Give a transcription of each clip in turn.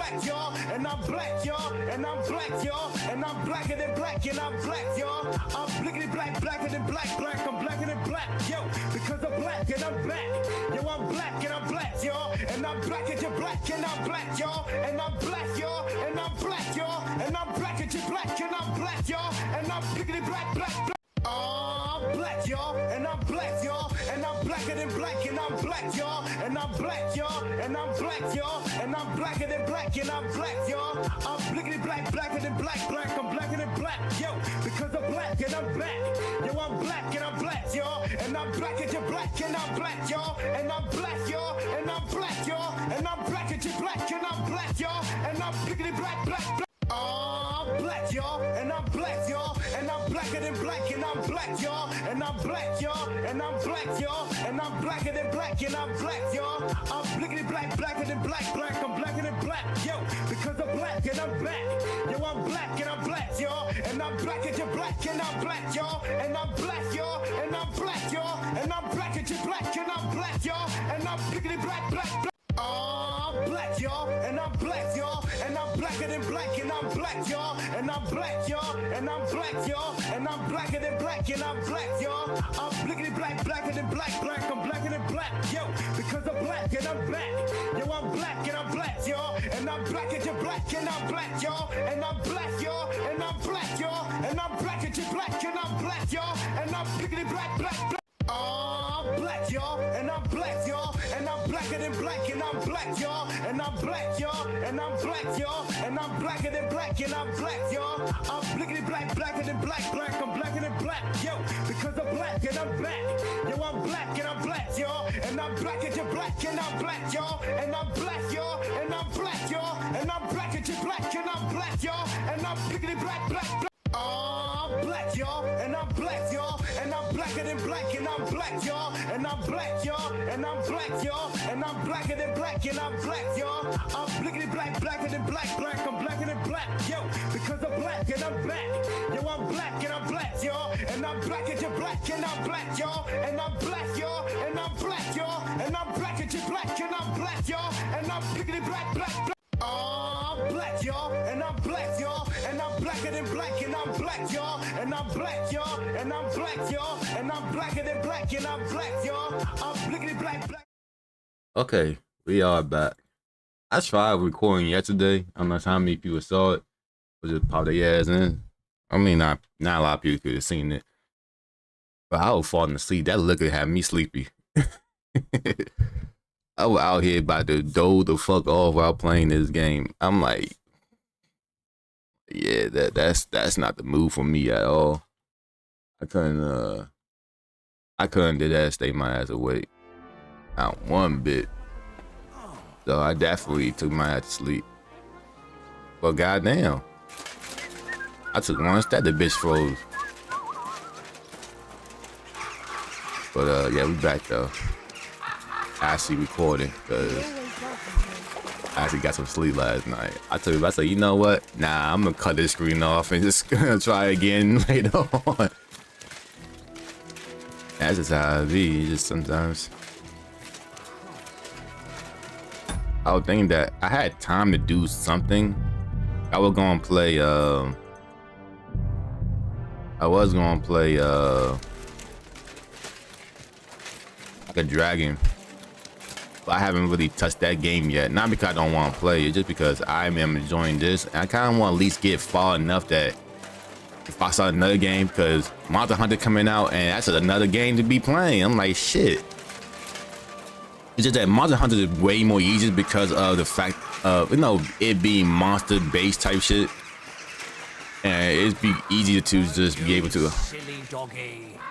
black, y'all, and I'm black, y'all, and I'm black, y'all, and I'm blacker than black, and I'm black, y'all. I'm blickety black, blacker than black, I'm blacker than black, yo, because I'm black and I'm back. Yo, I'm black and I'm black, y'all, and I'm black and you're black, and I'm black, y'all, and I'm black, y'all, and I'm black, y'all, and I'm black and you're black, and I'm black, y'all, and I'm blickety black, black. I'm black, y'all, and I'm black, y'all, and I'm blacker than black, and I'm black, y'all, and I'm black, y'all, and I'm black, y'all, and I'm blacker than black, and I'm black, y'all. I'm blickety black, blacker than black, I'm blacker than black, yo, because I'm black and I'm back. Yo, I'm black and I'm black, y'all, and I'm black and you're black, and I'm black, y'all, and I'm black, y'all, and I'm black, y'all, and I'm black and you're black, and I'm black, y'all, and I'm blickety black, black. I'm black, y'all, and I'm black, y'all, and I'm blacker than black, and I'm black, y'all, and I'm black, y'all, and I'm black, y'all, and I'm blacker than black, and I'm black, y'all. I'm blickety black, blacker than black, I'm blacker than black, yo, because I'm black and I'm back. Yo, I'm black and I'm black, y'all, and I'm black and you're black, and I'm black, y'all, and I'm black, y'all, and I'm black, y'all, and I'm black and you're black, and I'm black, y'all, and I'm blickety black, black. I'm black, y'all, and I'm black, y'all, and I'm blacker than black, and I'm black, y'all, and I'm black, y'all, and I'm black, y'all, and I'm blacker than black, and I'm black, y'all. I'm blickety black, blacker than black, I'm blacker than black, yo, because I'm black and I'm back. Yo, I'm black and I'm black, y'all, and I'm black and you're black, and I'm black, y'all, and I'm black, y'all, and I'm black, y'all, and I'm black and you're black, and I'm black, y'all, and I'm blickety black, black. I'm black, y'all, and I'm black, y'all, and I'm blacker than black, and I'm black, y'all, and I'm black, y'all, and I'm black, y'all, and I'm blacker than black, and I'm black, y'all. I'm blickety black, blacker than black, I'm blacker than black, yo, because I'm black and I'm back. Yo, I'm black and I'm black, y'all, and I'm black and you're black, and I'm black, y'all, and I'm black, y'all, and I'm black, y'all, and I'm black and you're black, and I'm black, y'all, and I'm blickety black, black. I'm black, y'all, and I'm black, y'all, and I'm blacker than black, and I'm black, y'all, and I'm black, y'all, and I'm black, y'all, and I'm blacker than black, and I'm black, y'all. I'm blickety black, blacker than black, I'm blacker than black, yo, because I'm black and I'm back. Yo, I'm black and I'm black, y'all, and I'm black and you're black, and I'm black, y'all, and I'm black, y'all, and I'm black, y'all, and I'm black and you're black, and I'm black, y'all, and I'm blickety black, black, black. I'm black, y'all, and I'm black, y'all, and I'm blacker than black, and I'm black, y'all, and I'm black, y'all, and I'm black, y'all, and I'm blacker than black, and I'm black, y'all. I'm blickety black, black. Okay, we are back. I tried recording yesterday. I'm not sure how many people saw it, but just popped their ass in. I mean, not a lot of people could have seen it, but I was falling asleep. That liquor had me sleepy. I was out here about to doze the fuck off while playing this game. I'm like, yeah, that's not the move for me at all. I couldn't do that, stay my ass awake. Not one bit. So I definitely took my ass to sleep. But goddamn, I took one step, the bitch froze. But yeah, we back though. Actually recording because I actually got some sleep last night. I said, you know what? Nah, I'm gonna cut this screen off and just gonna try again later on. That's just how it be. Just sometimes I was thinking that I had time to do something. I was gonna play like a dragon. But I haven't really touched that game yet. Not because I don't want to play it, just because I am enjoying this. And I kind of want to at least get far enough that if I saw another game, because Monster Hunter coming out and that's another game to be playing. I'm like, shit. It's just that Monster Hunter is way more easy because of the fact of, you know, it being monster based type shit. And it'd be easier to just be able to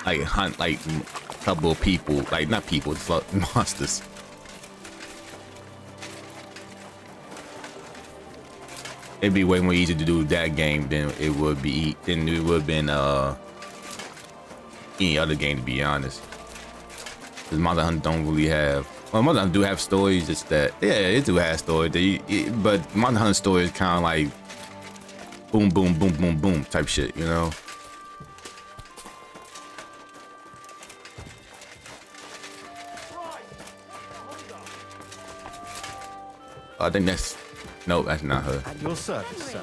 like hunt like a couple of people, like not people, fuck monsters. It'd be way more easy to do that game than it would have been any other game, to be honest. Because Monster Hunter don't really have, well, Monster Hunter do have stories, just that, yeah, it do have stories, but Monster Hunter story is kind of like boom, boom, boom, boom, boom type shit, you know? I think that's No, that's not her. At your service, sir.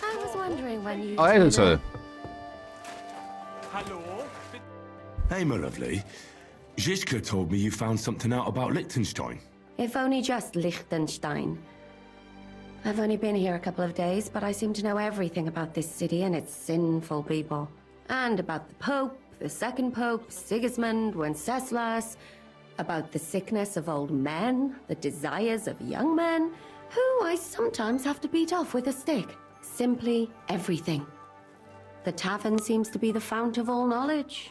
I was wondering when you... Oh, that is her. Hey, my lovely. Zizka told me you found something out about Liechtenstein. If only just Liechtenstein. I've only been here a couple of days, but I seem to know everything about this city and its sinful people. And about the Pope, the second Pope, Sigismund, Wenceslas, about the sickness of old men, the desires of young men, who I sometimes have to beat off with a stick. Simply everything. The tavern seems to be the fount of all knowledge.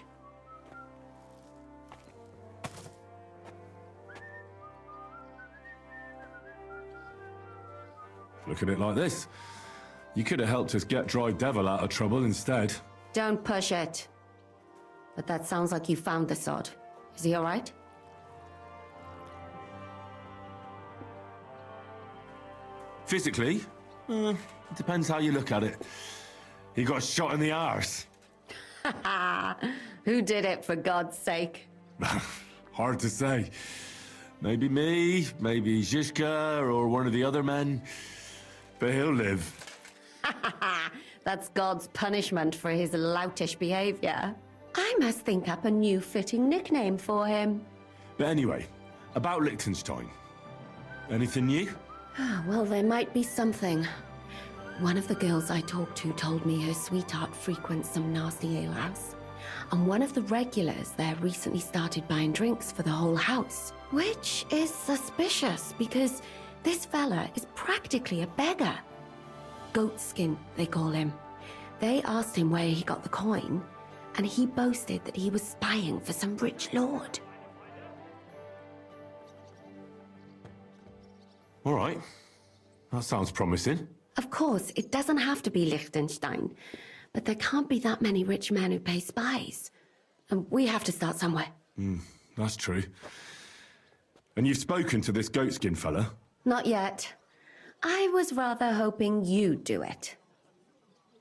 Look at it like this. You could have helped us get Dry Devil out of trouble instead. Don't push it. But that sounds like you found the sod. Is he all right? Physically? It depends how you look at it. He got shot in the arse. Who did it, for God's sake? Hard to say. Maybe me, maybe Zizka, or one of the other men. But he'll live. That's God's punishment for his loutish behavior. I must think up a new fitting nickname for him. But anyway, about Liechtenstein. Anything new? Well, there might be something. One of the girls I talked to told me her sweetheart frequents some nasty alehouse. And one of the regulars there recently started buying drinks for the whole house. Which is suspicious, because this fella is practically a beggar. Goatskin, they call him. They asked him where he got the coin, and he boasted that he was spying for some rich lord. All right. That sounds promising. Of course, it doesn't have to be Liechtenstein, but there can't be that many rich men who pay spies. And we have to start somewhere. That's true. And you've spoken to this goatskin fella? Not yet. I was rather hoping you'd do it.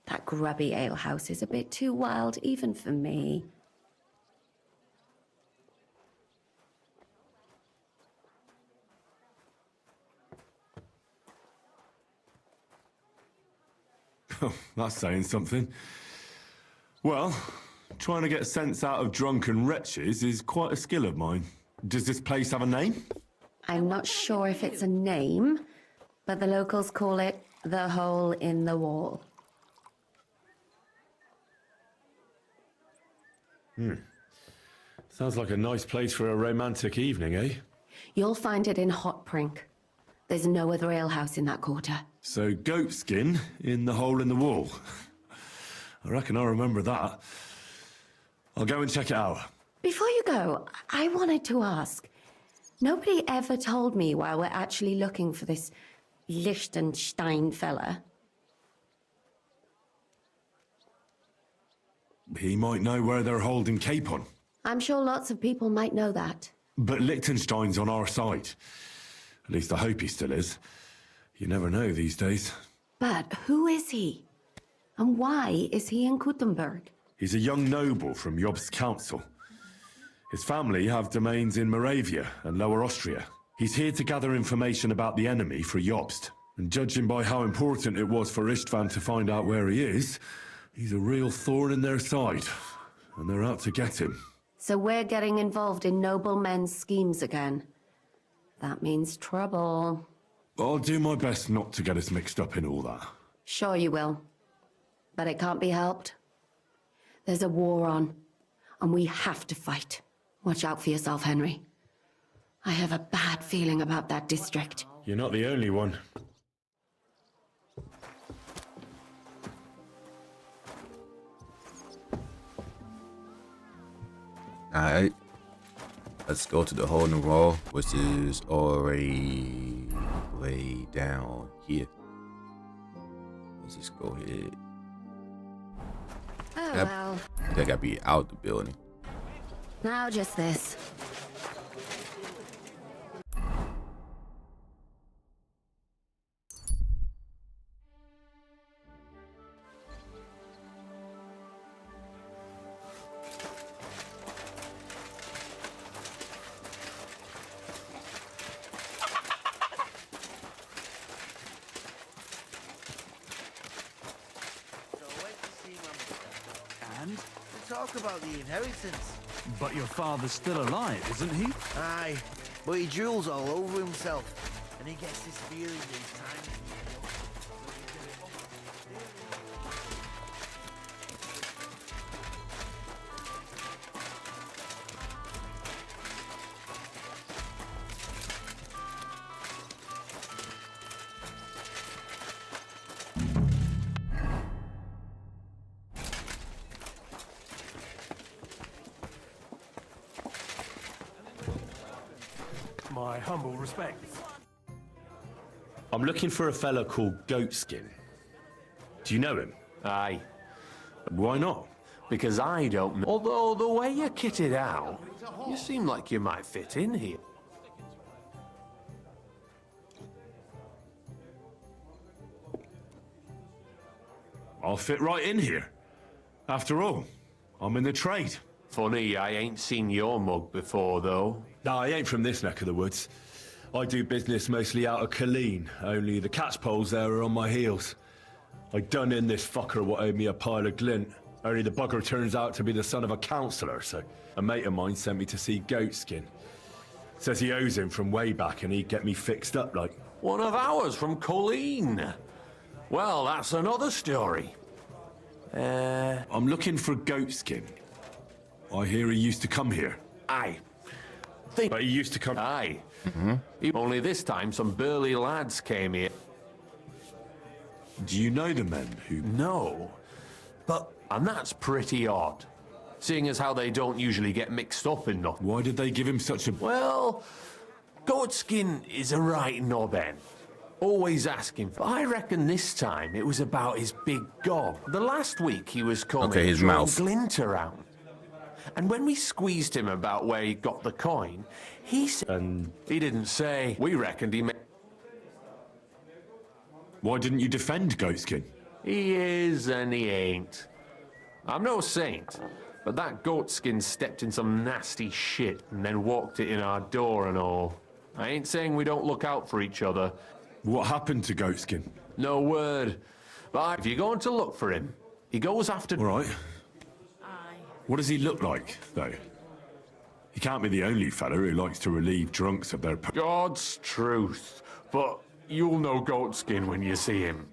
That grubby alehouse is a bit too wild, even for me. Oh, that's saying something. Well, trying to get sense out of drunken wretches is quite a skill of mine. Does this place have a name? I'm not sure if it's a name, but the locals call it the Hole in the Wall. Sounds like a nice place for a romantic evening, eh? You'll find it in Hot Prink. There's no other alehouse in that quarter. So goatskin in the hole in the wall. I reckon I remember that. I'll go and check it out. Before you go, I wanted to ask. Nobody ever told me why we're actually looking for this Liechtenstein fella. He might know where they're holding Capon. I'm sure lots of people might know that. But Liechtenstein's on our side. At least I hope he still is. You never know these days. But who is he? And why is he in Kuttenberg? He's a young noble from Jobst's council. His family have domains in Moravia and Lower Austria. He's here to gather information about the enemy for Jobst. And judging by how important it was for Istvan to find out where he is, he's a real thorn in their side. And they're out to get him. So we're getting involved in noblemen's schemes again. That means trouble. I'll do my best not to get us mixed up in all that. Sure you will. But it can't be helped. There's a war on, and we have to fight. Watch out for yourself, Henry. I have a bad feeling about that district. You're not the only one. Alright. Let's go to the hole in the wall, which is already way down here. Let's just go ahead. Oh, Yep. well. I gotta be out the building. Now just this. land? They talk about the inheritance. But your father's still alive, isn't he? Aye, but he drools all over himself. And he gets this feeling these times. My humble respects. I'm looking for a fella called Goatskin. Do you know him? Aye, Why not? because I don't know. Although the way you're kitted out, you seem like you might fit in here. I'll fit right in here. After all, I'm in the trade. Funny, I ain't seen your mug before, though. No, I ain't from this neck of the woods. I do business mostly out of Colleen, only the catchpoles there are on my heels. I done in this fucker what owed me a pile of glint. Only the bugger turns out to be the son of a councillor, so a mate of mine sent me to see Goatskin. Says he owes him from way back and he'd get me fixed up like. One of ours from Colleen. Well, that's another story. I'm looking for Goatskin. I hear he used to come here. Aye. But he used to come. Aye. Only this time some burly lads came here. Do you know the men who. No. And that's pretty odd. Seeing as how they don't usually get mixed up in nothing. Why did they give him such a. Well, Goatskin is a right knobben. Always asking for. I reckon this time it was about his big gob. The last week he was coming Okay, his throwing mouth. glint around. And when we squeezed him about where he got the coin, he said. And He didn't say. We reckoned he. why didn't you defend Goatskin? He is and he ain't. I'm no saint, but that Goatskin stepped in some nasty shit and then walked it in our door and all. I ain't saying we don't look out for each other. What happened to Goatskin? No word. But if you're going to look for him, he goes after. All right. What does he look like, though? He can't be the only fella who likes to relieve drunks of their. God's truth. But you'll know Goatskin when you see him.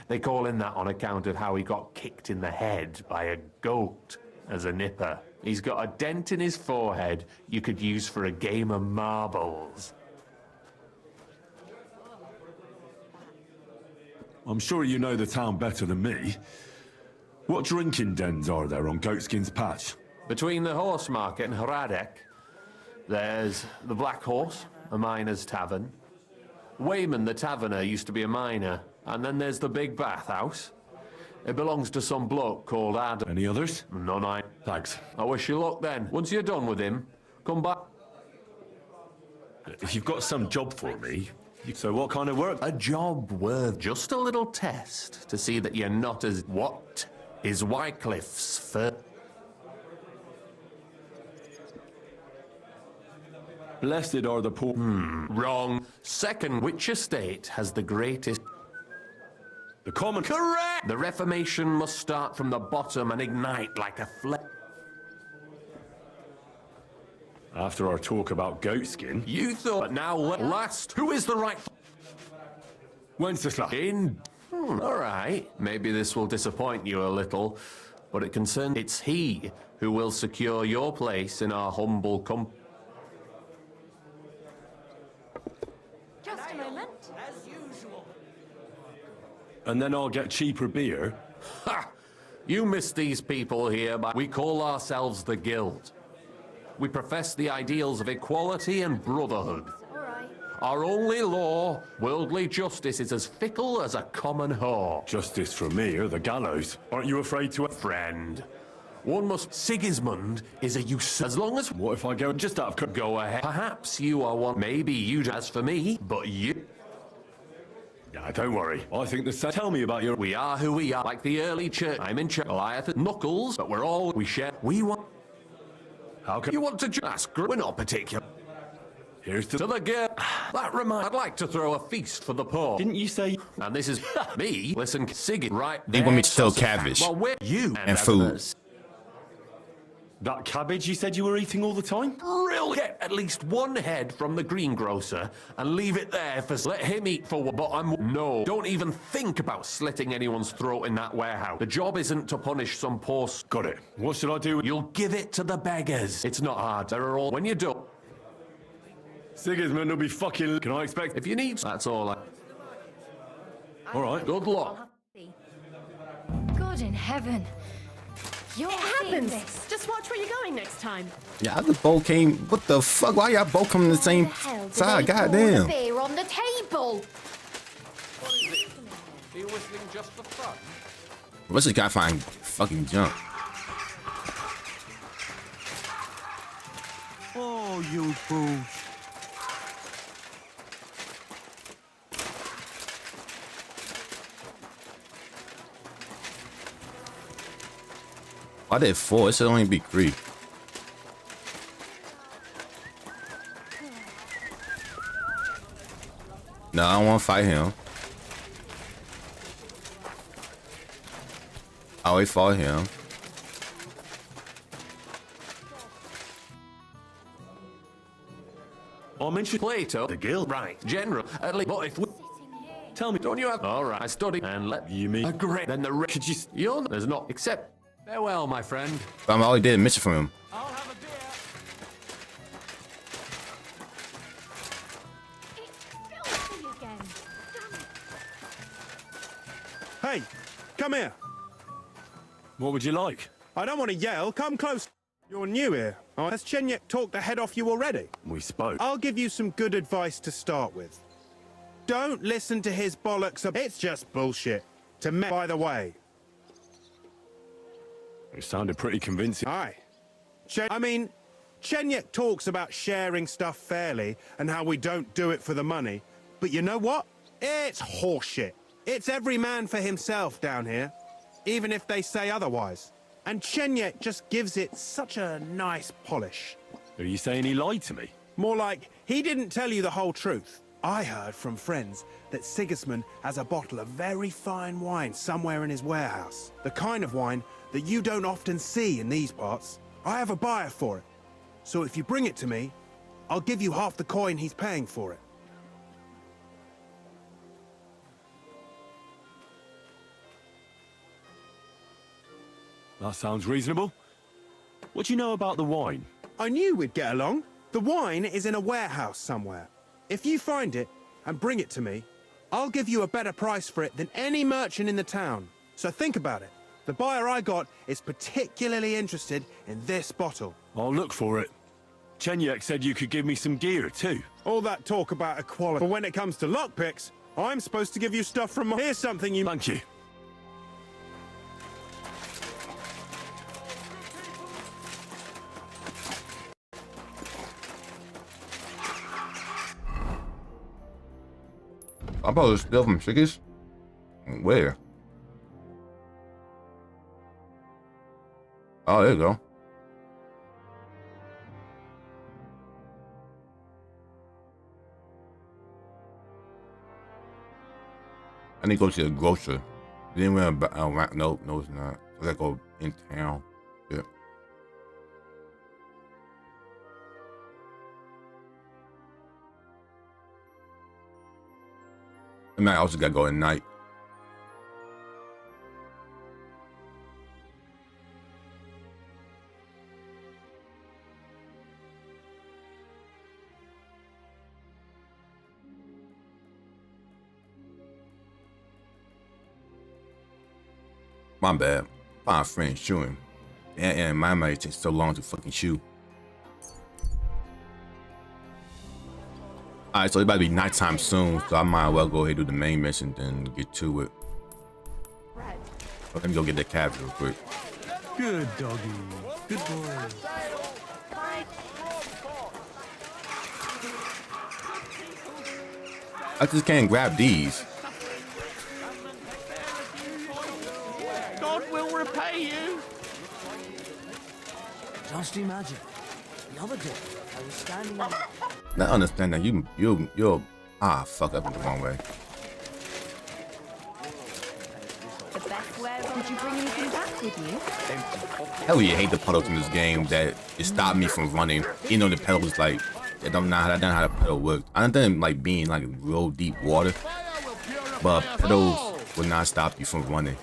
They call him that on account of how he got kicked in the head by a goat as a nipper. He's got a dent in his forehead you could use for a game of marbles. I'm sure you know the town better than me. What drinking dens are there on Goatskin's patch? Between the horse market and Hradek, there's the Black Horse, a miner's tavern. Wayman the taverner used to be a miner. And then there's the big bathhouse. It belongs to some bloke called Adam. Any others? None, I. Thanks. I wish you luck then. Once you're done with him, come back. If you've got some job for me, so what kind of work? A job worth just a little test to see that you're not as. What is Wycliffe's first? Blessed are the poor. Wrong. Second, which estate has the greatest? The common. Correct! The Reformation must start from the bottom and ignite like a flame. After our talk about Goatskin, You thought, but now last, who is the rightful? Wenceslas. All right, maybe this will disappoint you a little, but it concerns. It's he who will secure your place in our humble company. Just a moment. And then I'll get cheaper beer. Ha! You miss these people here, but we call ourselves the Guild. We profess the ideals of equality and brotherhood. All right. Our only law, worldly justice, is as fickle as a common whore. Justice for me or the gallows. Aren't you afraid to... Friend, one must. Sigismund is a usurper. As long as. What if I go just out of... Go ahead. Perhaps you are one. Maybe you. As for me, but you. Yeah, don't worry. I think the same. Tell me about your... We are who we are, like the early church. I'm in church. Goliath and Knuckles, but we're all. We share. We want. How can... You want to ask? We're not particular. Here's to... To the girl. That reminds. I'd like to throw a feast for the poor. Didn't you say... And this is me. Listen, Siggy, right They there. want me to sell cabbage Well, we're you and food. others. That cabbage you said you were eating all the time? Really? Get at least one head from the greengrocer and leave it there for. Let him eat for. But I'm. No. Don't even think about slitting anyone's throat in that warehouse. The job isn't to punish some poor. Got it. What should I do? You'll give it to the beggars. It's not hard. They're all. When you do. Sigismund will be fucking... Can I expect... If you need. That's all. All right. Good luck. God in heaven. You're It happens. this. Just watch where you're going next time. Yeah, the both came. What the fuck? Why y'all both coming the same side? Goddamn. Beer on the table. What is it? Are you whistling just for fun? What's this guy find fucking junk? Oh, you fools. Why did 4? It should only be 3. No, I don't want to fight him. I always fought him. I'm interested... Plato. The guild? Right. General. At least. But if we. Tell me... Don't you have. All right. I study and let. You mean... Great. Then the rich. Could you... You're. There's not. Except. Farewell, my friend. I already did a mission from him. I'll have a beer. It's filthy again. Hey, come here. What would you like? I don't want to yell. Come close. You're new here. Has Chenyek talked the head off you already? We spoke. I'll give you some good advice to start with. Don't listen to his bollocks. It's just bullshit. By the way. It sounded pretty convincing. Aye. Chenyek talks about sharing stuff fairly and how we don't do it for the money. But you know what? It's horseshit. It's every man for himself down here, even if they say otherwise. And Chenyek just gives it such a nice polish. Are you saying he lied to me? More like, he didn't tell you the whole truth. I heard from friends that Sigismund has a bottle of very fine wine somewhere in his warehouse. The kind of wine that you don't often see in these parts. I have a buyer for it. So if you bring it to me, I'll give you half the coin he's paying for it. That sounds reasonable. What do you know about the wine? I knew we'd get along. The wine is in a warehouse somewhere. If you find it and bring it to me, I'll give you a better price for it than any merchant in the town. So think about it. The buyer I got is particularly interested in this bottle. I'll look for it. Chenyek said you could give me some gear too. All that talk about equality. But when it comes to lockpicks, I'm supposed to give you stuff from my... Here's something you... Thank you. I'm supposed to steal from Chickies? Where? Oh, there you go. I need to go to the grocer. Then we're around. No, it's not. I gotta go in town. Yeah. I mean, I also gotta go at night. My bad. My friend shooing. And my might takes so long to fucking shoot. Alright, so it's about to be nighttime soon, so I might as well go ahead and do the main mission and get to it. So let me go get that cabbage real quick. Good doggy. Good boy. I just can't grab these. God will repay you. Just imagine, the other day, I was standing. Now understand that you're fuck up in the wrong way. The best way. Did you bring anything back with you? Hell yeah, I hate the puddles in this game that it stopped me from running. You know the pedals like I don't know how the pedal works. I understand like being like real deep water, but pedals will not stop you from running.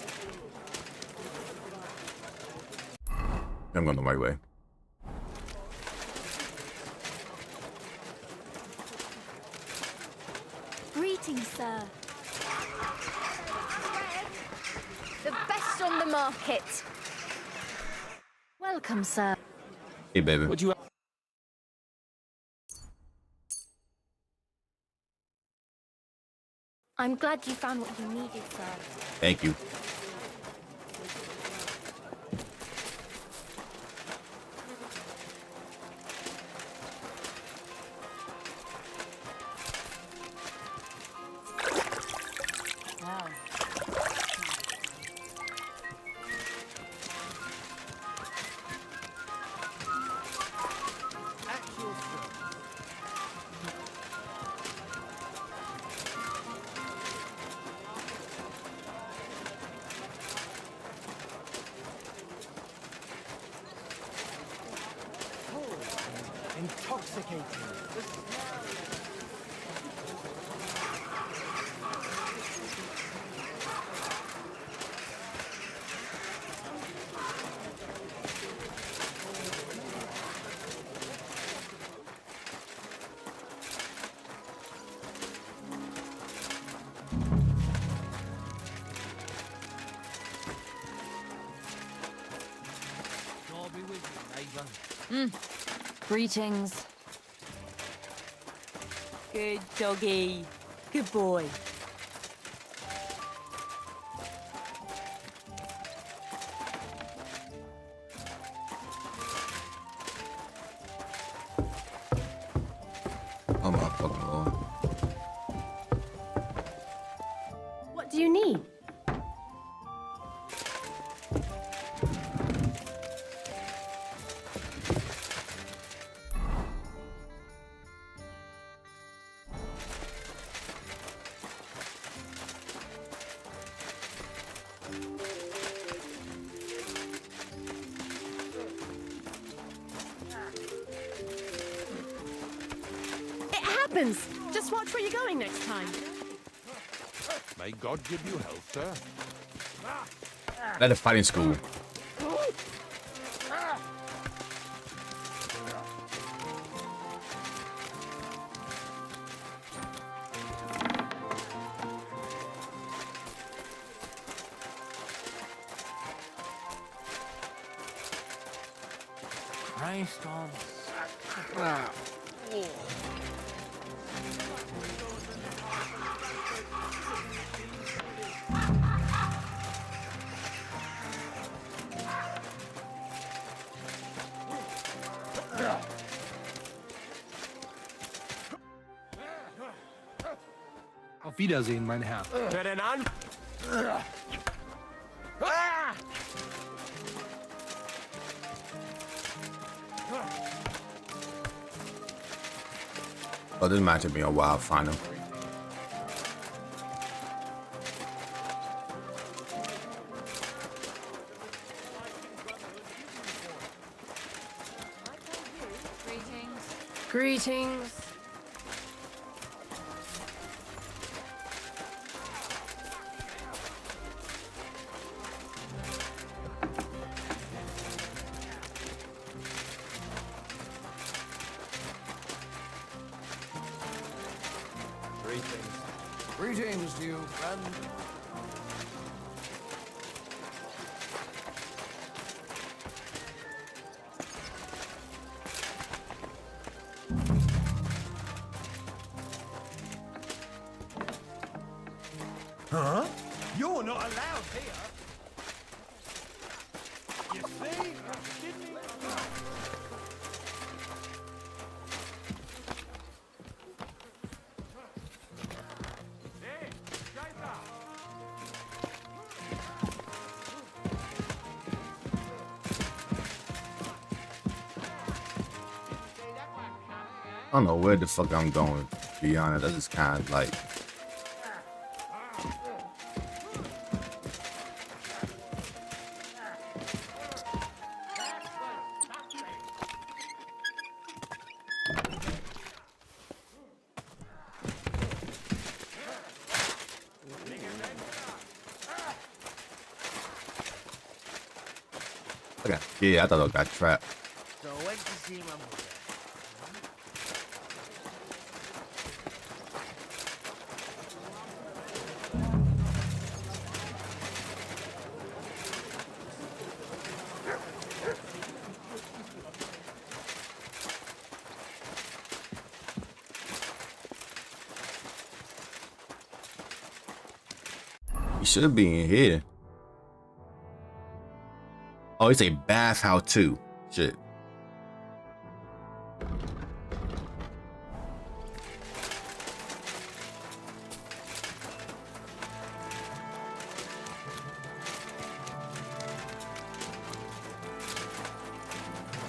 I'm going the right way. Greetings, sir. The best on the market. Welcome, sir. Hey, baby. What you? I'm glad you found what you needed, sir. Thank you. Intoxicating. God be with you, neighbour. Greetings. Good doggy. Good boy. Oh my fucking lord. What do you need? Just watch where you're going next time. May God give you health, sir. At a fighting school. Christ on. Auf Wiedersehen, mein Herr. Hör denn an? Oh, this might have been a wild final. Greetings. Greetings to you, friend. Huh? You're not allowed here. You see? I don't know where the fuck I'm going, to be honest. I just kind of like... Okay. Yeah, I thought I got trapped. So I went to see my mother. You should be in here. Oh, it's a bathhouse too. Shit.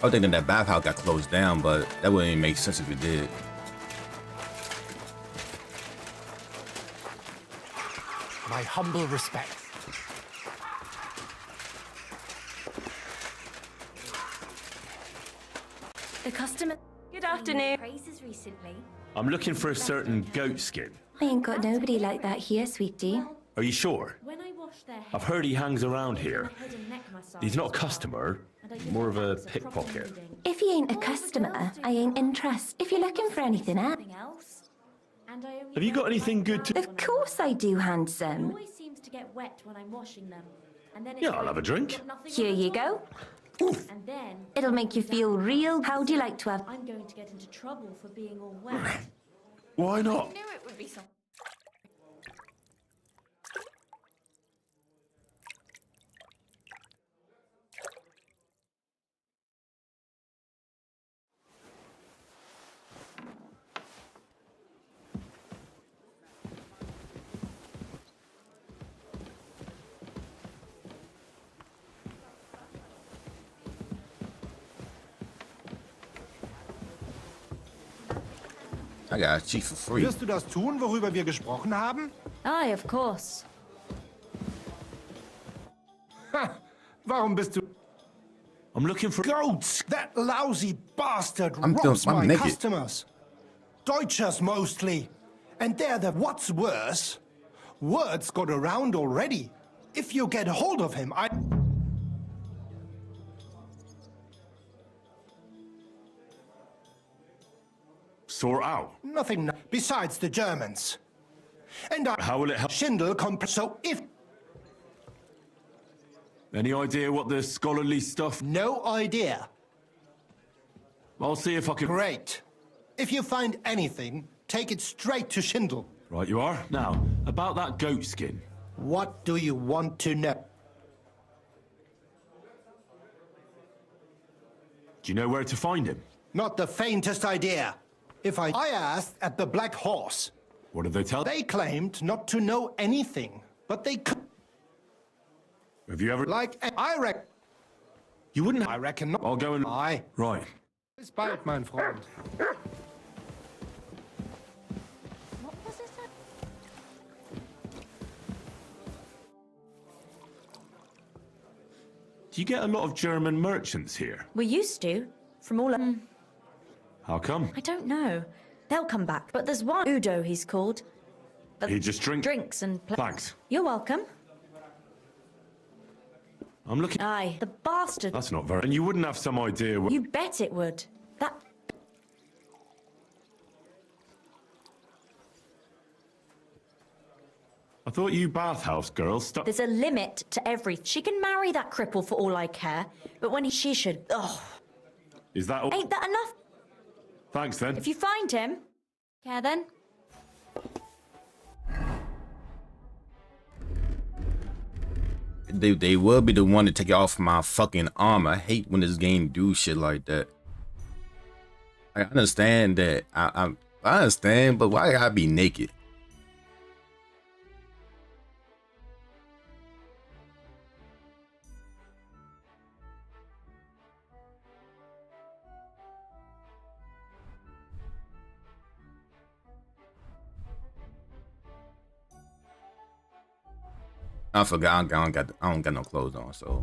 I was thinking that bathhouse got closed down, but that wouldn't even make sense if it did. My humble respects. The customer. Good afternoon. Praises recently. I'm looking for a certain goat skin. I ain't got nobody like that here, sweetie. Are you sure? When I wash their hair, I've heard he hangs around here. head and neck massage He's not a as well. customer, And I give more of my a hands proper pickpocket. kneading. If he ain't a customer, I ain't interested. If you're looking for anything else, Something else. And I only Have you got wear anything white good to- gloves of when I course I do, wash. It handsome. always seems to get wet when I'm washing them. And then Yeah, I'll have a drink. got nothing Here on you at all. go. And then It'll make you feel real. How do you like to have? I'm going to get into trouble for being all wet. Why not? Knew it would be something. I got a cheat for free. Wirst du das tun, worüber wir gesprochen haben? Aye, of course. Warum bist du... I'm looking for... Goats! That lousy bastard I'm robs my naked. customers. Deutschers mostly. And they're the... What's worse? Words got around already. If you get hold of him, I... Sort out. Nothing besides the Germans. And I... How will it help? Schindel so if... Any idea what the scholarly stuff... No idea. I'll see if I can... Great. If you find anything, take it straight to Schindel. Right, you are. Now, about that goat skin. What do you want to know? Do you know where to find him? Not the faintest idea. I asked at the Black Horse. What did they tell? They claimed not to know anything, but they could. Have you ever... Like, I reckon. You wouldn't... I reckon not. I'll go and... Aye. Right. Bis bald, mein Freund. What was it? Do you get a lot of German merchants here? We used to, from all. How come? I don't know. They'll come back. But there's one, Udo, he's called. He just Drinks and. Thanks. You're welcome. I'm looking... Aye, the bastard. That's not very... And you wouldn't have some idea... You bet it would. That. I thought you bathhouse girls stuck... There's a limit to every. She can marry that cripple for all I care. But when she should. Oh, Is that all? ain't that enough? Thanks, then. If you find him. Care then? They will be the one to take it off my fucking arm. I hate when this game do shit like that. I understand that. I understand, but why gotta be naked? I forgot. I don't got no clothes on, so.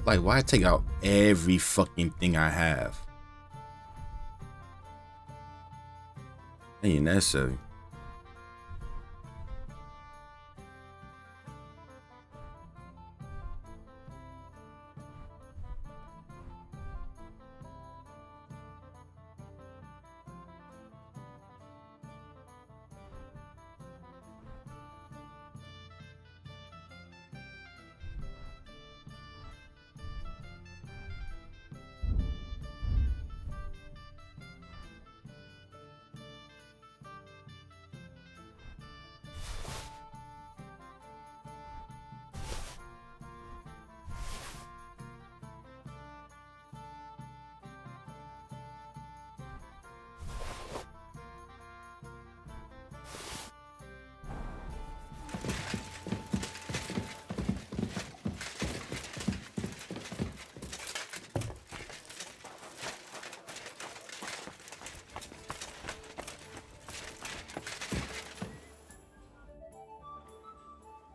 Like, why take out every fucking thing I have? Ain't necessary.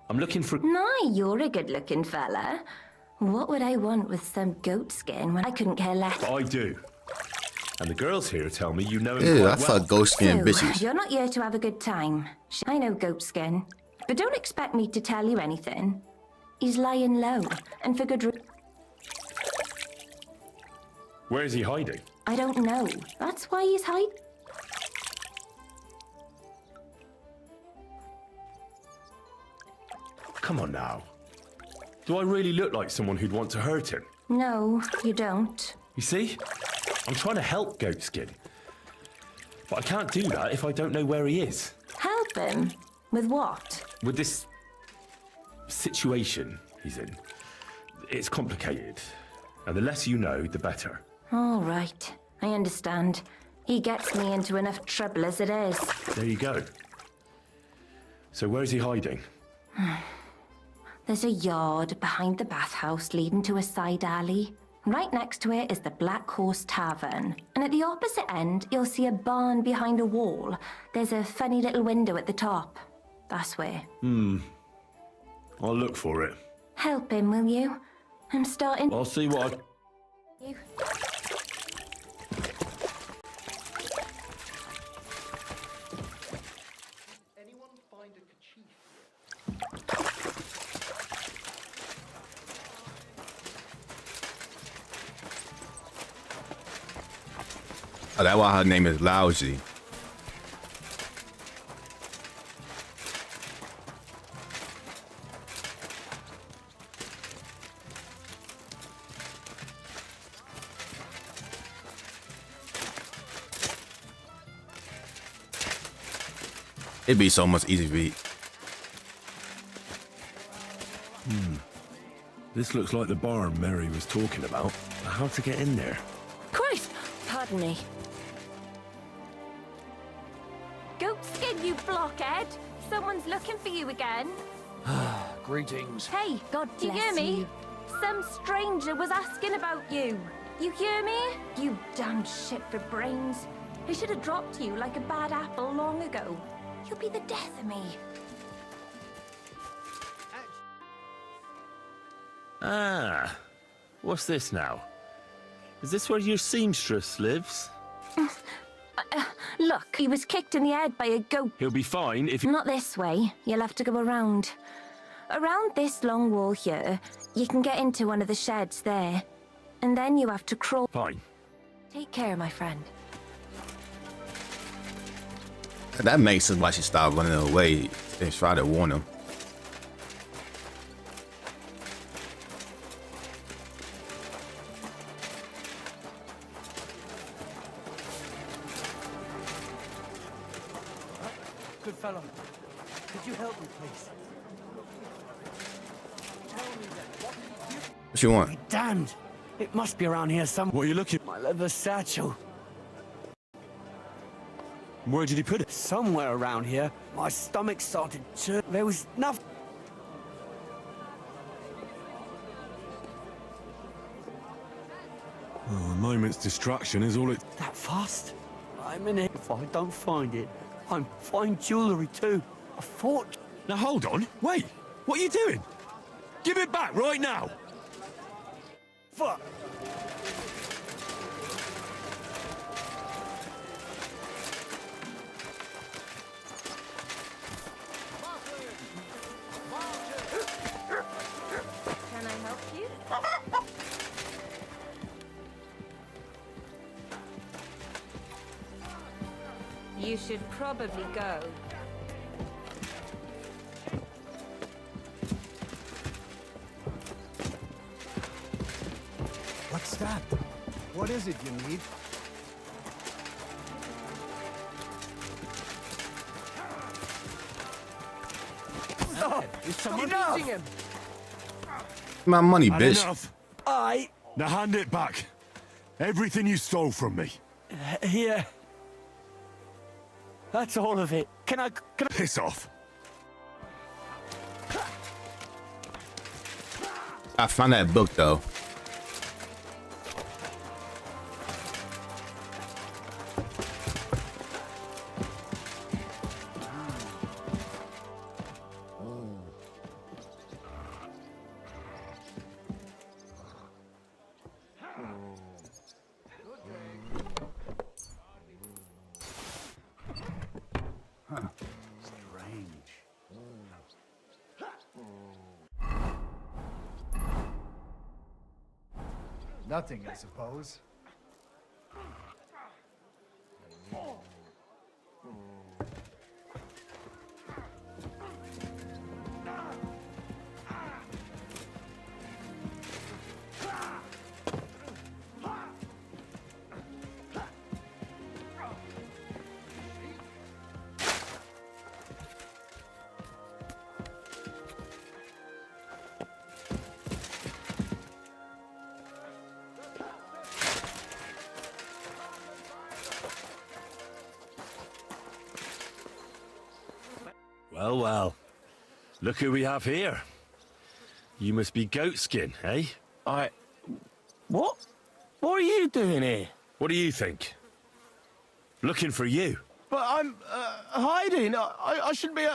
I'm looking for... No, you're a good-looking fella. What would I want with some goat skin when I couldn't care less? I do. And the girls here tell me you know him Ew, quite I well. fuck goat skin So, bitches. you're not here to have a good time. I know goat skin. But don't expect me to tell you anything. He's lying low, and for good reason. Where is he hiding? I don't know. That's why he's hiding. Come on now. Do I really look like someone who'd want to hurt him? No, you don't. You see? I'm trying to help Goatskin. But I can't do that if I don't know where he is. Help him? With what? With this situation he's in, it's complicated. And the less you know, the better. All right. I understand. He gets me into enough trouble as it is. There you go. So where is he hiding? There's a yard behind the bathhouse leading to a side alley. Right next to it is the Black Horse Tavern. And at the opposite end, you'll see a barn behind a wall. There's a funny little window at the top. That's where. I'll look for it. Help him, will you? I'm starting... I'll see what I... You. Anyone find a kerchief? Oh, that's why her name is Lousy. It'd be so much easier to beat. This looks like the barn Mary was talking about. How to get in there? Christ! Pardon me. Goatskin, you blockhead! Someone's looking for you again. Greetings. Hey, God do you hear me? Some stranger was asking about you. You hear me? You damn shit for brains. I should have dropped you like a bad apple long ago. You'll be the death of me. Ah, what's this now? Is this where your seamstress lives? Look, he was kicked in the head by a goat. He'll be fine if you... Not this way. You'll have to go around. Around this long wall here, you can get into one of the sheds there. And then you have to crawl. Fine. Take care, my friend. That makes sense why she stopped running away and tried to warn him. Good fellow. Could you help me, please? What you want? Be damned. It must be around here somewhere. What are you looking? My leather satchel. Where did he put it? Somewhere around here. My stomach started to... There was nothing. Oh, a moment's distraction is all it... That fast? I'm in it. If I don't find it, I'm find jewellery too. A fortune. Now hold on. Wait. What are you doing? Give it back right now. Fuck. Can I help you? You should probably go. What's that? What is it you need? Stop! Is someone beating him? My money, Had bitch. enough. I... Now hand it back. Everything you stole from me. Here. That's all of it. Can I... Piss off. I found that book though. Nothing, I suppose. Well, well. Look who we have here. You must be Goatskin, eh? What? What are you doing here? What do you think? Looking for you. But I'm hiding. I shouldn't be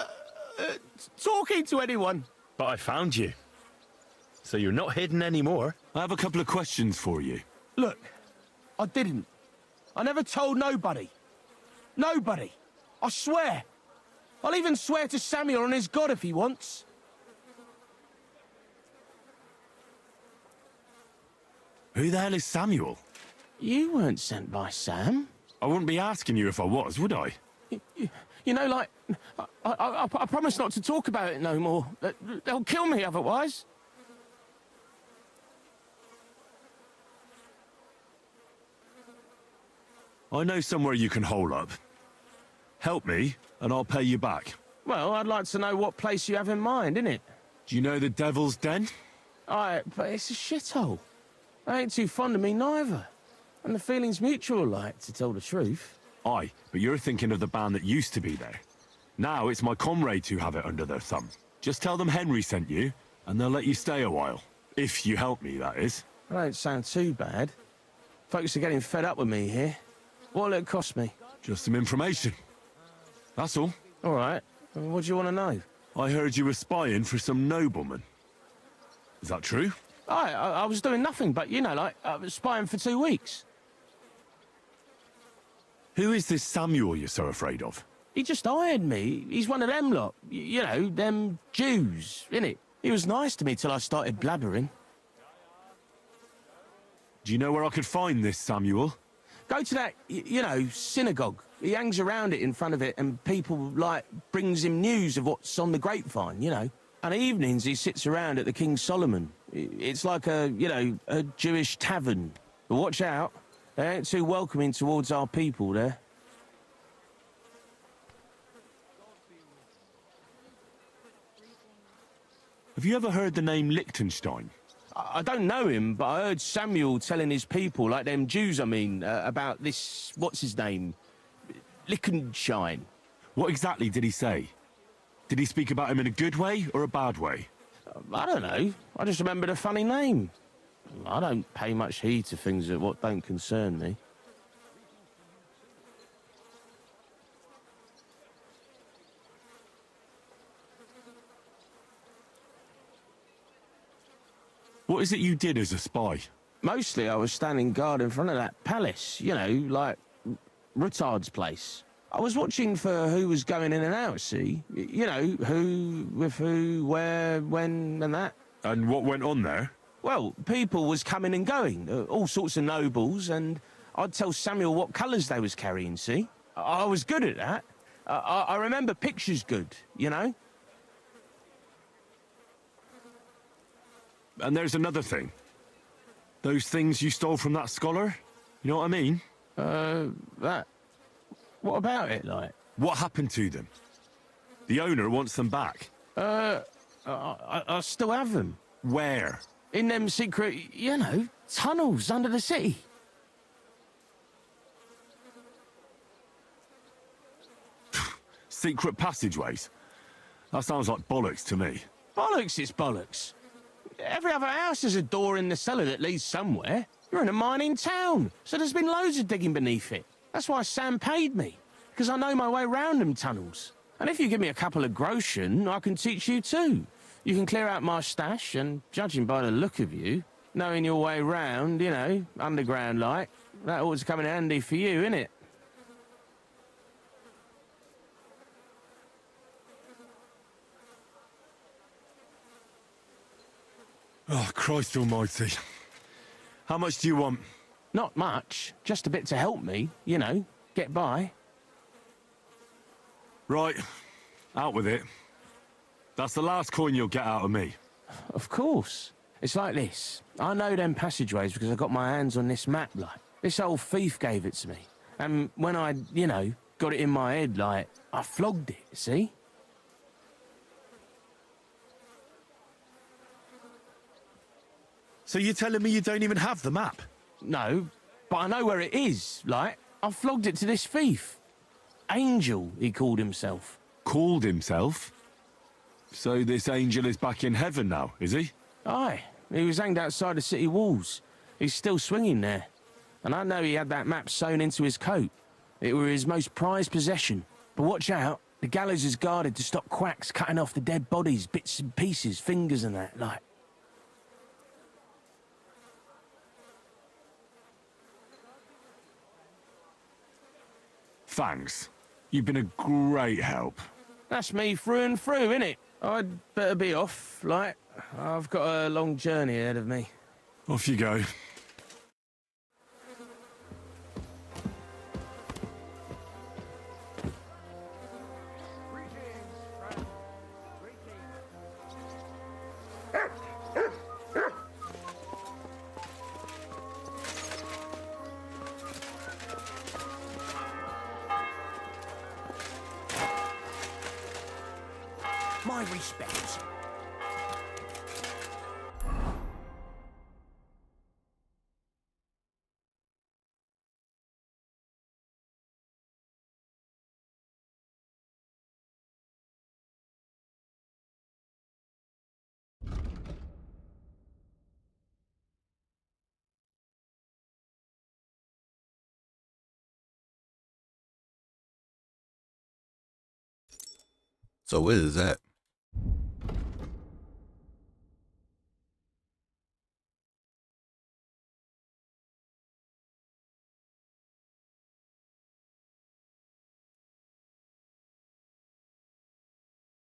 talking to anyone. But I found you. So you're not hidden anymore. I have a couple of questions for you. Look, I didn't. I never told nobody. Nobody. I swear. I'll even swear to Samuel and his God if he wants. Who the hell is Samuel? You weren't sent by Sam. I wouldn't be asking you if I was, would I? You know, like, I promise not to talk about it no more. They'll kill me otherwise. I know somewhere you can hole up. Help me, and I'll pay you back. Well, I'd like to know what place you have in mind, innit? Do you know the Devil's Den? Aye, but it's a shithole. They ain't too fond of me neither. And the feeling's mutual, like, to tell the truth. Aye, but you're thinking of the band that used to be there. Now it's my comrades who have it under their thumb. Just tell them Henry sent you, and they'll let you stay a while. If you help me, that is. That don't sound too bad. Folks are getting fed up with me here. What'll it cost me? Just some information. That's all. All right. What do you want to know? I heard you were spying for some nobleman. Is that true? Aye, I was doing nothing but, you know, like, I was spying for 2 weeks. Who is this Samuel you're so afraid of? He just hired me. He's one of them lot. You know, them Jews, innit? He was nice to me till I started blabbering. Do you know where I could find this Samuel? Go to that, you know, synagogue. He hangs around it in front of it, and people, like, brings him news of what's on the grapevine, you know. And evenings he sits around at the King Solomon. It's like a, you know, a Jewish tavern. But watch out. They ain't too welcoming towards our people there. Have you ever heard the name Liechtenstein? I don't know him, but I heard Samuel telling his people, like them Jews, I mean, about this, what's his name? Liechtenstein. What exactly did he say? Did he speak about him in a good way or a bad way? I don't know. I just remembered a funny name. I don't pay much heed to things that what don't concern me. What is it you did as a spy? Mostly I was standing guard in front of that palace, you know, like Rutard's place. I was watching for who was going in and out, see? You know, who, with who, where, when, and that. And what went on there? Well, people was coming and going, all sorts of nobles, and I'd tell Samuel what colours they was carrying, see? I was good at that. I remember pictures good, you know? And there's another thing. Those things you stole from that scholar? You know what I mean? That... What about it, like? What happened to them? The owner wants them back. I still have them. Where? In them secret, you know, tunnels under the city. Secret passageways? That sounds like bollocks to me. Bollocks, it's bollocks. Every other house has a door in the cellar that leads somewhere. You're in a mining town, so there's been loads of digging beneath it. That's why Sam paid me, because I know my way round them tunnels. And if you give me a couple of groschen, I can teach you too. You can clear out my stash, and judging by the look of you, knowing your way round, you know, underground-like, that ought to come in handy for you, innit? Oh, Christ almighty. How much do you want? Not much, just a bit to help me, you know, get by. Right, out with it. That's the last coin you'll get out of me. Of course. It's like this. I know them passageways because I got my hands on this map, like. This old thief gave it to me. And when I, you know, got it in my head, like, I flogged it, see? So you're telling me you don't even have the map? No, but I know where it is, like. I flogged it to this thief. Angel, he called himself. Called himself? So this angel is back in heaven now, is he? Aye, he was hanged outside the city walls. He's still swinging there. And I know he had that map sewn into his coat. It were his most prized possession. But watch out, the gallows is guarded to stop quacks cutting off the dead bodies, bits and pieces, fingers and that, like. Thanks. You've been a great help. That's me through and through, innit? I'd better be off, like. I've got a long journey ahead of me. Off you go. My respects. So where is that?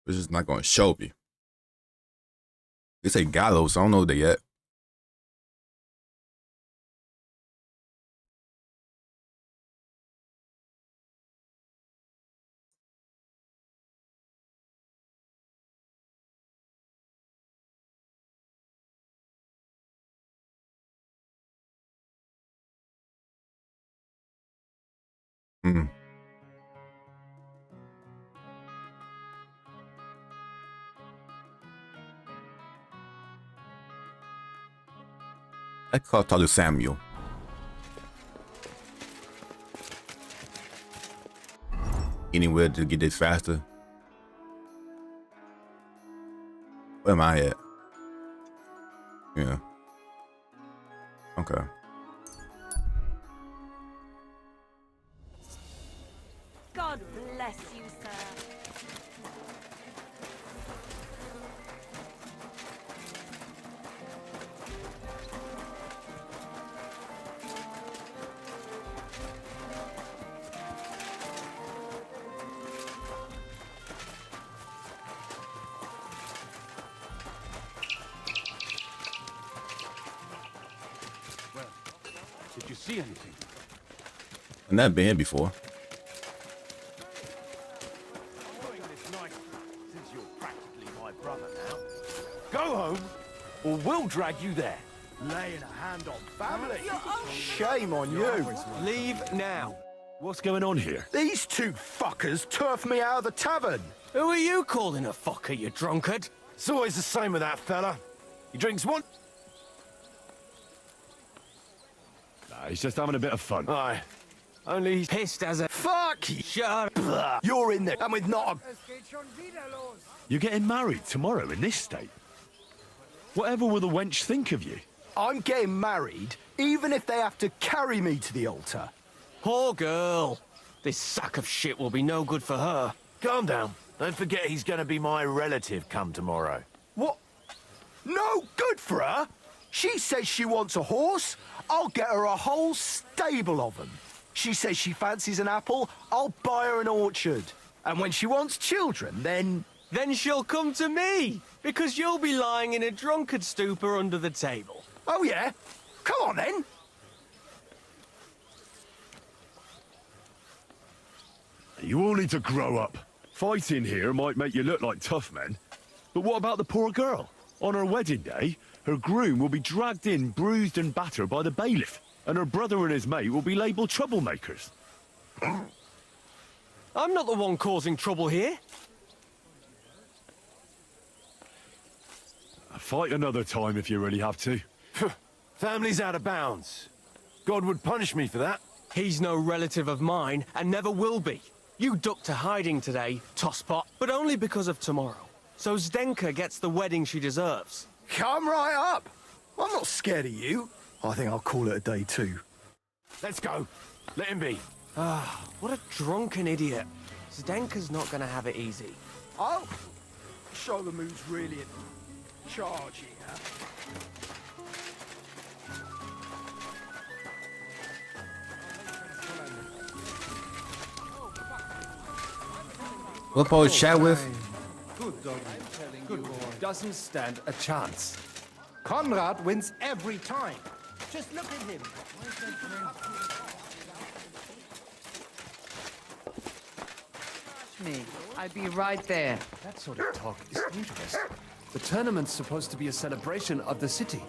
It's just not gonna show me. They say gallows, so I don't know what they at. Hmm. I call talk to Samuel. Anywhere to get this faster? Where am I at? Yeah. Okay. God bless you, sir. Did you see anything? I've never been here before. Since you're practically my brother now. Go home, or we'll drag you there. Laying a hand on family. Shame on you. Leave now. What's going on here? These two fuckers turfed me out of the tavern. Who are you calling a fucker, you drunkard? It's always the same with that fella. He drinks one. Nah, he's just having a bit of fun. Aye. Only he's Pissed as a... Fuck you. Shut up. You're in there, and with not a... You're getting married tomorrow in this state. Whatever will the wench think of you? I'm getting married, even if they have to carry me to the altar. Poor girl. This sack of shit will be no good for her. calm down. Don't forget he's gonna be my relative come tomorrow. What? No good for her? She says she wants a horse. I'll get her a whole stable of them. She says she fancies an apple. I'll buy her an orchard. And when she wants children, then... Then she'll come to me, because you'll be lying in a drunkard stupor under the table. Oh, yeah? Come on, then. You all need to grow up. Fighting here might make you look like tough men. But what about the poor girl? On her wedding day, her groom will be dragged in, bruised and battered by the bailiff, and her brother and his mate will be labelled troublemakers. I'm not the one causing trouble here. Fight another time if you really have to. Family's out of bounds. God would punish me for that. He's no relative of mine, and never will be. You ducked to hiding today, tosspot, but only because of tomorrow. So Zdenka gets the wedding she deserves. Come right up. I'm not scared of you. I think I'll call it a day too. Let's go. Let him be. Ah, what a drunken idiot. Zdenka's not gonna have it easy. I'll show them who's really in charge here. What post chat with? Good dog. Good boy. Doesn't stand a chance. Conrad wins every time. Just look at him. Me. I'd be right there. That sort of talk is dangerous. The tournament's supposed to be a celebration of the city,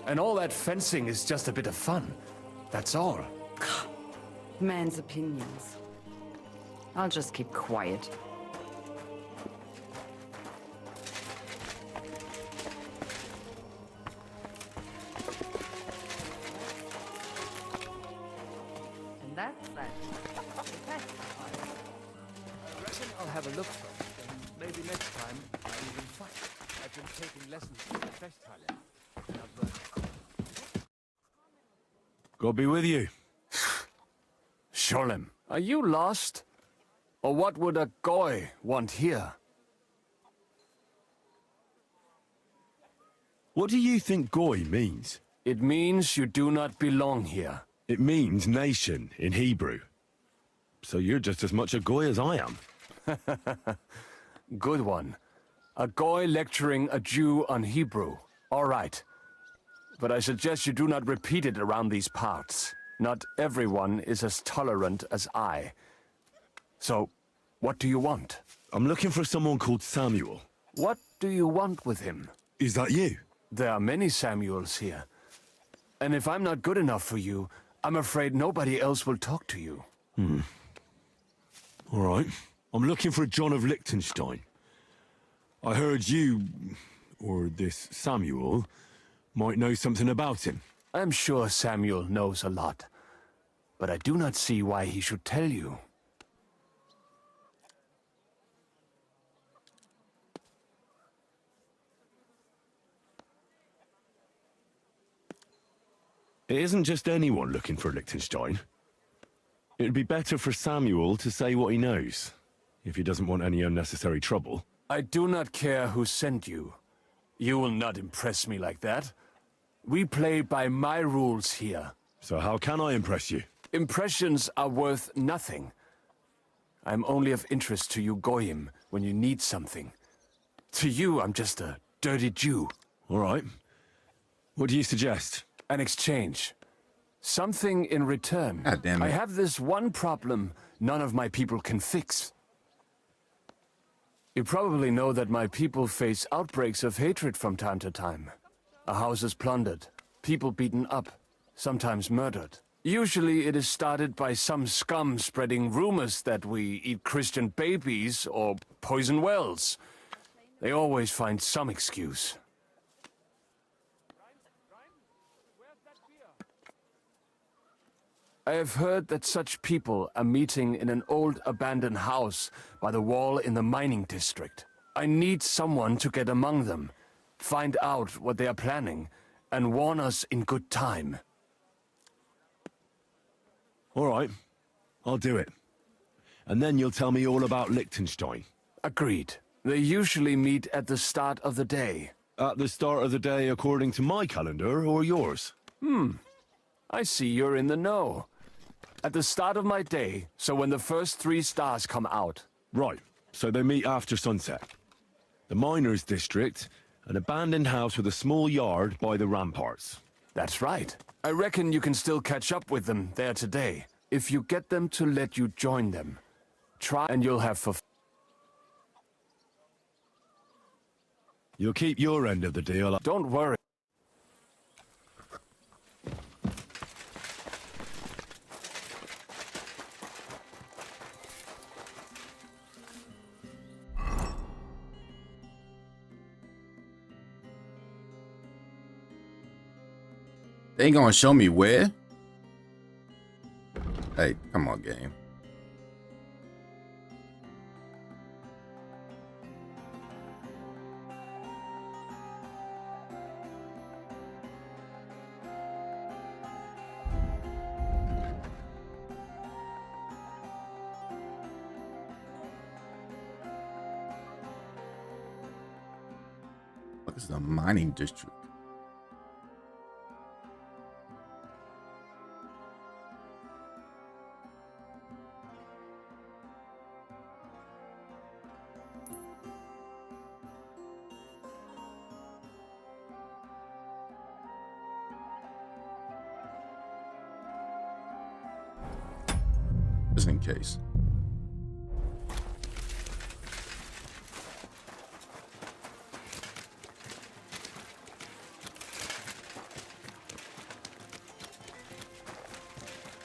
and all that fencing is just a bit of fun. That's all. Man's opinions. I'll just keep quiet. And that's that. I reckon I'll have a look first, and maybe next time I'll even fight. I've been taking lessons from the Festtaler. and I've learned. God be with you. Sholem, are you lost? Or what would a goy want here? What do you think Goy means? It means you do not belong here. It means nation in Hebrew. So you're just as much a Goy as I am. Good one. A Goy lecturing a Jew on Hebrew. All right. But I suggest you do not repeat it around these parts. Not everyone is as tolerant as I. So, what do you want? I'm looking for someone called Samuel. What do you want with him? Is that you? There are many Samuels here. And if I'm not good enough for you, I'm afraid nobody else will talk to you. All right. I'm looking for John of Liechtenstein. I heard you, or this Samuel, might know something about him. I'm sure Samuel knows a lot. But I do not see why he should tell you. It isn't just anyone looking for Liechtenstein. It'd be better for Samuel to say what he knows, if he doesn't want any unnecessary trouble. I do not care who sent you. You will not impress me like that. We play by my rules here. So how can I impress you? Impressions are worth nothing. I'm only of interest to you Goyim when you need something. To you, I'm just a dirty Jew. All right. What do you suggest? An exchange. Something in return. God damn it. I have this one problem none of my people can fix. You probably know that my people face outbreaks of hatred from time to time. A house is plundered, people beaten up, sometimes murdered. Usually it is started by some scum spreading rumors that we eat Christian babies or poison wells. They always find some excuse. I have heard that such people are meeting in an old abandoned house by the wall in the mining district. I need someone to get among them, find out what they are planning, and warn us in good time. All right. I'll do it. And then you'll tell me all about Liechtenstein. Agreed. They usually meet at the start of the day. At the start of the day according to my calendar or yours? I see you're in the know. At the start of my day, so when the first 3 stars come out. Right. So they meet after sunset. The miners' district, an abandoned house with a small yard by the ramparts. That's right. I reckon you can still catch up with them there today. If you get them to let you join them. Try and you'll have You'll keep your end of the deal. Don't worry. They ain't gonna show me where. Hey, come on, game. This is a mining district. Just in case.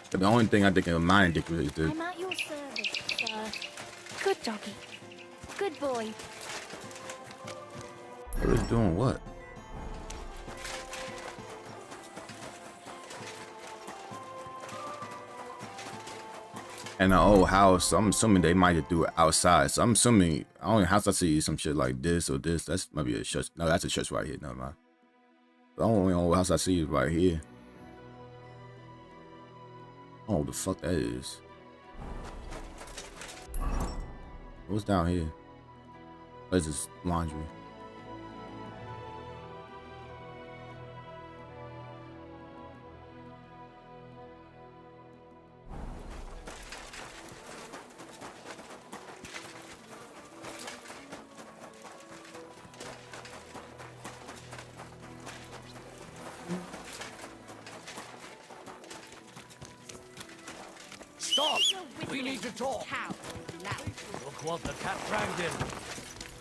But the only thing I think of mining district is this. I'm at your service, sir. Good doggy. Good boy. What is doing what? And an old house, so I'm assuming they might just do it outside. So I'm assuming the only house I see is some shit like this or this. That's maybe a church. No, that's a church right here. Never mind. The only old house I see is right here. Oh, the fuck that is. What's down here? Where's this laundry? Stop! We need to talk. Cow. Loud. Look what the cat dragged in.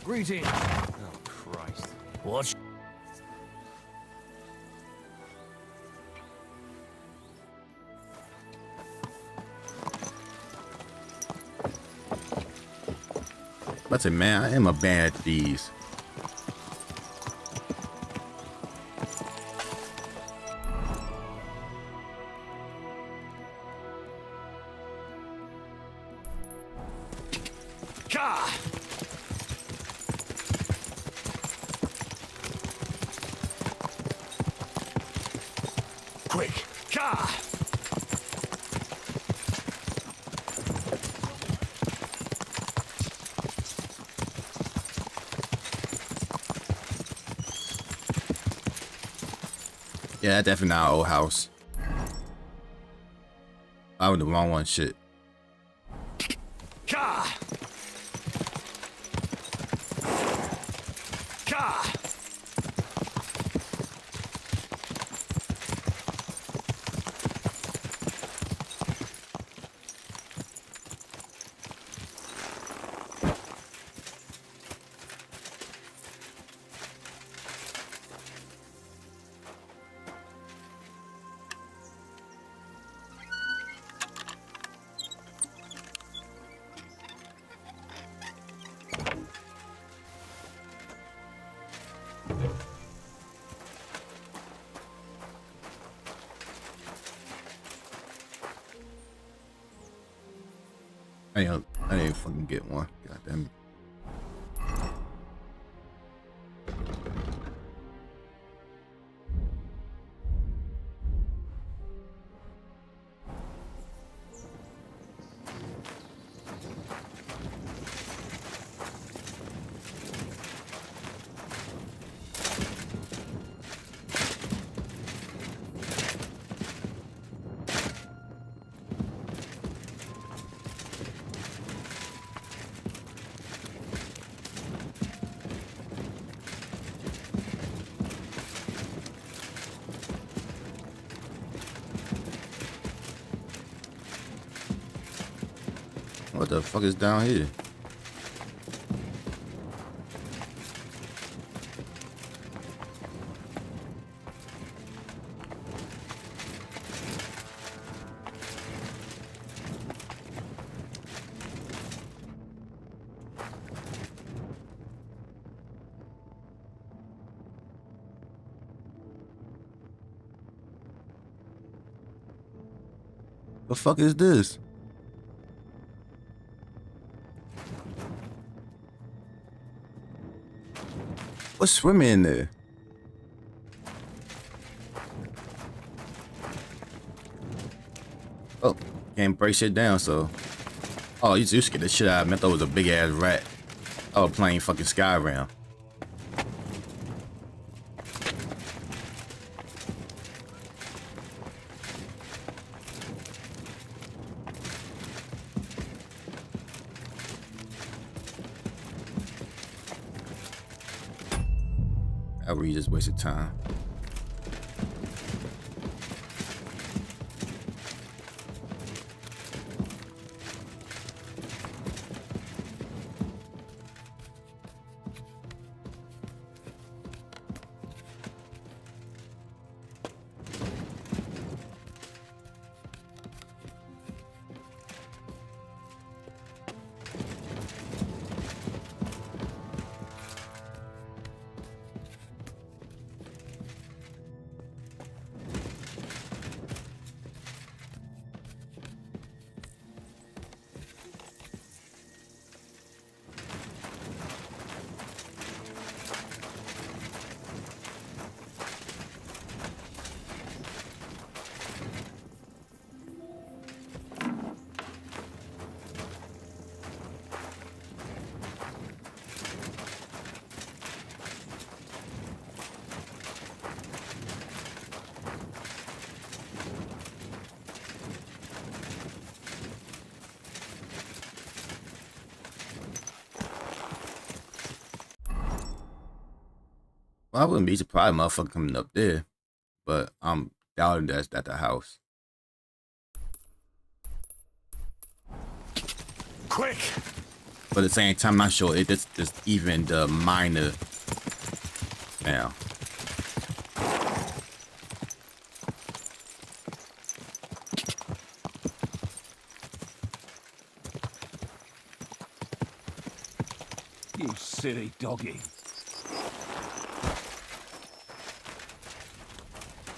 Greeting. Oh, Christ. What? But say, man, I am a bad at these. Ka! Quick! Ka! Yeah, that's definitely not our old house. I was the wrong one. Shit. Ka! Ka! I didn't fucking get one. God damn it. What the fuck is down here? The fuck is this? What's swimming in there? Oh, can't break shit down, so. Oh, you just get the shit out of me. I thought it was a big ass rat. I was playing fucking Skyrim. I really just wasted time. Well, I wouldn't be surprised, motherfucker, coming up there, but I'm doubting that's at the house. quick. But at the same time, I'm not sure it just even the minor now. You silly doggy.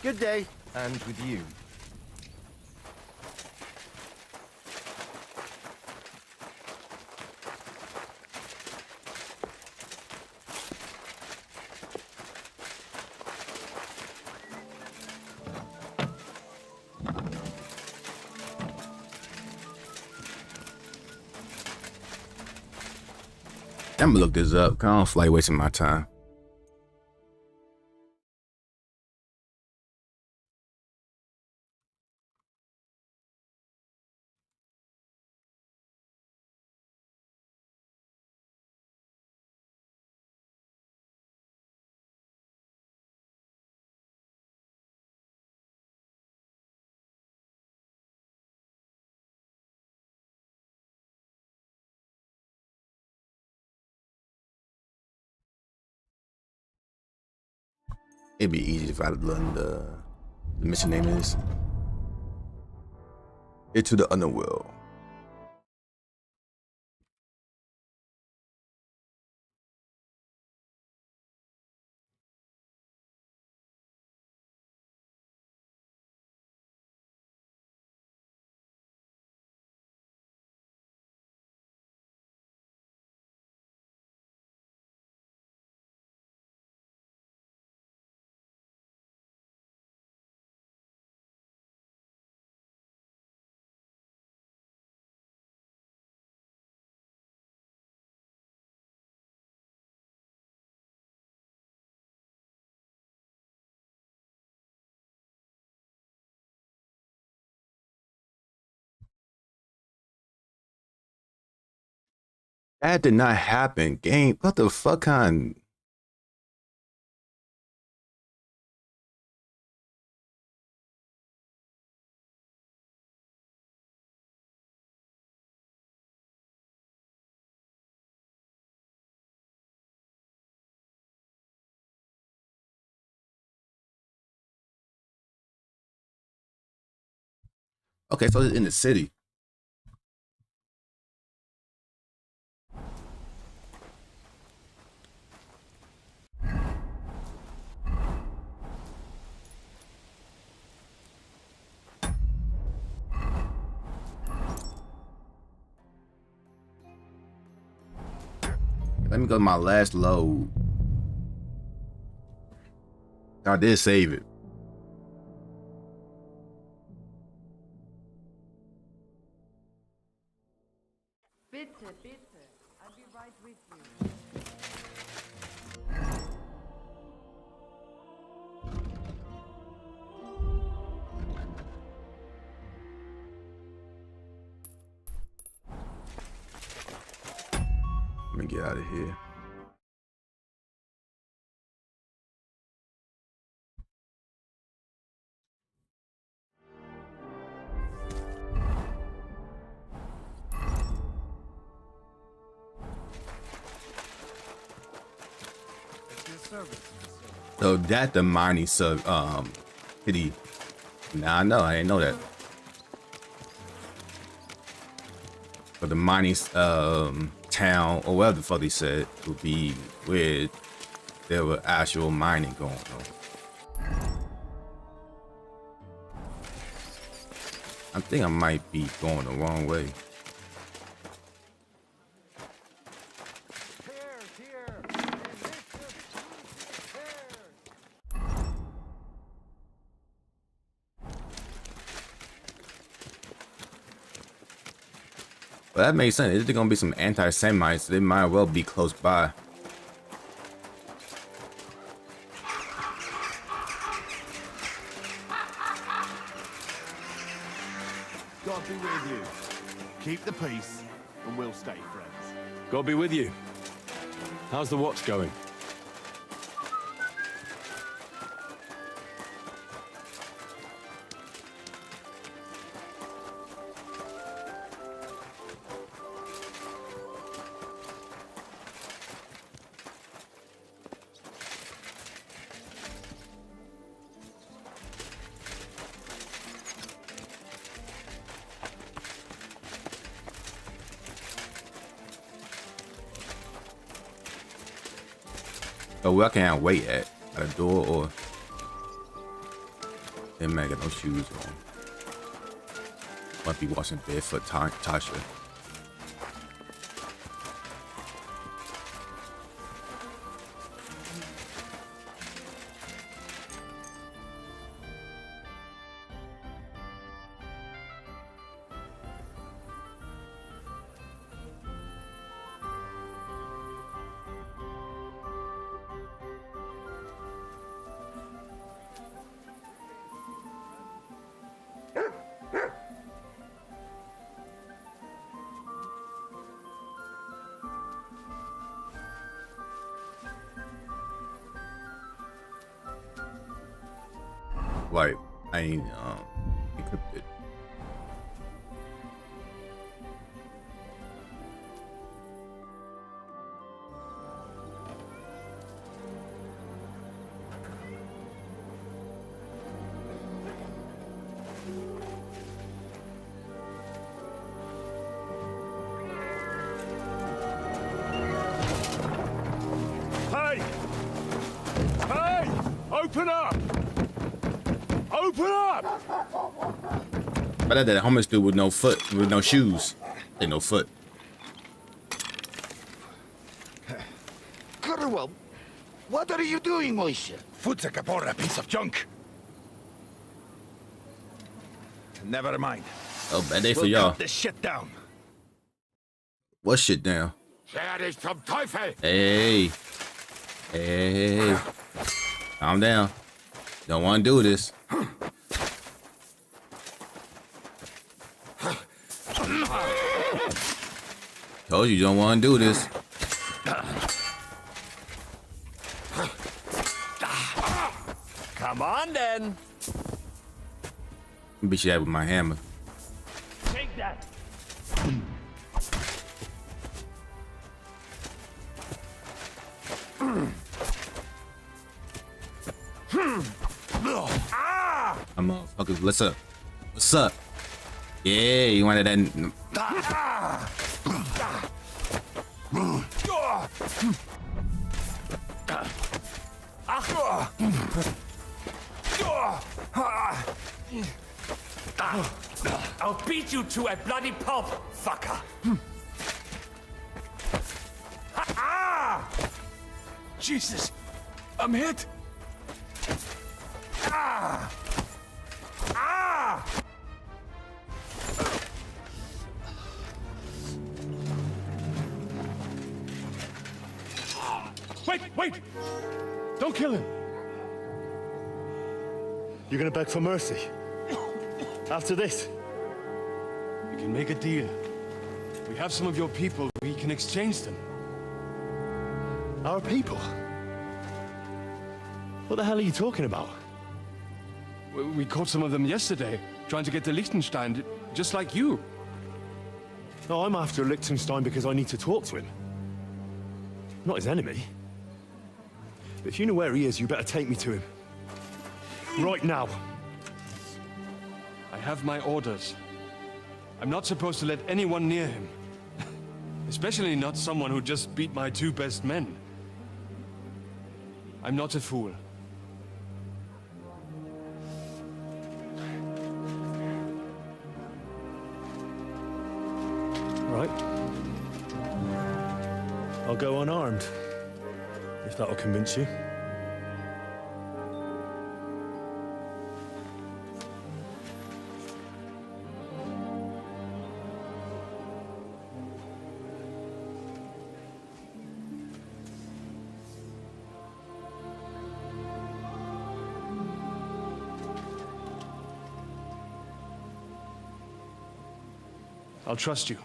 Good day, and with you. I'm gonna look this up. 'Cause I don't feel like wasting my time. It'd be easy if I learned the mission name is Into the Underworld. That did not happen. Game, what the fuck kind? Okay, so it's in the city. Let me go to my last load. I did save it. Bitte, bitte. I'll be right with you. Let me get out of here. So that the mining sub city. Nah, I know, I didn't know that. But the mining town or whatever the fuck they said would be where there were actual mining going on. I think I might be going the wrong way. Well, that makes sense. If there's gonna be some anti-Semites, they might well be close by. God be with you. Keep the peace, and we'll stay friends. God be with you. How's the watch going? So where can I wait at a door or? They might got no shoes on. Might be washing barefoot Tasha. Like, I ain't encrypted. Hey! Hey! Open up! Open up! But that homeless dude with no foot, with no shoes, and no foot. Curwell, what are you doing, Moishe? Foot's a caporra piece of junk. Never mind. Oh, bad day for We'll y'all. cut this shit down. What shit down? Wer ist zum Teufel? Hey. Hey. Calm down. Don't want to do this. Told you don't want to do this. Come on, then. Beat you that with my hammer. Take that. I'm motherfuckers. What's up? What's up? Yeah, you wanted that. I'll beat you to a bloody pulp, fucker. Jesus, I'm hit. Wait! Don't kill him. You're gonna beg for mercy? After this? We can make a deal. We have some of your people. We can exchange them. Our people? What the hell are you talking about? We caught some of them yesterday, trying to get to Liechtenstein, just like you. No, I'm after Liechtenstein because I need to talk to him. Not his enemy. But if you know where he is, you better take me to him. Right now. I have my orders. I'm not supposed to let anyone near him. Especially not someone who just beat my two best men. I'm not a fool. Right. I'll go unarmed. If that'll convince you. I'll trust you.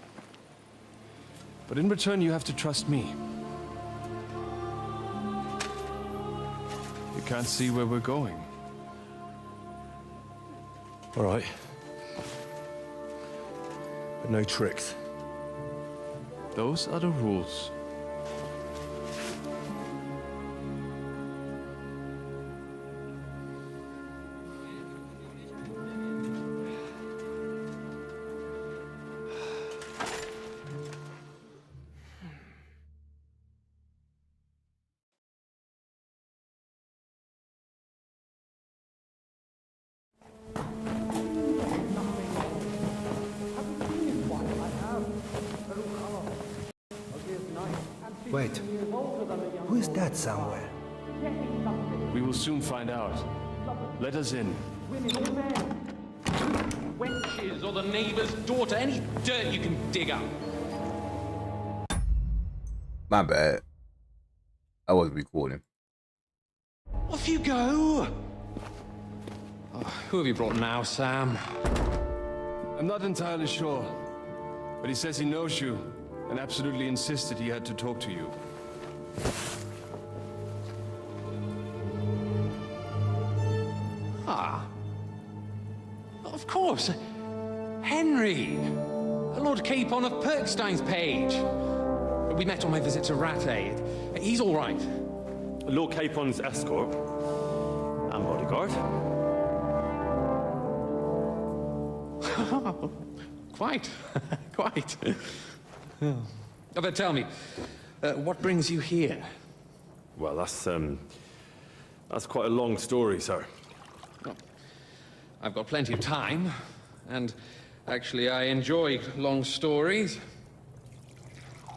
But in return, you have to trust me. You can't see where we're going. All right. But no tricks. Those are the rules. Wait, who is that somewhere? We will soon find out. Let us in. Wenches or the neighbor's daughter, any dirt you can dig up. My bad. I was recording. Off you go. Oh, who have you brought now, Sam? I'm not entirely sure, but he says he knows you and absolutely insisted he had to talk to you. Ah. Of course. Henry. Lord Capon of Perkstein's page. We met on my visit to Rattay. He's all right. Lord Capon's escort and bodyguard. Quite. Quite. Oh, but tell me, what brings you here? Well, that's quite a long story, sir. Well, I've got plenty of time, and actually I enjoy long stories.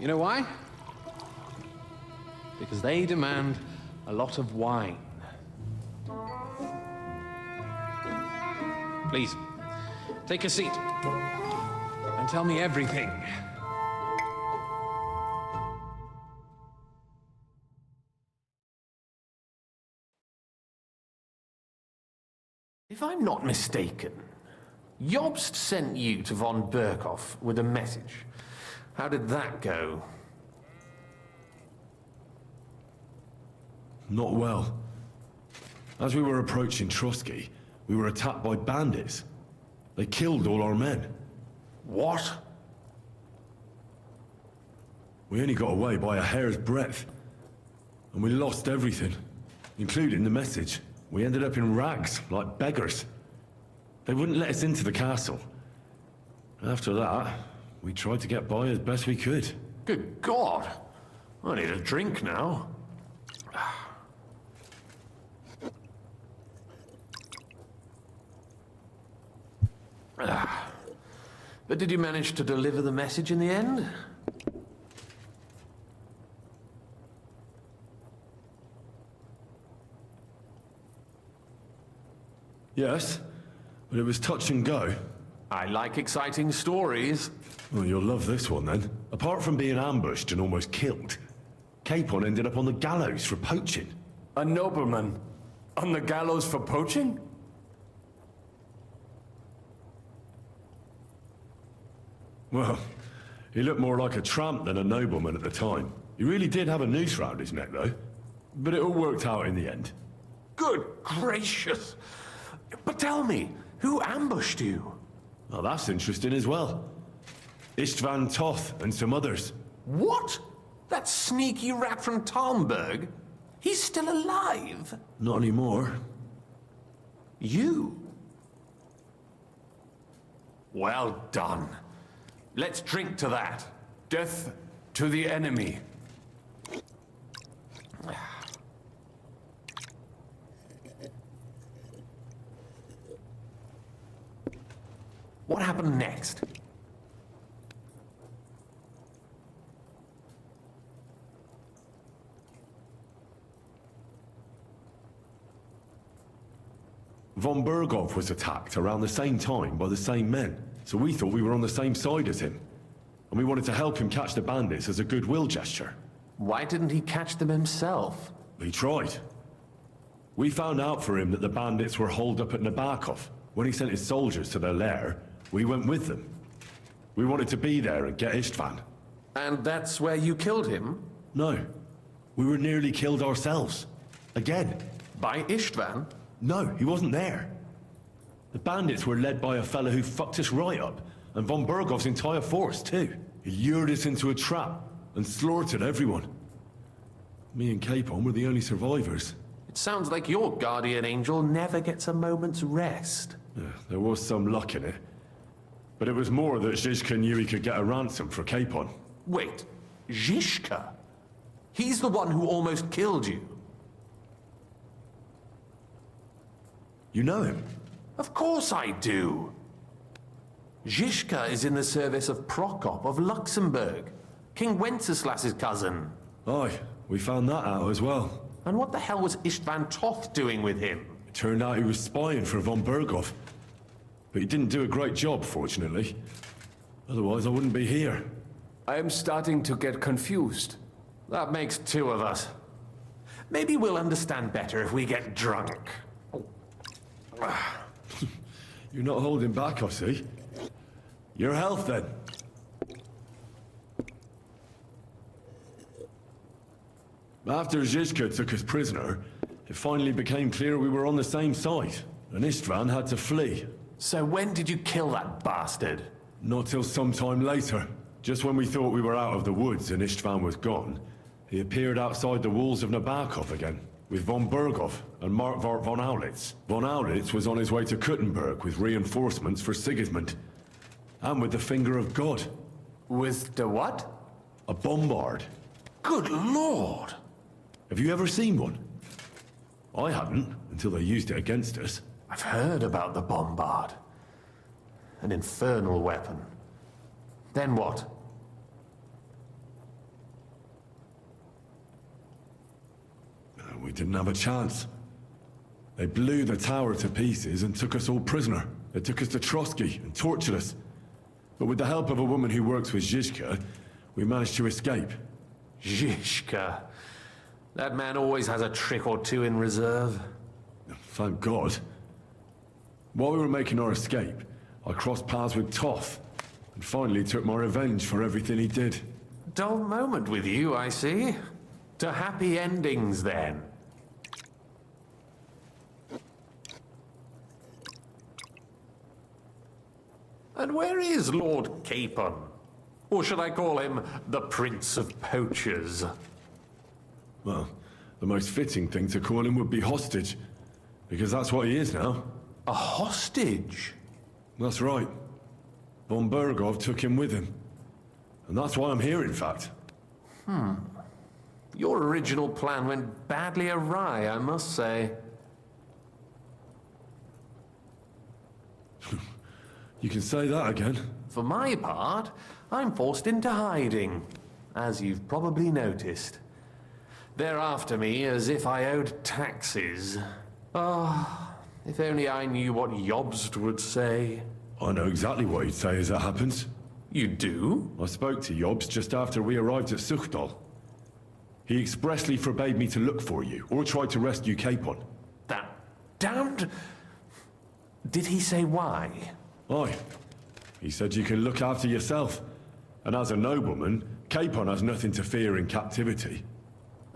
You know why? Because they demand a lot of wine. Please, take a seat and tell me everything. If I'm not mistaken, Jobst sent you to von Berkhoff with a message. How did that go? Not well. As we were approaching Trotsky, we were attacked by bandits. They killed all our men. What? We only got away by a hair's breadth. And we lost everything, including the message. We ended up in rags, like beggars. They wouldn't let us into the castle. After that, we tried to get by as best we could. Good God! I need a drink now. But did you manage to deliver the message in the end? Yes, but it was touch and go. I like exciting stories. Well, you'll love this one then. Apart from being ambushed and almost killed, Capon ended up on the gallows for poaching. A nobleman on the gallows for poaching? Well, he looked more like a tramp than a nobleman at the time. He really did have a noose round his neck, though. But it all worked out in the end. Good gracious! But tell me, who ambushed you? Well, that's interesting as well. Istvan Toth and some others. What? That sneaky rat from Talmberg? He's still alive? Not anymore. You? Well done. Let's drink to that. Death to the enemy. What happened next? Von Berghoff was attacked around the same time by the same men, so we thought we were on the same side as him. And we wanted to help him catch the bandits as a goodwill gesture. Why didn't he catch them himself? He tried. We found out for him that the bandits were holed up at Nabokov. When he sent his soldiers to their lair, we went with them. We wanted to be there and get Istvan. And that's where you killed him? No. We were nearly killed ourselves. Again. By Istvan? No, he wasn't there. The bandits were led by a fellow who fucked us right up, and von Bergov's entire force, too. He lured us into a trap and slaughtered everyone. Me and Capon were the only survivors. It sounds like your guardian angel never gets a moment's rest. Yeah, there was some luck in it. But it was more that Zizka knew he could get a ransom for Capon. Wait, Zizka? He's the one who almost killed you. You know him? Of course I do. Zizka is in the service of Prokop of Luxembourg, King Wenceslas's cousin. Aye, we found that out as well. And what the hell was Istvan Toth doing with him? It turned out he was spying for von Berghoff. But he didn't do a great job, fortunately. Otherwise, I wouldn't be here. I am starting to get confused. That makes two of us. Maybe we'll understand better if we get drunk. You're not holding back, I see. Your health, then. After Zizka took us prisoner, it finally became clear we were on the same side, and Istvan had to flee. So when did you kill that bastard? Not till some time later. Just when we thought we were out of the woods and Istvan was gone, he appeared outside the walls of Nabokov again, with von Berghoff and Markvart von Aulitz. Von Aulitz was on his way to Kuttenberg with reinforcements for Sigismund. And with the finger of God. With the what? A bombard. Good lord! Have you ever seen one? I hadn't, until they used it against us. I've heard about the bombard. An infernal weapon. Then what? We didn't have a chance. They blew the tower to pieces and took us all prisoner. They took us to Trotsky and tortured us. But with the help of a woman who works with Zizka, we managed to escape. Zizka. That man always has a trick or two in reserve. Thank God. While we were making our escape, I crossed paths with Toth, and finally took my revenge for everything he did. Dull moment with you, I see. To happy endings, then. And where is Lord Capon? Or should I call him the Prince of Poachers? Well, the most fitting thing to call him would be hostage, because that's what he is now. A hostage? That's right. Von Berghoff took him with him. And that's why I'm here, in fact. Your original plan went badly awry, I must say. You can say that again. For my part, I'm forced into hiding, as you've probably noticed. They're after me as if I owed taxes. Ah, if only I knew what Jobst would say. I know exactly what he'd say as it happens. You do? I spoke to Jobst just after we arrived at Suchdal. He expressly forbade me to look for you, or try to rescue Capon. That damned... Did he say why? Aye. He said you can look after yourself. And as a nobleman, Capon has nothing to fear in captivity.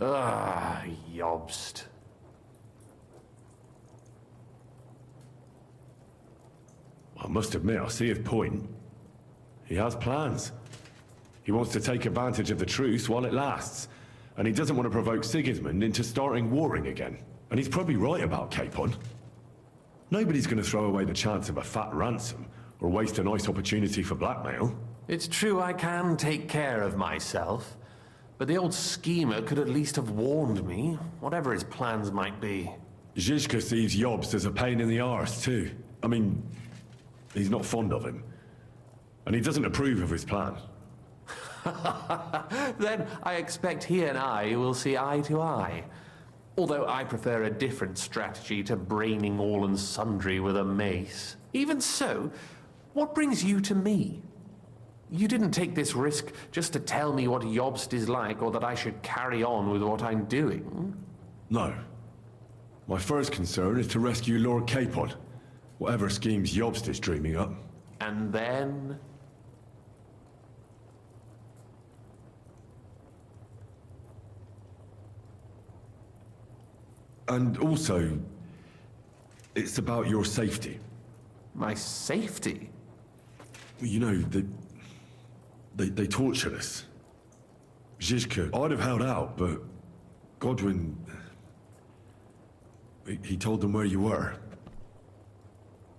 Ah, Jobst. I must admit, I see his point. He has plans. He wants to take advantage of the truce while it lasts. And he doesn't want to provoke Sigismund into starting warring again. And he's probably right about Capon. Nobody's going to throw away the chance of a fat ransom, or waste a nice opportunity for blackmail. It's true I can take care of myself, but the old schemer could at least have warned me, whatever his plans might be. Zizka sees Jobst as a pain in the arse, too. I mean, he's not fond of him. And he doesn't approve of his plan. Then I expect he and I will see eye to eye. Although I prefer a different strategy to braining all and sundry with a mace. Even so, what brings you to me? You didn't take this risk just to tell me what Jobst is like, or that I should carry on with what I'm doing. No. My first concern is to rescue Lord Capon, whatever schemes Jobst is dreaming up. And then... And also, it's about your safety. My safety? You know, they tortured us. Zizka, I'd have held out, but Godwin... He told them where you were.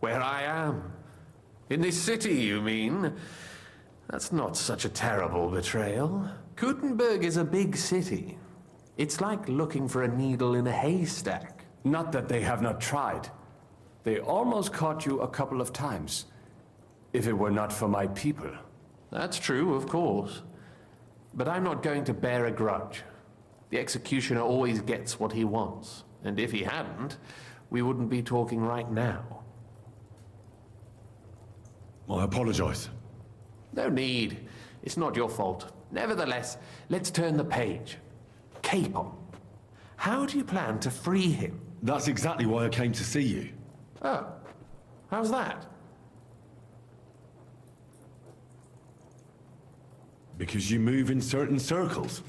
Where I am? In this city, you mean? That's not such a terrible betrayal. Kuttenberg is a big city. It's like looking for a needle in a haystack. Not that they have not tried. They almost caught you a couple of times. If it were not for my people. That's true, of course. But I'm not going to bear a grudge. The executioner always gets what he wants, and if he hadn't, we wouldn't be talking right now. I apologize. No need. It's not your fault. Nevertheless, let's turn the page. Capon. How do you plan to free him? That's exactly why I came to see you. Oh. How's that? Because you move in certain circles.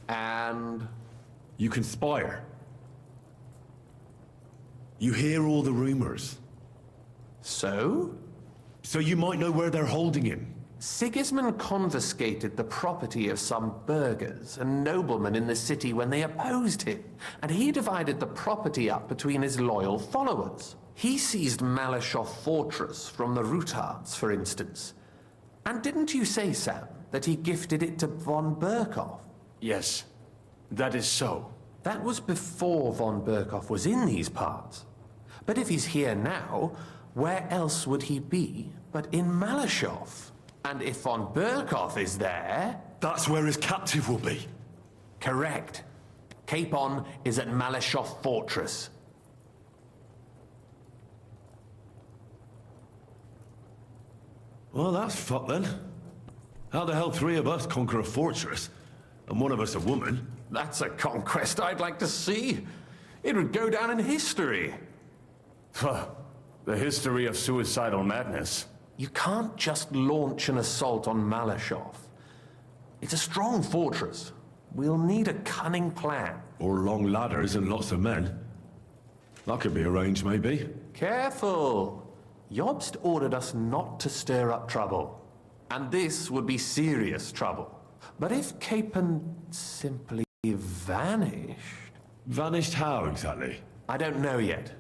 And? You conspire. You hear all the rumors. So? So you might know where they're holding him. Sigismund confiscated the property of some burghers and noblemen in the city when they opposed him, and he divided the property up between his loyal followers. He seized Malashov Fortress from the Rutards, for instance. And didn't you say, Sam, that he gifted it to von Berkhoff? Yes, that is so. That was before von Berkhoff was in these parts. But if he's here now, where else would he be but in Malashov? And if von Berkhoff is there... That's where his captive will be. Correct. Capon is at Malashov Fortress. Well, that's fucked then. How the hell 3 of us conquer a fortress, and one of us a woman? That's a conquest I'd like to see. It would go down in history. The history of suicidal madness. You can't just launch an assault on Malashov. It's a strong fortress. We'll need a cunning plan. Or long ladders and lots of men. That could be arranged, maybe. Careful! Jobst ordered us not to stir up trouble. And this would be serious trouble. But if Capon simply vanished... Vanished how, exactly? I don't know yet.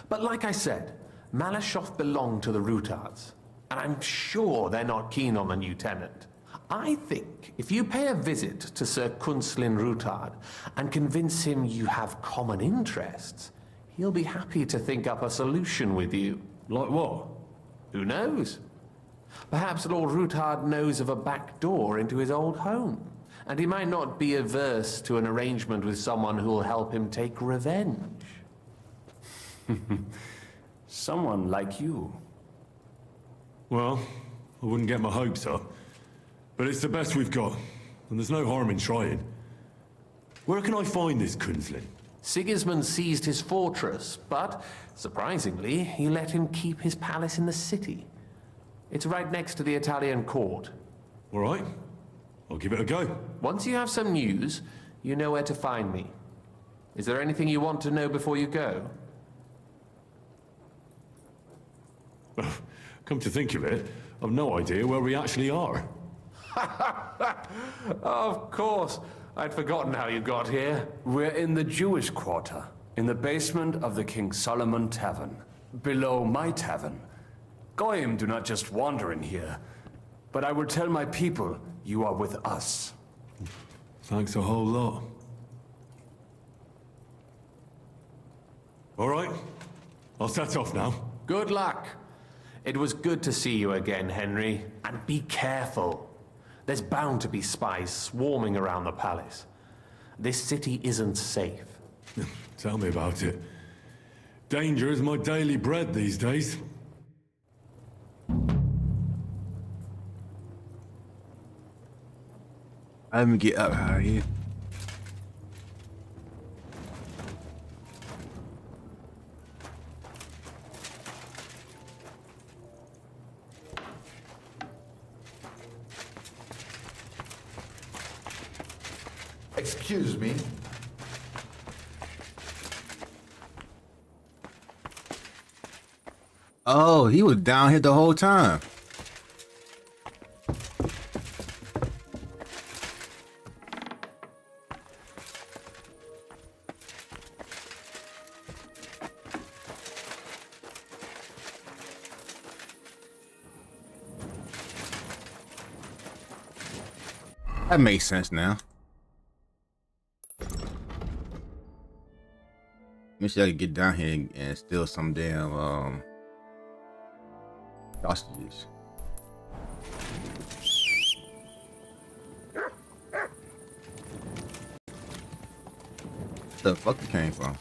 But like I said, Malashov belonged to the Rutards, and I'm sure they're not keen on the new tenant. I think if you pay a visit to Sir Kunslin Rutard and convince him you have common interests, he'll be happy to think up a solution with you. Like what? Who knows? Perhaps Lord Rutard knows of a back door into his old home, and he might not be averse to an arrangement with someone who'll help him take revenge. Someone like you. Well, I wouldn't get my hopes up. But it's the best we've got, and there's no harm in trying. Where can I find this Kunslin? Sigismund seized his fortress, but, surprisingly, he let him keep his palace in the city. It's right next to the Italian court. All right. I'll give it a go. Once you have some news, you know where to find me. Is there anything you want to know before you go? Come to think of it, I've no idea where we actually are. Of course. I'd forgotten how you got here. We're in the Jewish quarter, in the basement of the King Solomon Tavern, below my tavern. Goyim do not just wander in here, but I will tell my people you are with us. Thanks a whole lot. All right, I'll set off now. Good luck. It was good to see you again, Henry. And be careful. There's bound to be spies swarming around the palace. This city isn't safe. Tell me about it. Danger is my daily bread these days. Let me get up out of here. Excuse me. Oh, he was down here the whole time. That makes sense now. Let me see if I can get down here and steal some damn hostages. The fuck you came from?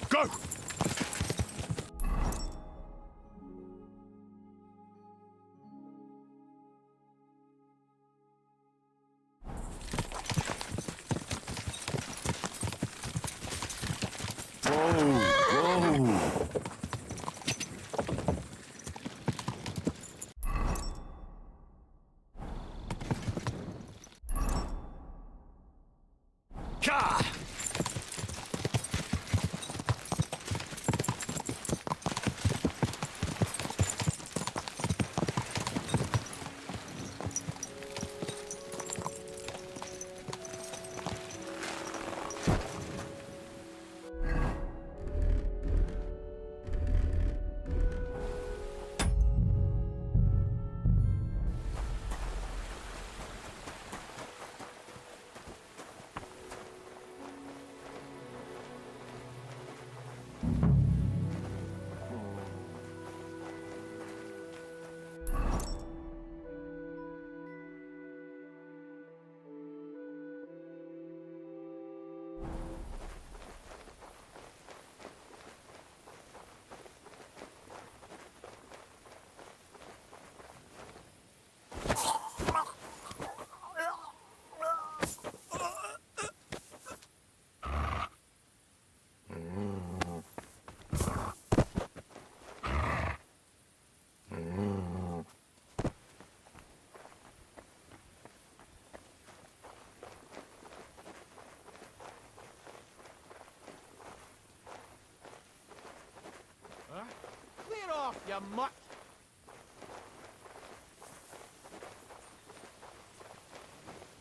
Go! Whoa! Ka! Clear off, you mutt!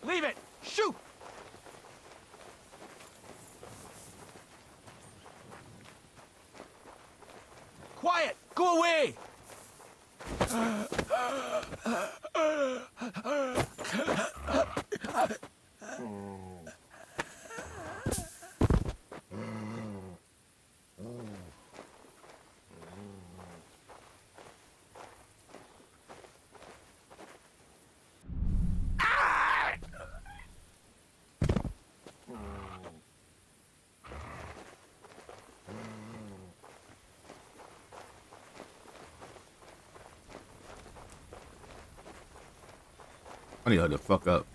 Leave it! Shoot! Quiet! Go away! I need her to fuck up.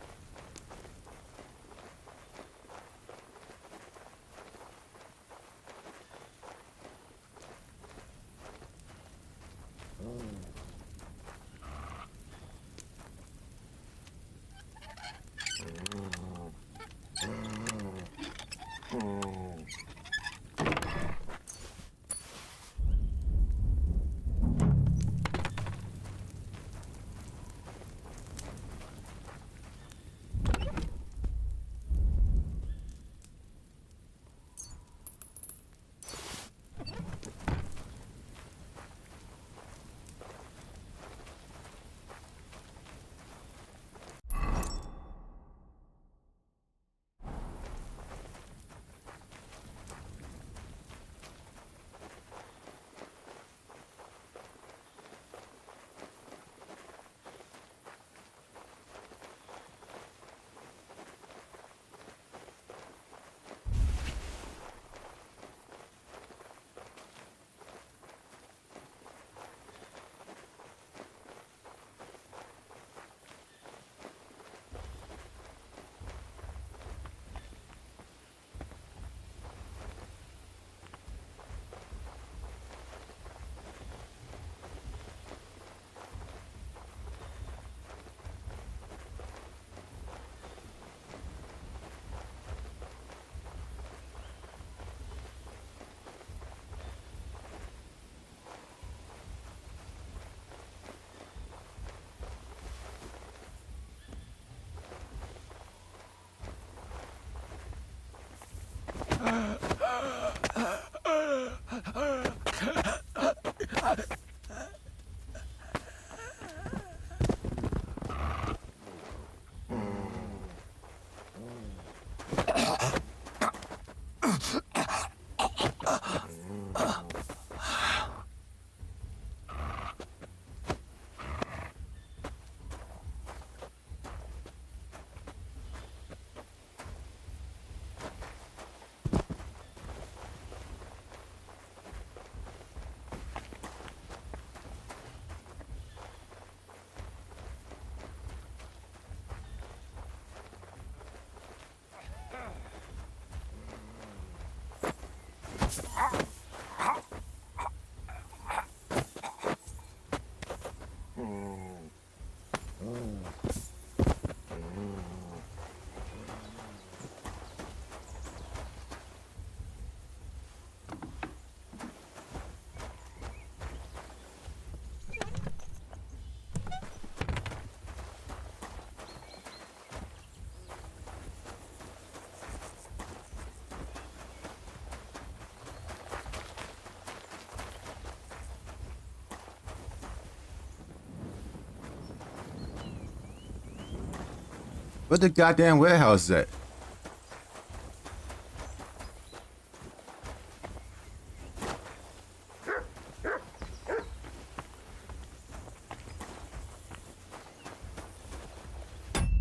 Where the goddamn warehouse at?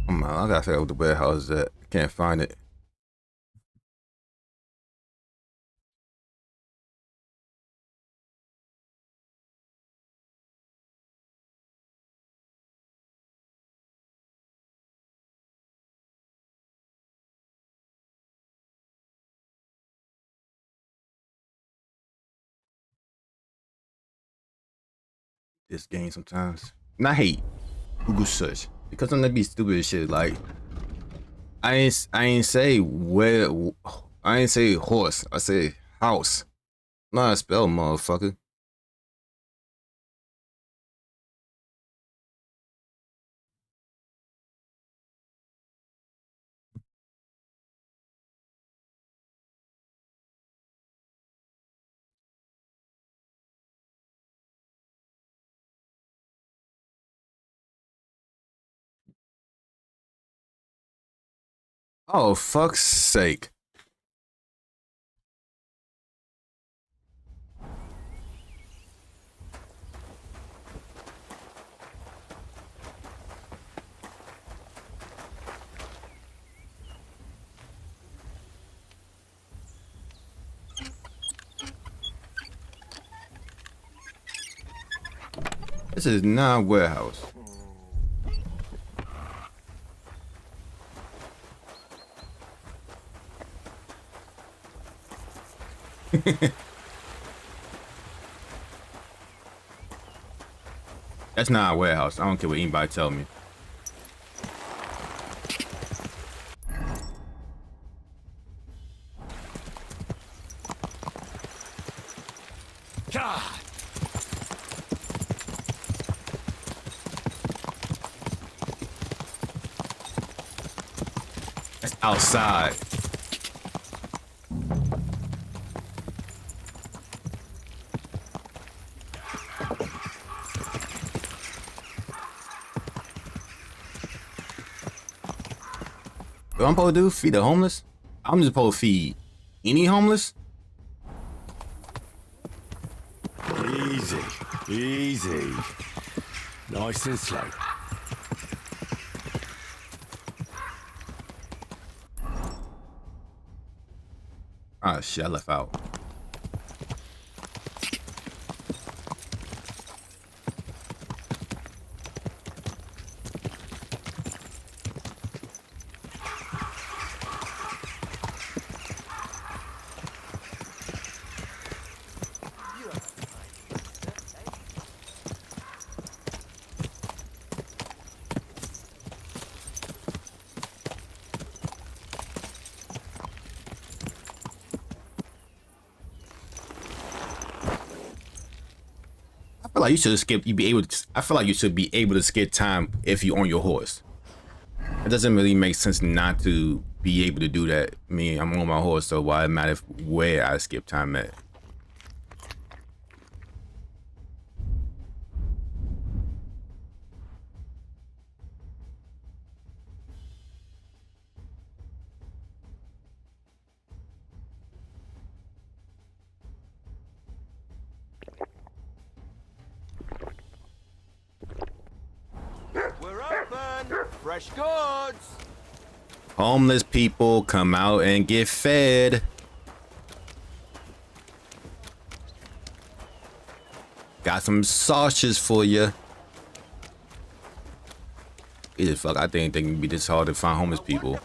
Come on, I gotta figure out what the warehouse is at. Can't find it. This game sometimes. And I hate Google search because I'm gonna be stupid as shit. Like I ain't say where. I ain't say horse. I say house. Not a spell, motherfucker. Oh, fuck's sake. This is not a warehouse. That's not a warehouse. I don't care what anybody tell me. God. That's outside. What I'm supposed to do? Feed the homeless? I'm just supposed to feed any homeless? Easy, easy. Nice and slow. Ah, shit, I left out. I feel like you should skip. You be able to. I feel like you should be able to skip time if you on your horse. It doesn't really make sense not to be able to do that. I mean, I'm on my horse, so why it matter where I skip time at? We're open. Fresh goods. Homeless people come out and get fed. Got some sausages for you. Jesus fuck, I think they can be this hard to find homeless people.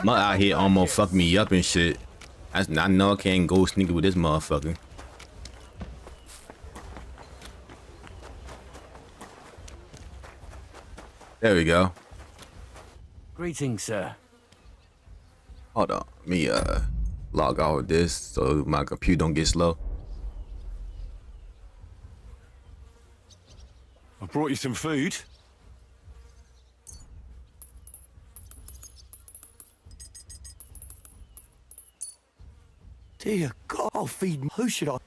Mud out here almost fucked me up and shit. I know I can't go sneaky with this motherfucker. There we go. Greetings, sir. Hold on. Let me log out of this so my computer don't get slow. I brought you some food. Dear God, I'll feed me. Who should I?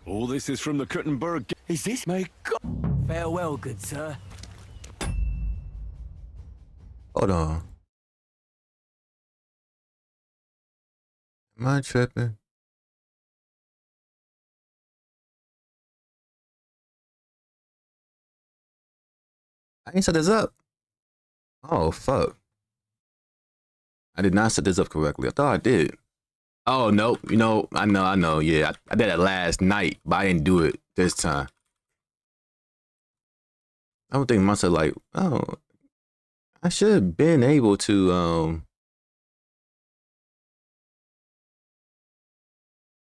All this is from the Kuttenberg. Is this my God? Farewell, good sir. Hold on. Am I tripping? I ain't set this up. Oh, fuck. I did not set this up correctly. I thought I did. Oh, no. You know, I know. Yeah, I did it last night, but I didn't do it this time. I would think myself like, oh, I should have been able to,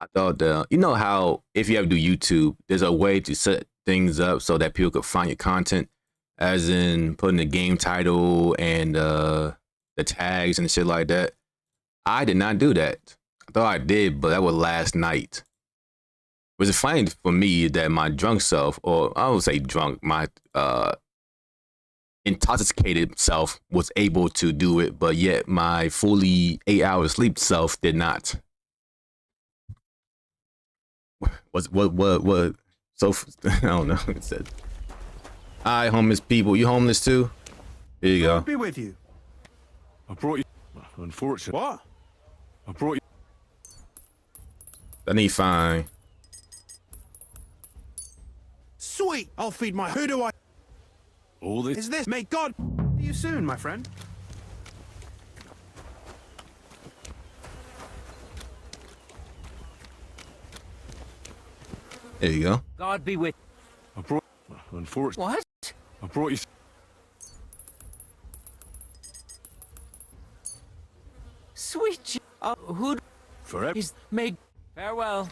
I thought, you know how if you ever do YouTube, there's a way to set things up so that people could find your content, as in putting the game title and the tags and shit like that. I did not do that. I thought I did, but that was last night. Which is funny for me that my drunk self, or I would say drunk, my intoxicated self was able to do it, but yet my fully 8-hour sleep self did not. What? So I don't know. It said, "All right, homeless people. You homeless too? Here you go." I'll be with you. I brought you. Unfortunately. What? I brought you. I need fine. Sweet. I'll feed my. Who do I? All this. Is this? May God see you soon, my friend. There you go. God be with. I brought. Unfortunately. What? I brought you. Sweet. Who? Forever. Is may. Farewell.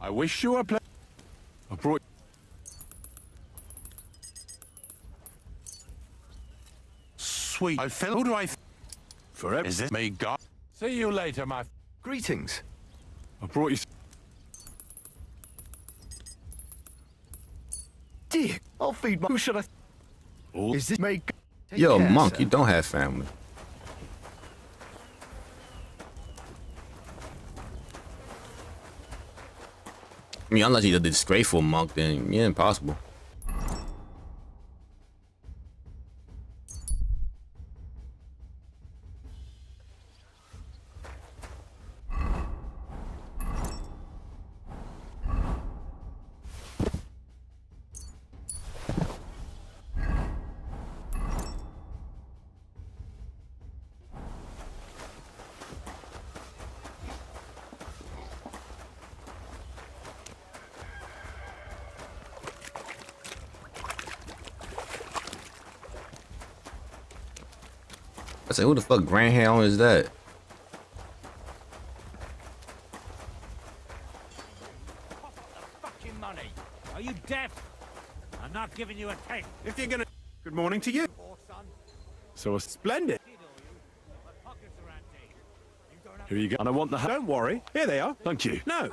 I wish you a pleasure. I brought. Sweet. I feel. Who do I? Forever. Is it? May God see you later, my. Greetings. I brought you. Dear, I'll feed my. Who should I? All. Is this? May God. Take Yo, care, monk, sir. you don't have family. I mean, unless you're a disgraceful monk, then yeah, impossible. I said, who the fuck grand hell is that? Fucking money. Are you deaf? I'm not giving you a take. If you're gonna. Good morning to you. So Splendid. here you go. And I want the. Don't worry. Here they are. Thank you. No.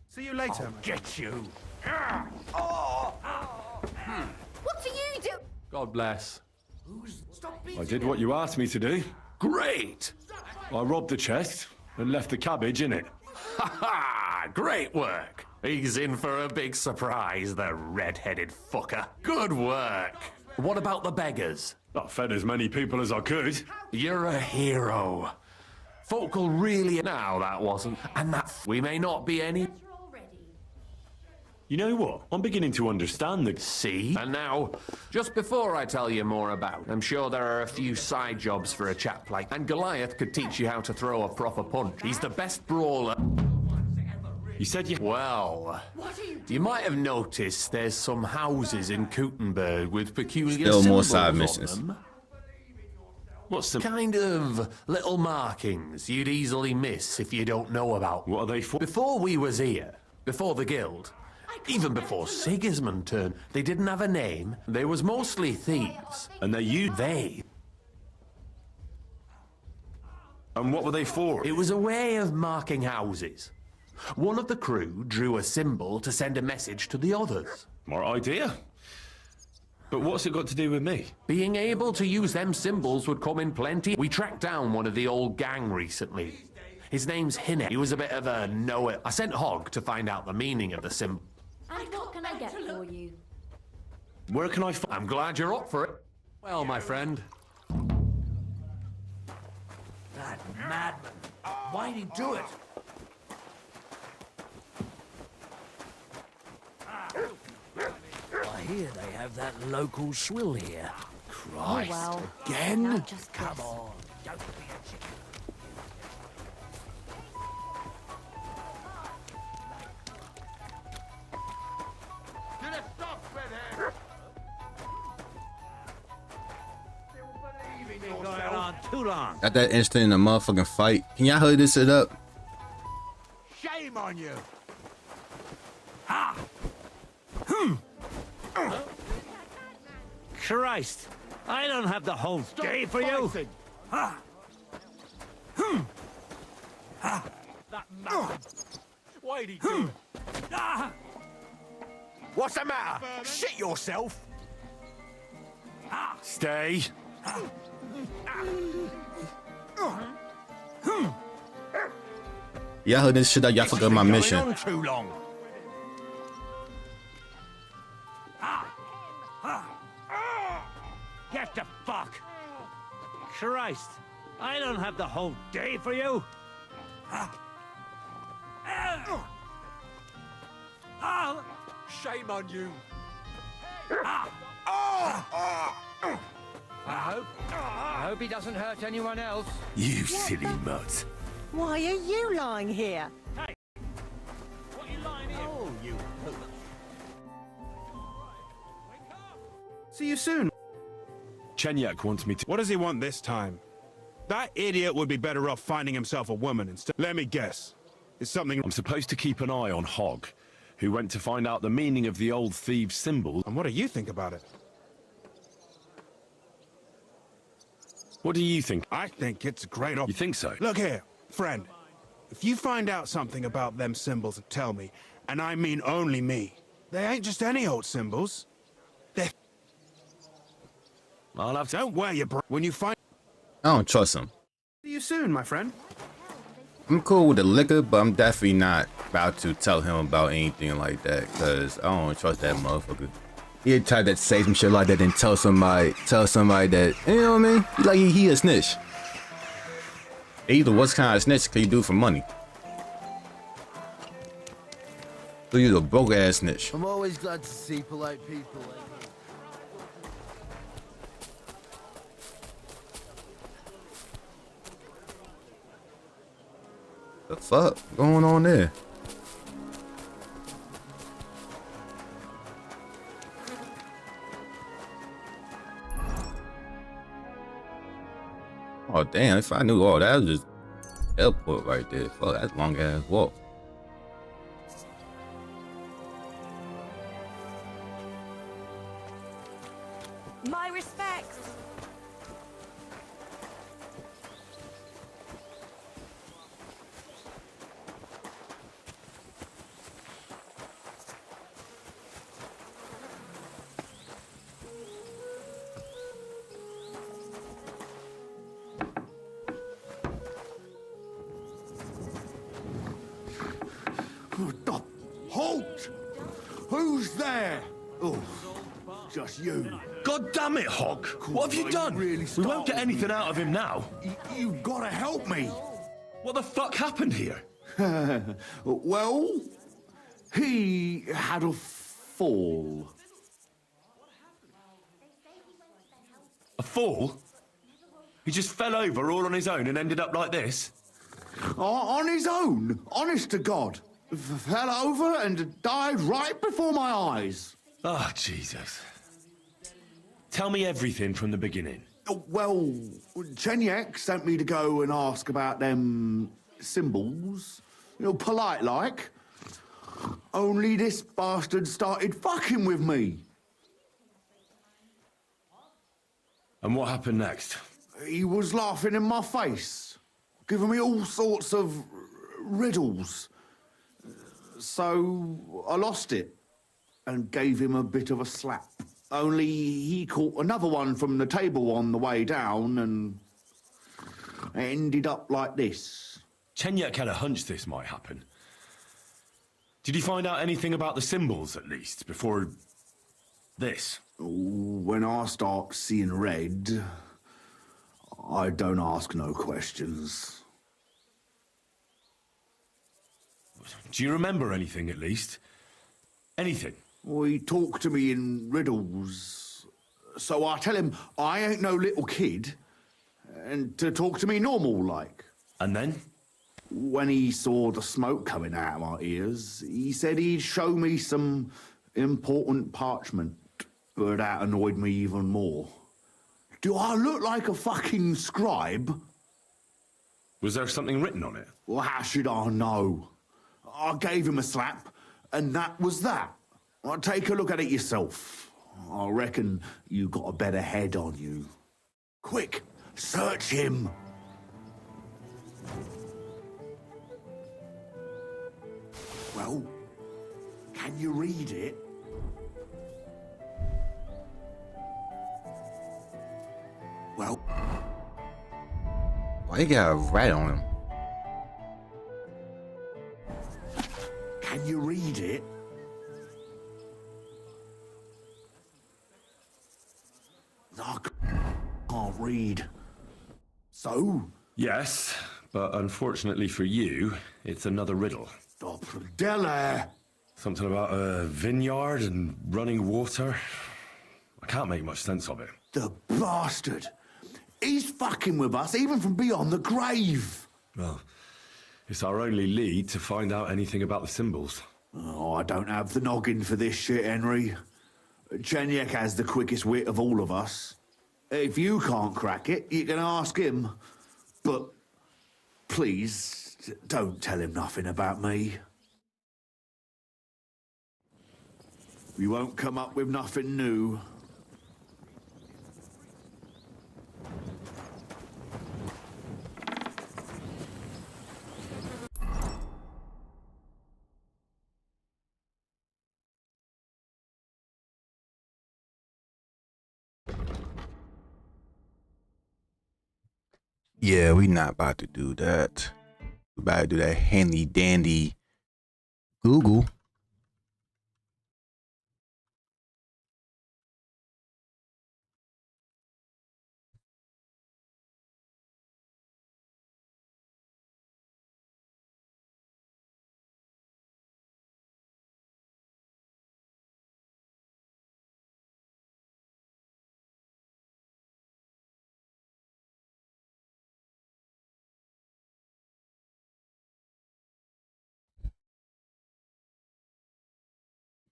See you later. Get you. What do you do? God bless. I did what you asked me to do. Great! I robbed the chest and left the cabbage in it. Ha ha! Great work! He's in for a big surprise, the red-headed fucker. Good work! What about the beggars? I fed as many people as I could. You're a hero. Folk will really... Now that wasn't... And that... We may not be any... You know what? I'm beginning to understand the... See? And now, just before I tell you more about, I'm sure there are a few side jobs for a chap like... And Goliath could teach you how to throw a proper punch. He's the best brawler... You said you... Well, you might have noticed there's some houses in Kuttenberg with peculiar Still more symbols side on missions. them. What's the... Kind of little markings you'd easily miss if you don't know about. What are they for? Before we was here, before the guild, even before Sigismund turned, they didn't have a name. They was mostly thieves. And They. And what were they for? It was a way of marking houses. One of the crew drew a symbol to send a message to the others. My idea. But what's it got to do with me? Being able to use them symbols would come in plenty. We tracked down one of the old gang recently. His name's Hinne. He was a bit of a know-it. I sent Hogg to find out the meaning of the symbol. And what can I get for you? Where can I I'm glad you're up for it. Well, my friend. That madman. Why'd he do it? I hear they have that local swill here. Christ, well. again? Not just Come this. on, don't be a chicken. Too long. Got that instant in a motherfucking fight. Can y'all hurry this shit up? Shame on you. Christ, I don't have the whole day for you. That man. Why'd he do it? What's the matter? Shit yourself. Stay. Y'all heard this shit up, y'all forgot my mission. On too long. Get the fuck. Christ, I don't have the whole day for you. Shame on you. I hope he doesn't hurt anyone else. You silly mutt. Why are you lying here? Hey, what are you lying here? Oh, you. See you soon. Chenyak wants me to... What does he want this time? That idiot would be better off finding himself a woman instead. Let me guess. It's something... I'm supposed to keep an eye on Hogg, who went to find out the meaning of the old thieves' symbol. And what do you think about it? What do you think? I think it's a great You think so? Look here, friend. If you find out something about them symbols, tell me. And I mean only me. They ain't just any old symbols. They're... I'll have to... Don't wear your when you find... I don't trust him. See you soon, my friend. I'm cool with the liquor, but I'm definitely not about to tell him about anything like that, because I don't trust that motherfucker. He tried to say some shit like that and tell somebody that, you know what I mean? Like he a snitch. Either what kind of snitch can you do for money? So you a broke ass snitch. I'm always glad to see polite people. The fuck going on there? Oh damn, if I knew all that was just airport right there. Fuck, that's long ass walk. My respects. Halt! Who's there? Oh, just you. God damn it, Hogg! What have you done? Really We won't get anything out of him now. You've got to help me. What the fuck happened here? Well, he had a fall. A fall? He just fell over all on his own and ended up like this? On his own? Honest to God? fell over and died right before my eyes. Oh, Jesus. Tell me everything from the beginning. Well, Chenyek sent me to go and ask about them symbols, polite like. Only this bastard started fucking with me. And what happened next? He was laughing in my face, giving me all sorts of riddles. So I lost it and gave him a bit of a slap. Only he caught another one from the table on the way down and it ended up like this. Chenyek had a hunch this might happen. Did you find out anything about the symbols, at least, before this? When I start seeing red, I don't ask no questions. Do you remember anything, at least? Anything? Well, he talked to me in riddles. So I tell him I ain't no little kid, and to talk to me normal like. And then? When he saw the smoke coming out of my ears, he said he'd show me some important parchment, but that annoyed me even more. Do I look like a fucking scribe? Was there something written on it? Well, how should I know? I gave him a slap, and that was that. Well, take a look at it yourself. I reckon you got a better head on you. Quick, search him. Well, can you read it? Well, why you got a rat on him? Can you read it? I can't read. So? Yes, but unfortunately for you, it's another riddle. Della! Something about a vineyard and running water. I can't make much sense of it. The bastard! He's fucking with us, even from beyond the grave! Well, it's our only lead to find out anything about the symbols. Oh, I don't have the noggin for this shit, Henry. Chenyek has the quickest wit of all of us. If you can't crack it, you can ask him. But please, don't tell him nothing about me. We won't come up with nothing new. Yeah, we not about to do that. We about to do that handy dandy Google.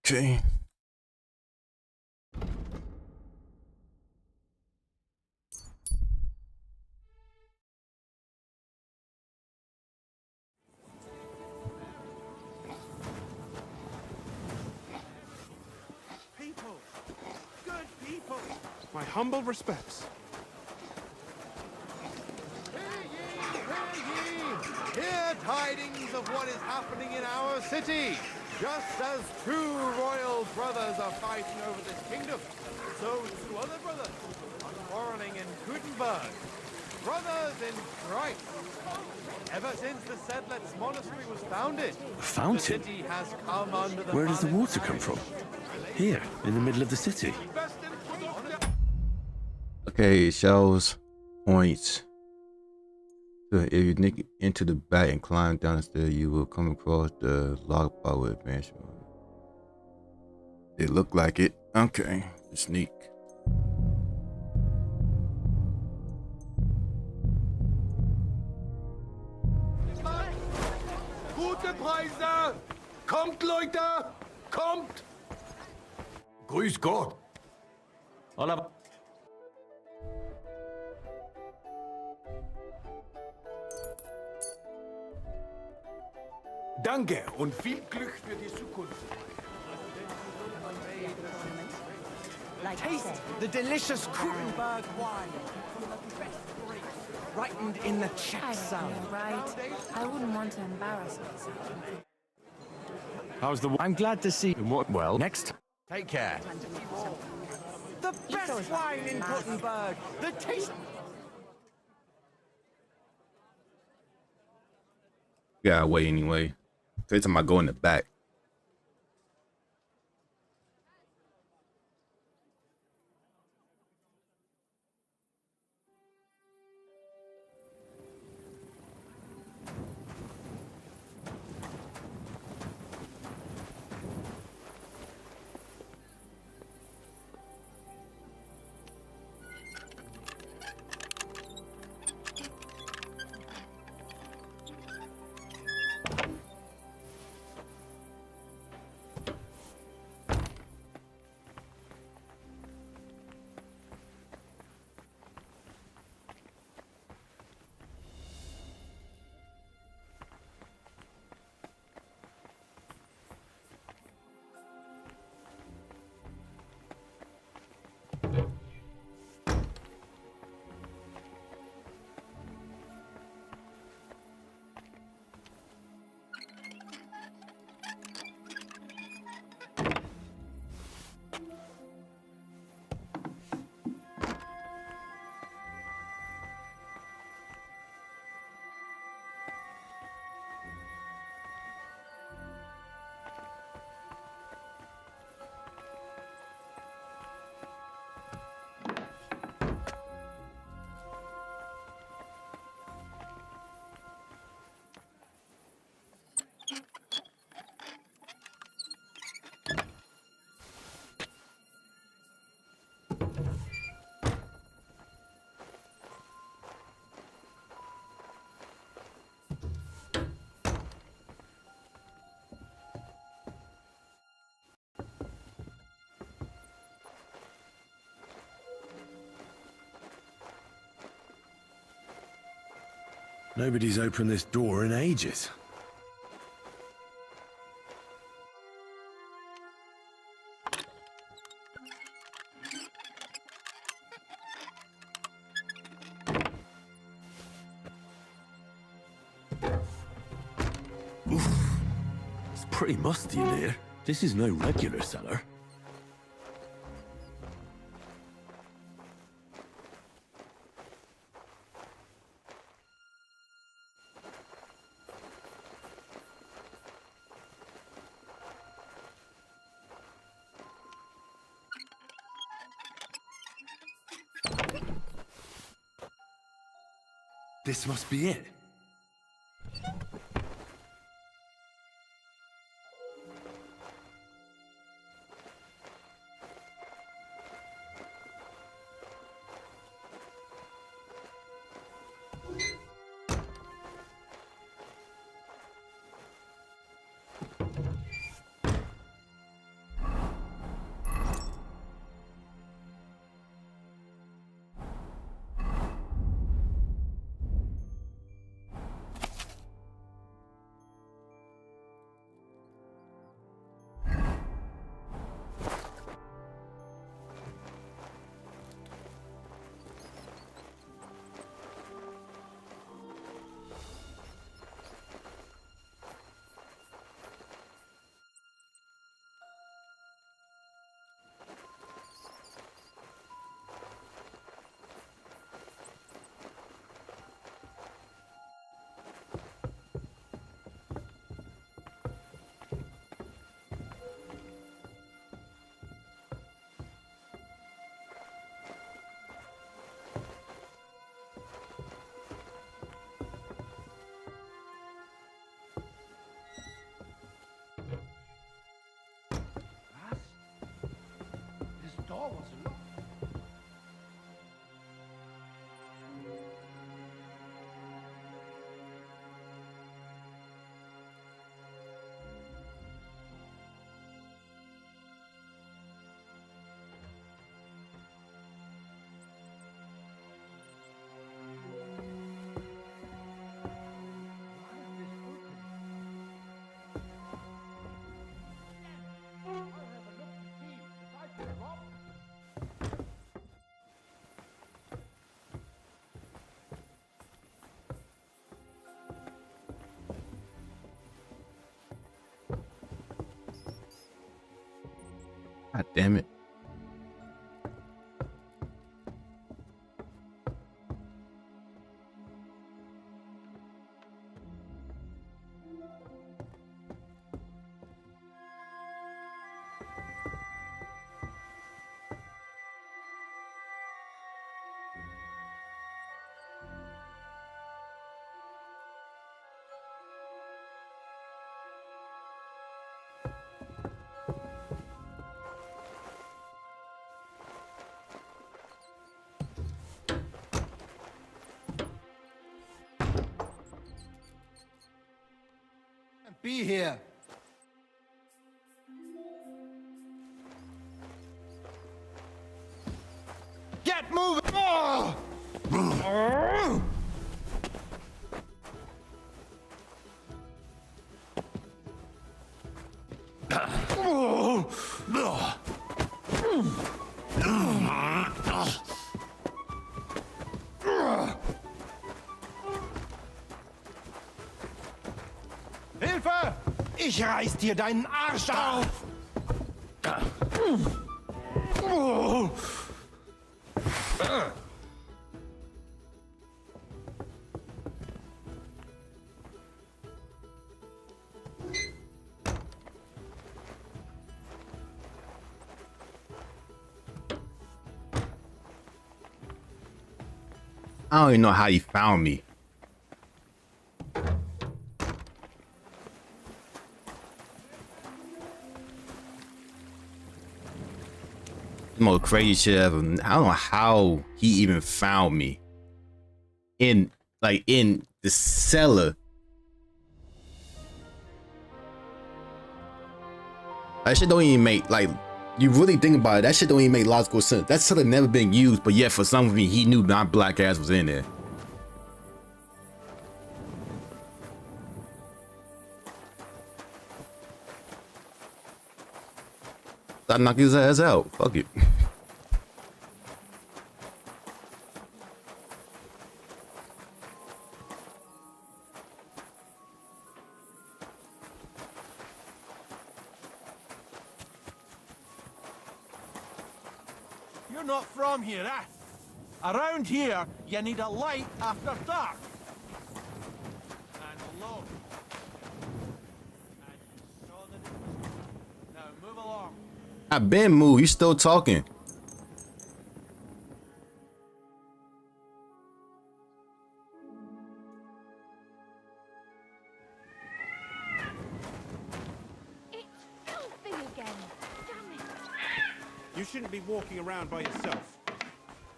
Okay. People! Good people! My humble respects. Hear tidings of what is happening in our city. Just as two royal brothers are fighting over this kingdom, so two other brothers are quarreling in Gutenberg. Brothers in Christ. Ever since the Sedlets Monastery was founded, A fountain? the city has come under the Where does the water come from? Here, in the middle of the city. Okay, it shows points. So if you nick into the back and climb down the stairs, you will come across the log bar with adventure. It looked like it. Okay, sneak. Gute Preise! Gut, Leute! Kommt! Grüß Gott! Hola. Danke und viel Glück für die Zukunft. Taste the delicious Krutenberg wine from the best grapes, ripened in the Czech I South. know, right? I wouldn't want to embarrass myself. How's the... I'm glad to see... What? Well, next... Take care. The best wine in Krutenberg. The taste. Gotta wait anyway. Every time I go in the back. Nobody's opened this door in ages. Oof. It's pretty musty in here. This is no regular cellar. This must be it. This door was locked. God damn it. Be here. Get moving! Oh! Hilfe! Ich reiß dir deinen Arsch auf! I don't even know how he found me. The most crazy shit ever. I don't know how he even found me in the cellar. That shit don't even make, like, you really think about it, that shit don't even make logical sense. That shit had never been used, but yet for some reason he knew my black ass was in there. I knock his ass out. Fuck it. You're not from here, eh? Around here, you need a light after dark. And alone. And you saw that it was. Now move along. I've been moved. You still talking? It's filthy again. Damn it. You shouldn't be walking around by yourself.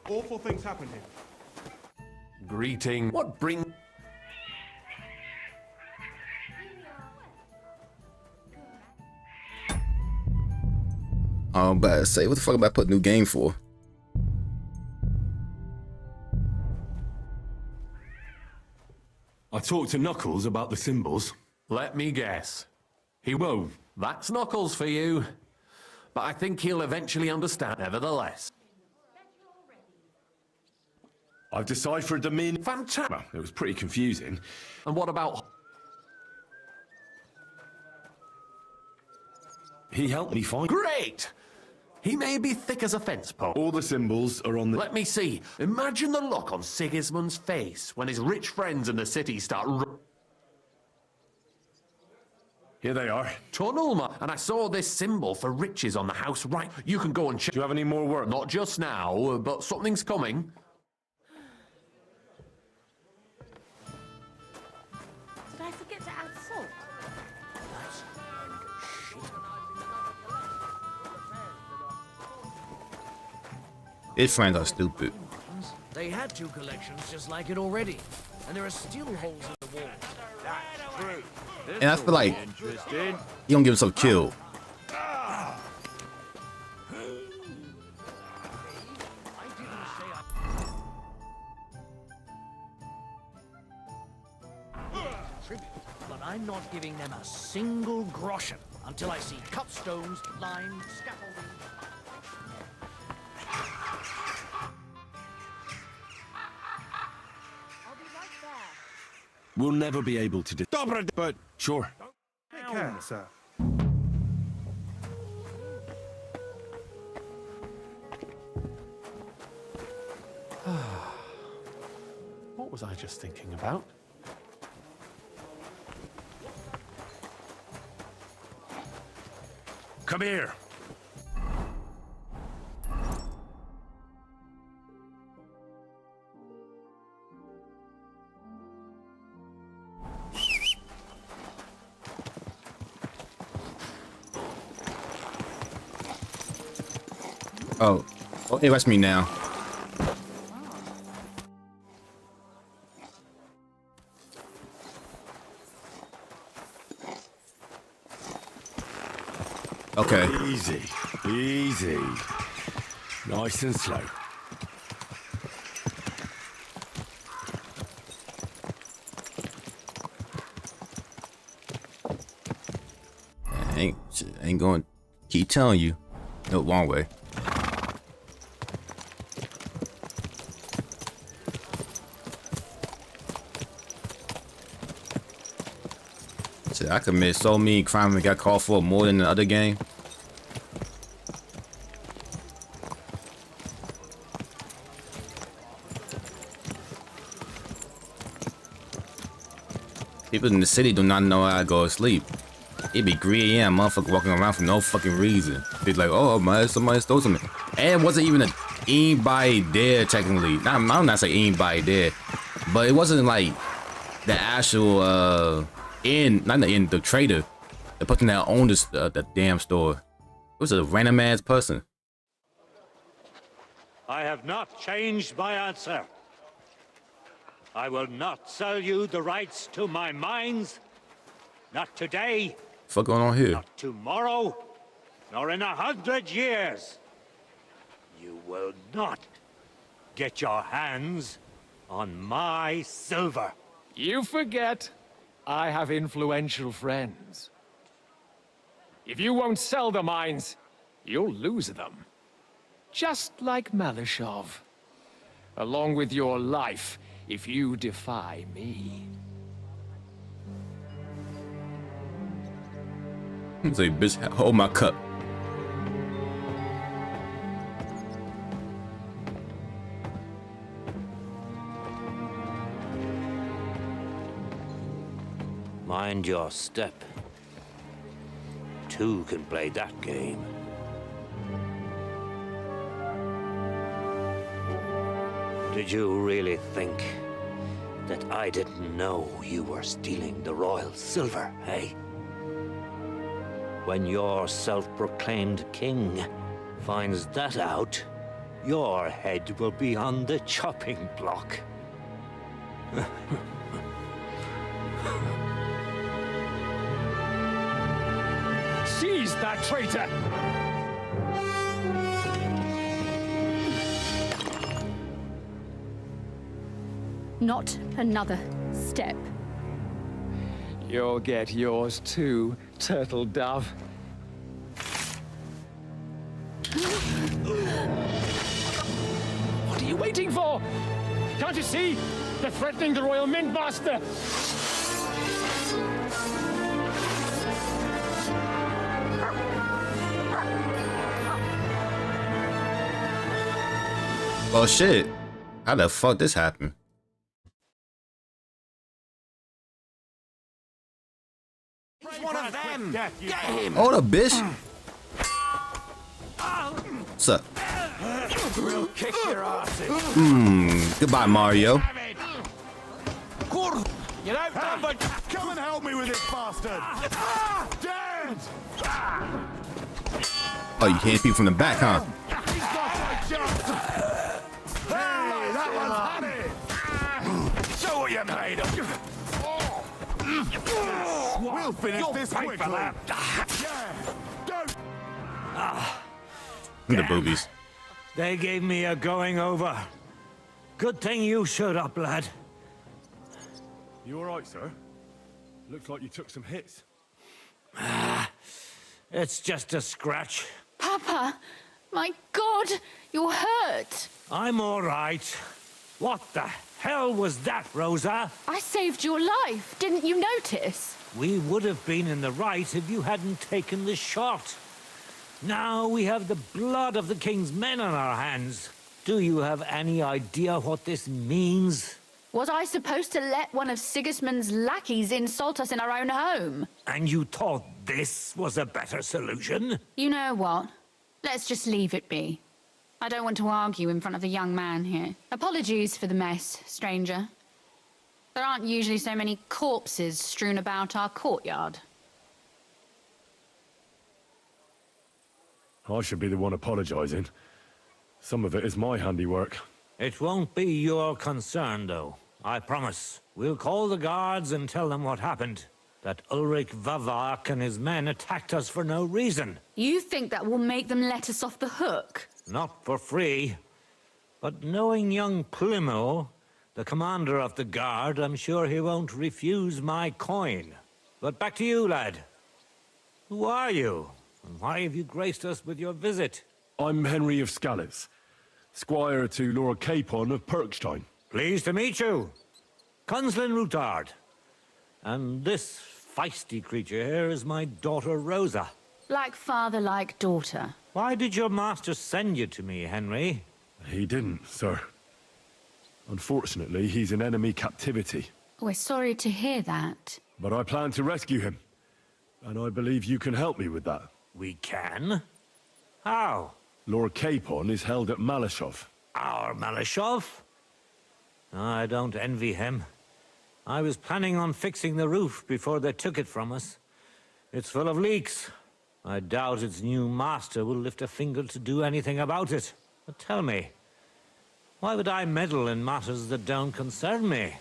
Awful things happen here. Greeting. What bring? But say, what the fuck am I put new game for? I talked to Knuckles about the symbols. Let me guess. He won't. That's Knuckles for you. But I think he'll eventually understand, nevertheless. I've deciphered the meaning. Fantastic. Well, it was pretty confusing. And what about... He helped me find... Great! He may be thick as a fence post. All the symbols are on the... Let me see. Imagine the look on Sigismund's face when his rich friends in the city start... Here they are. Tunnel, and I saw this symbol for riches on the house right. You can go and check. Do you have any more work? Not just now, but something's coming. Did I forget to add salt? His friends are stupid. They had two collections just like it already, and there are still holes in the wall. That's true. And I feel like Interesting. he gonna get himself killed. But I'm not giving them a single groschen until I see cut stones, lime, scaffolding. I'll be right there. We'll never be able to... But Sure. take care, sir. What was I just thinking about? Come here. Oh, it was me now. Okay. Easy, easy. Nice and slow. Ain't going to keep telling you. No, wrong way. Shit, I committed so many crimes and got called for more than the other game. People in the city do not know how to go to sleep. It'd be 3 a.m. motherfucker walking around for no fucking reason. They'd like, oh man, somebody stole something. And it wasn't even anybody there technically. I'm not saying anybody there, but it wasn't like the actual the trader, the person that owned the damn store. It was a random ass person. I have not changed my answer. I will not sell you the rights to my mines. Not today. What's going on here? Not tomorrow. Nor in 100 years. You will not get your hands on my silver. You forget I have influential friends. If you won't sell the mines, you'll lose them. Just like Malishov. Along with your life, if you defy me. Say, bitch, hold my cup. Mind your step. Two can play that game. Did you really think that I didn't know you were stealing the royal silver, eh? When your self-proclaimed king finds that out, your head will be on the chopping block. Seize that traitor! Not another step. You'll get yours too, turtle dove. What are you waiting for? Can't you see? They're threatening the Royal Mint Master! Well, shit. How the fuck this happened? One of them! Get him! Hold up, bitch. What's up? We'll kick your asses. Goodbye, Mario. You don't done, but come and help me with this bastard! Dead! Oh, you can't peek from the back, huh? He's got my chance! Hey, that one's honey! Show what you're made of! We'll finish this quickly! Yeah! Don't! The boobies. They gave me a going over. Good thing you showed up, lad. You all right, sir? Looks like you took some hits. It's just a scratch. Papa, my God, you're hurt. I'm all right. What the hell was that, Rosa? I saved your life. Didn't you notice? We would have been in the right if you hadn't taken the shot. Now we have the blood of the king's men on our hands. Do you have any idea what this means? Was I supposed to let one of Sigismund's lackeys insult us in our own home? And you thought this was a better solution? You know what? Let's just leave it be. I don't want to argue in front of the young man here. Apologies for the mess, stranger. There aren't usually so many corpses strewn about our courtyard. I should be the one apologising. Some of it is my handiwork. It won't be your concern, though. I promise. We'll call the guards and tell them what happened. That Ulrich Vavak and his men attacked us for no reason. You think that will make them let us off the hook? Not for free. But knowing young Plimo, the commander of the guard, I'm sure he won't refuse my coin. But back to you, lad. Who are you? And why have you graced us with your visit? I'm Henry of Scalitz, squire to Lord Capon of Perkstein. Pleased to meet you. Conslin Routard. And this feisty creature here is my daughter Rosa. Like father, like daughter. Why did your master send you to me, Henry? He didn't, sir. Unfortunately, he's in enemy captivity. We're sorry to hear that. But I plan to rescue him. And I believe you can help me with that. We can? How? Lord Capon is held at Malashov. Our Malashov? I don't envy him. I was planning on fixing the roof before they took it from us. It's full of leaks. I doubt its new master will lift a finger to do anything about it. But tell me, why would I meddle in matters that don't concern me?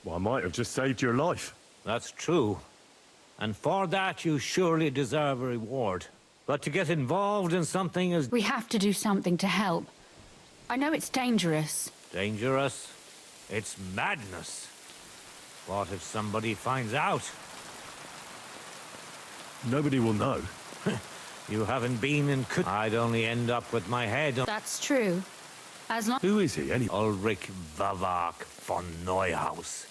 Well, I might have just saved your life. That's true. And for that, you surely deserve a reward. But to get involved in something as... We have to do something to help. I know it's dangerous. Dangerous? It's madness. What if somebody finds out? Nobody will know. You haven't been in... I'd only end up with my head on... That's true. As long... Who is he, anyway? Ulrich Vavak von Neuhaus.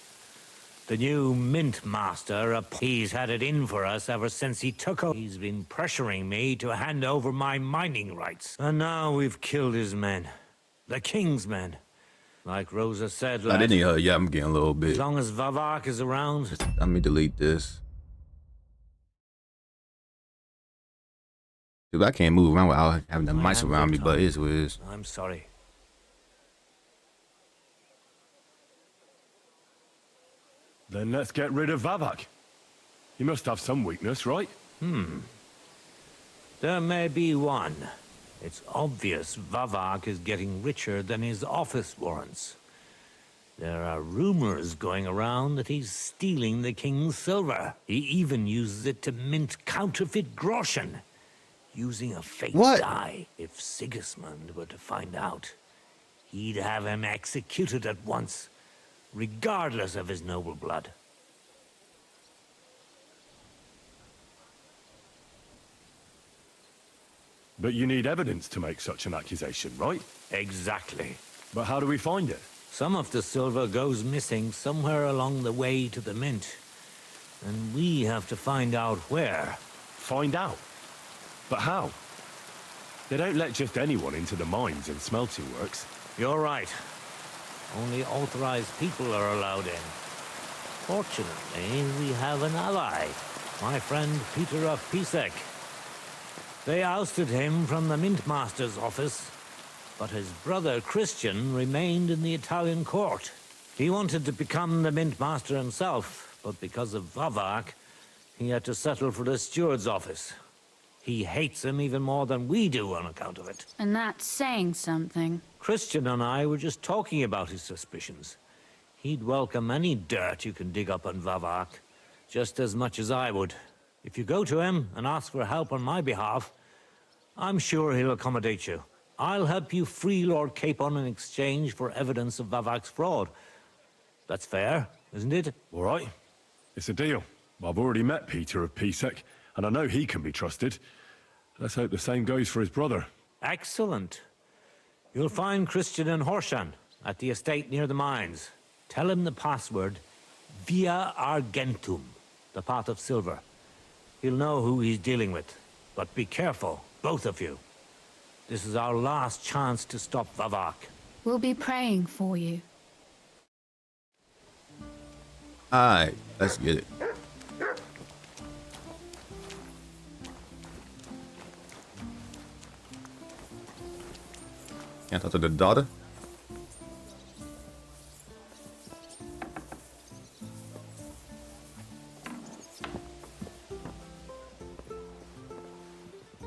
The new mint master, he's had it in for us ever since he took over. He's been pressuring me to hand over my mining rights. And now we've killed his men. The king's men. Like Rosa said, I didn't yeah, I'm getting a little bit. As long as Vavak is around... Let me delete this. Dude, I can't move around without having the mice around me, but it's what it is. I'm sorry. Then let's get rid of Vavak. He must have some weakness, right? There may be one. It's obvious Vavak is getting richer than his office warrants. There are rumors going around that he's stealing the king's silver. He even uses it to mint counterfeit groschen, using a fake dye. If Sigismund were to find out, he'd have him executed at once, regardless of his noble blood. But you need evidence to make such an accusation, right? Exactly. But how do we find it? Some of the silver goes missing somewhere along the way to the mint. And we have to find out where. Find out? But how? They don't let just anyone into the mines and smelting works. You're right. Only authorized people are allowed in. Fortunately, we have an ally. My friend Peter of Pisek. They ousted him from the Mint Master's office, but his brother Christian remained in the Italian court. He wanted to become the Mint Master himself, but because of Vavak, he had to settle for the steward's office. He hates him even more than we do on account of it. And that's saying something. Christian and I were just talking about his suspicions. He'd welcome any dirt you can dig up on Vavak, just as much as I would. If you go to him and ask for help on my behalf, I'm sure he'll accommodate you. I'll help you free Lord Capon in exchange for evidence of Vavak's fraud. That's fair, isn't it? All right. It's a deal. I've already met Peter of Pisek, and I know he can be trusted. Let's hope the same goes for his brother. Excellent. You'll find Christian and Horshan at the estate near the mines. Tell him the password, Via Argentum, the path of silver. He'll know who he's dealing with. But be careful, both of you. This is our last chance to stop Vavak. We'll be praying for you. Alright, let's get it. Can't talk to the daughter?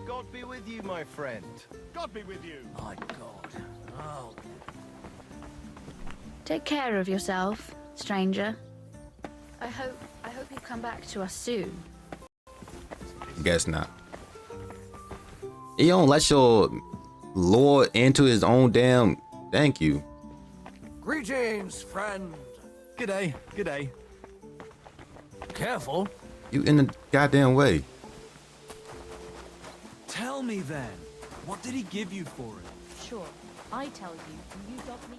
God be with you, my friend. God be with you. My God. Oh. Take care of yourself, stranger. I hope you come back to us soon. Guess not. You don't let your lord into his own damn. Thank you. Greetings, friend. G'day, g'day. Careful. You in the goddamn way. Tell me then, what did he give you for it? Sure, I tell you, and you dog me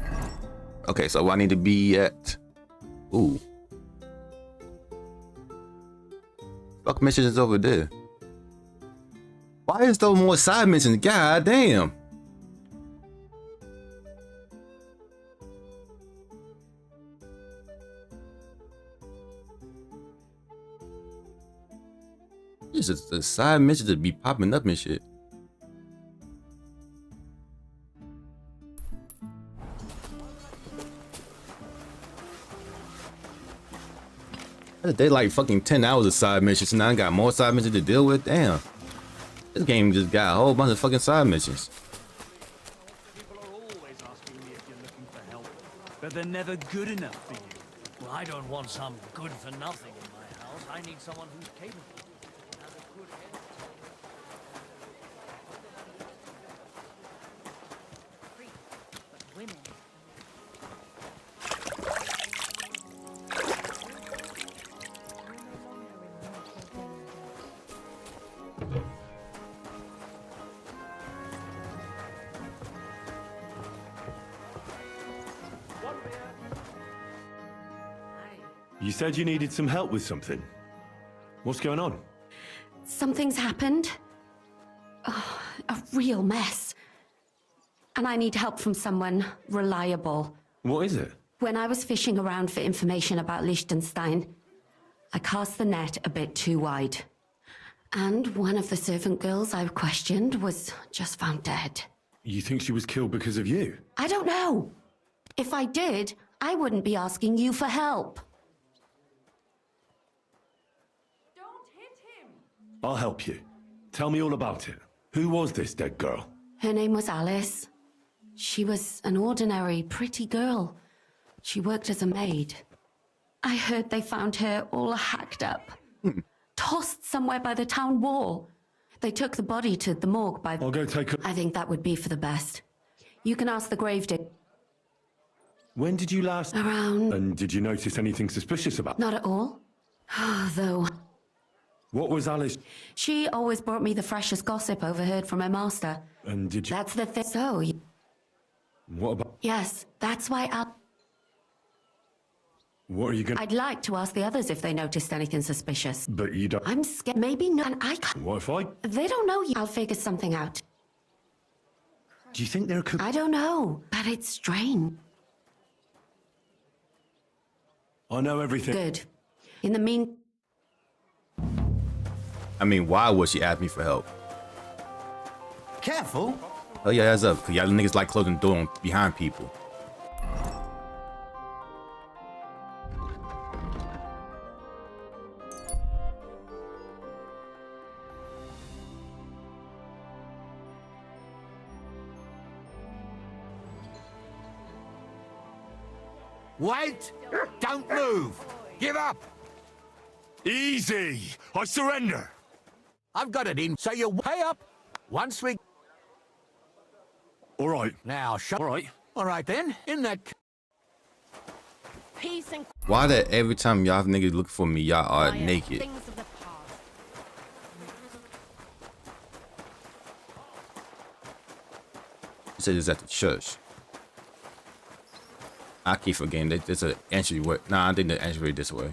in. Okay, so I need to be at. Ooh. Fuck missions over there. Why is there more side missions? God damn. It's just the side missions that be popping up and shit. They like fucking 10 hours of side missions, and now I got more side missions to deal with. Damn. This game just got a whole bunch of fucking side missions. People are always asking me if you're looking for help, but they're never good enough for you. Well, I don't want some good for nothing in my house. I need someone who's capable. Has a good head. But women. You said you needed some help with something. What's going on? Something's happened. Oh, a real mess. And I need help from someone reliable. What is it? When I was fishing around for information about Liechtenstein, I cast the net a bit too wide. And one of the servant girls I questioned was just found dead. You think she was killed because of you? I don't know. If I did, I wouldn't be asking you for help. I'll help you. Tell me all about it. Who was this dead girl? Her name was Alice. She was an ordinary, pretty girl. She worked as a maid. I heard they found her all hacked up. Tossed somewhere by the town wall. They took the body to the morgue by... I'll go take a... I think that would be for the best. You can ask the gravedigger. When did you last... Around... And did you notice anything suspicious about... Not at all. Though... What was Alice... She always brought me the freshest gossip overheard from her master. And did you... That's the thing. So... What about... Yes, that's why I'll... What are you gonna... I'd like to ask the others if they noticed anything suspicious. But you don't... I'm scared. Maybe not. And I can't... What if I... They don't know you. I'll figure something out. Do you think there could... I don't know, but it's strange. I know everything. Good. In the mean... I mean, why would she ask me for help? Careful. Oh yeah, that's up. Cause y'all niggas like closing the door behind people. Wait! Don't move! Give up! Easy! I surrender! I've got it in, so you pay up. Once we... All right. Now, shut... All right. All right, then. In that... Peace and... Why that every time y'all niggas look for me, y'all are naked? Things of the past. You said it's at the church. I keep forgetting that there's an entryway. Nah, I think the entryway this way.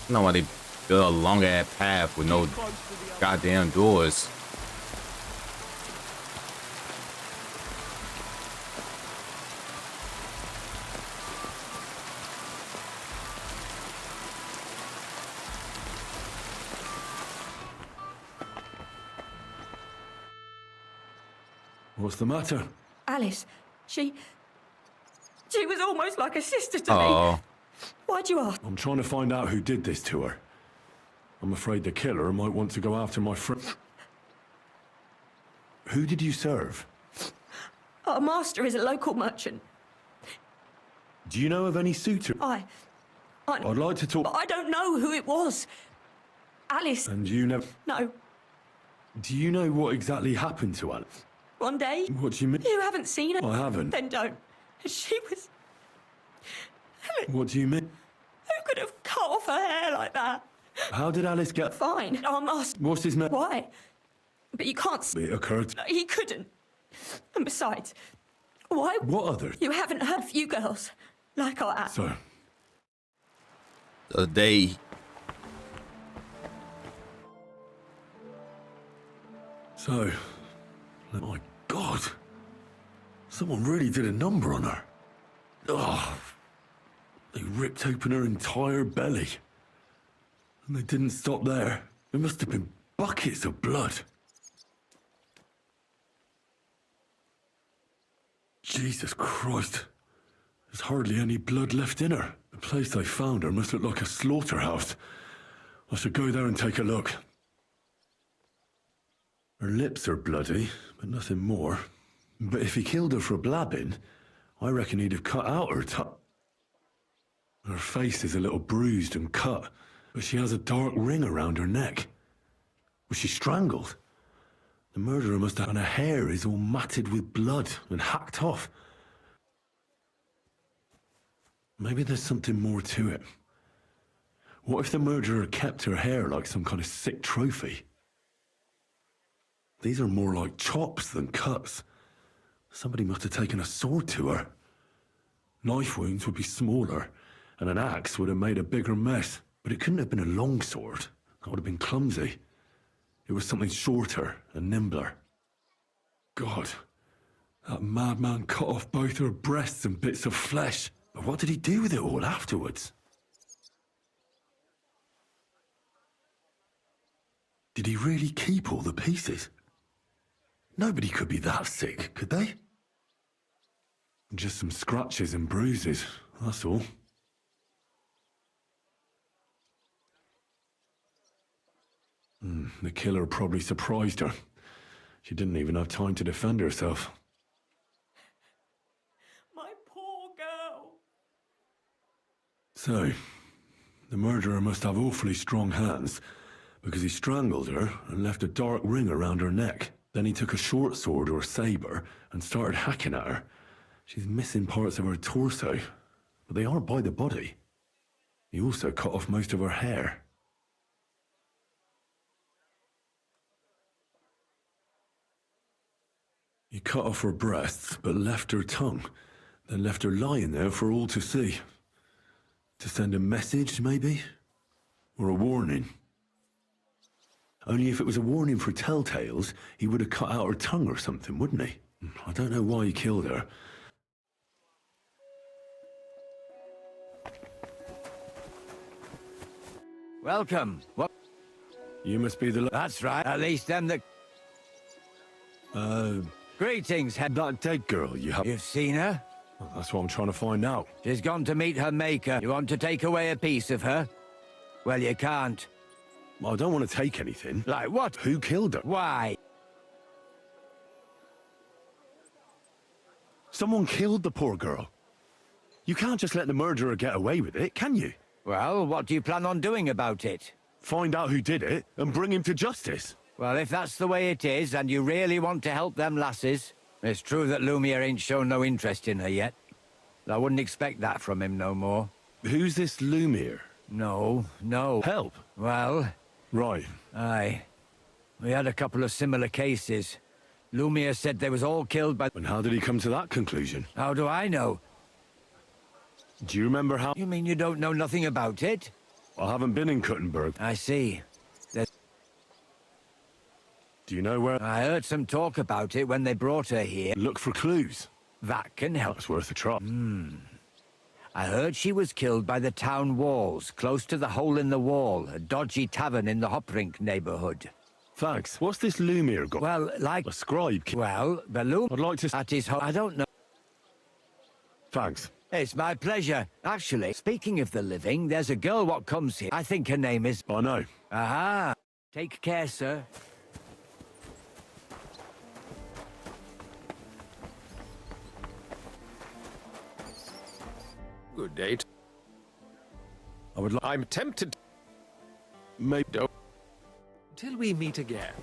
I don't know why they build a longer ass path with no goddamn doors. What's the matter? Alice, she was almost like a sister to Oh. me. Why'd you ask? I'm trying to find out who did this to her. I'm afraid the killer might want to go after my friend. Who did you serve? Our master is a local merchant. Do you know of any suitor? I'd like to talk. But I don't know who it was. Alice. And you never. No. Do you know what exactly happened to Alice? One day. What do you mean? You haven't seen her. I haven't. Then don't. She was. What do you mean? Who could have cut off her hair like that? How did Alice get? Fine. Our master. What's his name? Why? But you can't. It occurred. He couldn't. And besides, why? What other? You haven't heard of you girls like our app. So. They. So. Oh my God. Someone really did a number on her. Oh. They ripped open her entire belly. And they didn't stop there. There must have been buckets of blood. Jesus Christ. There's hardly any blood left in her. The place they found her must look like a slaughterhouse. I should go there and take a look. Her lips are bloody, but nothing more. But if he killed her for blabbing, I reckon he'd have cut out her tongue. Her face is a little bruised and cut, but she has a dark ring around her neck. Was she strangled? The murderer must have, and her hair is all matted with blood and hacked off. Maybe there's something more to it. What if the murderer kept her hair like some kind of sick trophy? These are more like chops than cuts. Somebody must have taken a sword to her. Knife wounds would be smaller, and an axe would have made a bigger mess. But it couldn't have been a long sword. That would have been clumsy. It was something shorter and nimbler. God, that madman cut off both her breasts and bits of flesh. But what did he do with it all afterwards? Did he really keep all the pieces? Nobody could be that sick, could they? Just some scratches and bruises, that's all. The killer probably surprised her. She didn't even have time to defend herself. My poor girl. So, the murderer must have awfully strong hands, because he strangled her and left a dark ring around her neck. Then he took a short sword or saber and started hacking at her. She's missing parts of her torso, but they aren't by the body. He also cut off most of her hair. He cut off her breasts, but left her tongue, then left her lying there for all to see. To send a message, maybe? Or a warning? Only if it was a warning for telltales, he would have cut out her tongue or something, wouldn't he? I don't know why he killed her. Welcome. What? You must be the... That's right. At least them that... Greetings, head... That dead girl you have... You've seen her? Well, that's what I'm trying to find out. She's gone to meet her maker. You want to take away a piece of her? Well, you can't. I don't want to take anything. Like what? Who killed her? Why? Someone killed the poor girl. You can't just let the murderer get away with it, can you? Well, what do you plan on doing about it? Find out who did it and bring him to justice. Well, if that's the way it is, and you really want to help them lasses, it's true that Lumiere ain't shown no interest in her yet. I wouldn't expect that from him no more. Who's this Lumiere? No. Help? Well... Right. Aye. We had a couple of similar cases. Lumiere said they was all killed by... And how did he come to that conclusion? How do I know? Do you remember how... You mean you don't know nothing about it? I haven't been in Kuttenberg. I see. Do you know where? I heard some talk about it when they brought her here. Look for clues. That can help. That's worth a try. I heard she was killed by the town walls, close to the hole in the wall, a dodgy tavern in the Hoprink neighborhood. Thanks. What's this Lumiere got? Well, like... A scribe? Well, the Lumiere... I'd like to... At his home... I don't know. Thanks. It's my pleasure. Actually, speaking of the living, there's a girl what comes here. I think her name is... I know. Aha. Take care, sir. Good date. I'm tempted. Maybe don't. Till we meet again.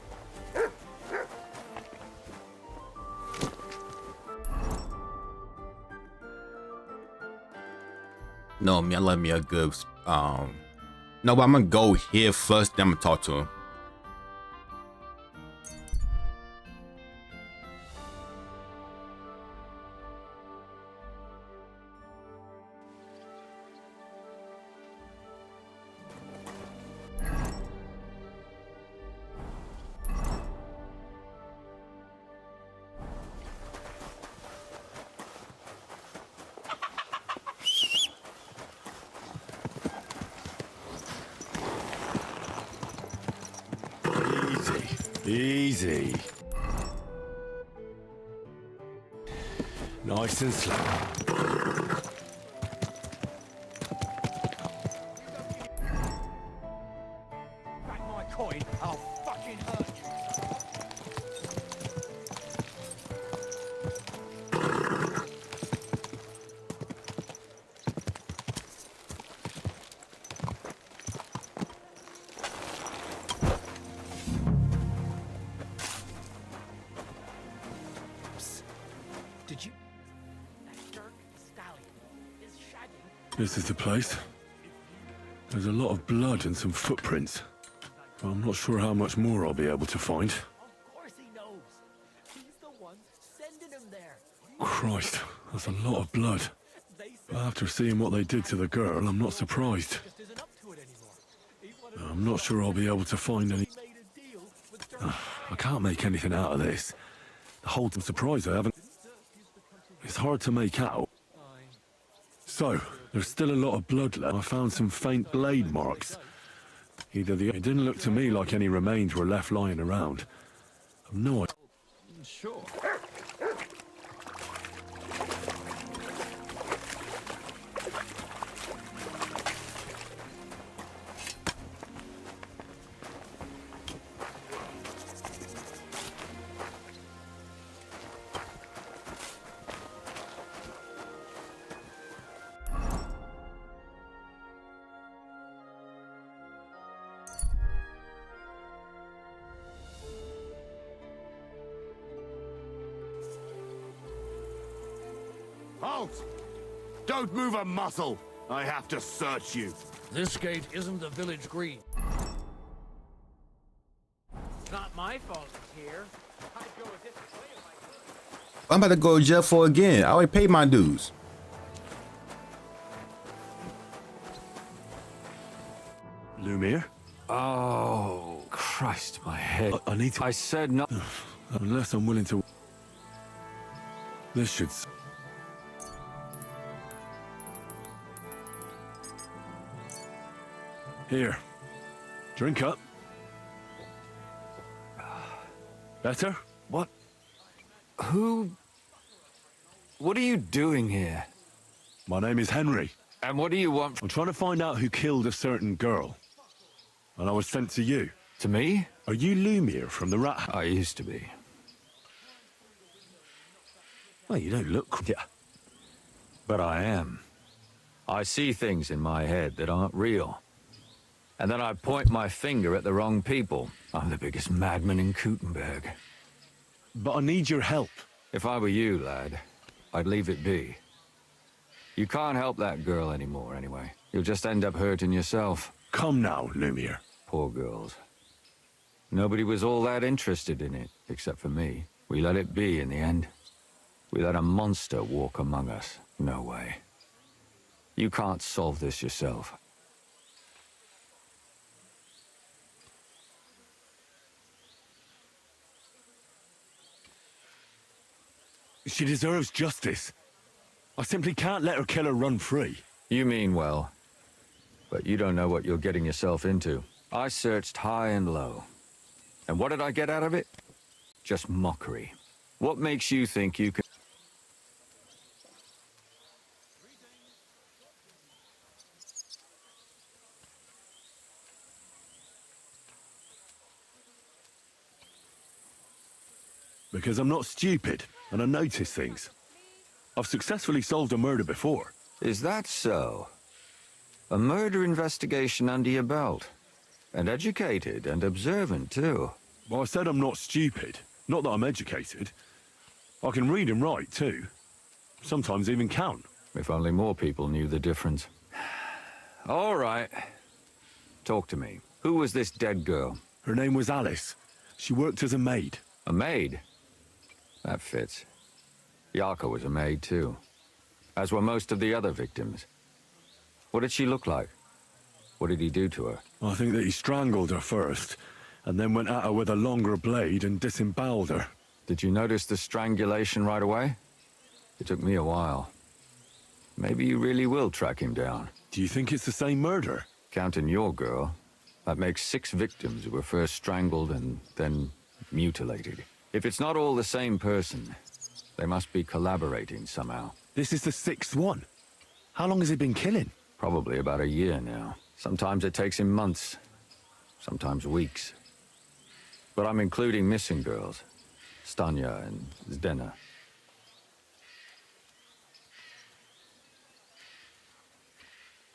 No, man, let me a good. No, but I'm gonna go here first. Then I'm gonna talk to him. Easy. Nice and slow. Back my coin, I'll fucking hurt you. Did you... That Dirk Stallion is shagging... This is the place. There's a lot of blood and some footprints. But I'm not sure how much more I'll be able to find. Of course he knows. He's the one sending him there. Christ, that's a lot of blood. But after seeing what they did to the girl, I'm not surprised. I'm not sure I'll be able to find any... I can't make anything out of this. The whole time, surprised I haven't... It's hard to make out. So, there's still a lot of blood left. I found some faint blade marks. It didn't look to me like any remains were left lying around. I've no idea. Sure. Halt! Don't move a muscle! I have to search you. This gate isn't the village green. It's not my fault it's here. I'd go a different way if I could. I'm about to go to jail for again. I already paid my dues. Lumiere? Oh, Christ, my head. I need to... I said no... Unless I'm willing to... This should... Here. Drink up. Better? What? Who... What are you doing here? My name is Henry. And what do you want? I'm trying to find out who killed a certain girl. And I was sent to you. To me? Are you Lumiere from the Rat House? I used to be. Well, you don't look... Yeah. But I am. I see things in my head that aren't real. And then I point my finger at the wrong people. I'm the biggest madman in Kuttenberg. But I need your help. If I were you, lad, I'd leave it be. You can't help that girl anymore, anyway. You'll just end up hurting yourself. Come now, Lumiere. Poor girls. Nobody was all that interested in it, except for me. We let it be in the end. We let a monster walk among us. No way. You can't solve this yourself. She deserves justice. I simply can't let her killer run free. You mean well, but you don't know what you're getting yourself into. I searched high and low. And what did I get out of it? Just mockery. What makes you think you can... Because I'm not stupid, and I notice things. I've successfully solved a murder before. Is that so? A murder investigation under your belt. And educated and observant, too. Well, I said I'm not stupid. Not that I'm educated. I can read and write, too. Sometimes even count. If only more people knew the difference. All right. Talk to me. Who was this dead girl? Her name was Alice. She worked as a maid. A maid? That fits. Yarka was a maid, too. As were most of the other victims. What did she look like? What did he do to her? I think that he strangled her first, and then went at her with a longer blade and disemboweled her. Did you notice the strangulation right away? It took me a while. Maybe you really will track him down. Do you think it's the same murder? Counting your girl, that makes 6 victims who were first strangled and then mutilated. If it's not all the same person, they must be collaborating somehow. This is the 6th one. How long has he been killing? Probably about a year now. Sometimes it takes him months, sometimes weeks. But I'm including missing girls, Stanya and Zdena.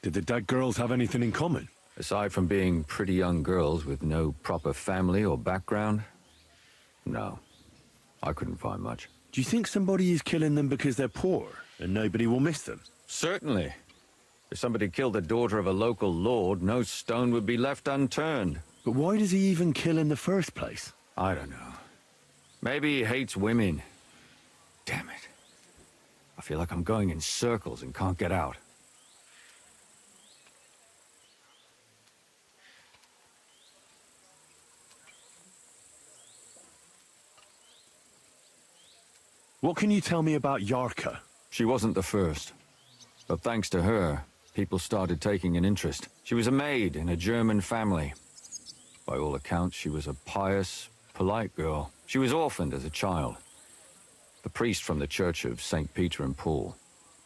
Did the dead girls have anything in common? Aside from being pretty young girls with no proper family or background, no. I couldn't find much. Do you think somebody is killing them because they're poor and nobody will miss them? Certainly. If somebody killed the daughter of a local lord, no stone would be left unturned. But why does he even kill in the first place? I don't know. Maybe he hates women. Damn it. I feel like I'm going in circles and can't get out. What can you tell me about Yarka? She wasn't the first. But thanks to her, people started taking an interest. She was a maid in a German family. By all accounts, she was a pious, polite girl. She was orphaned as a child. The priest from the Church of St. Peter and Paul,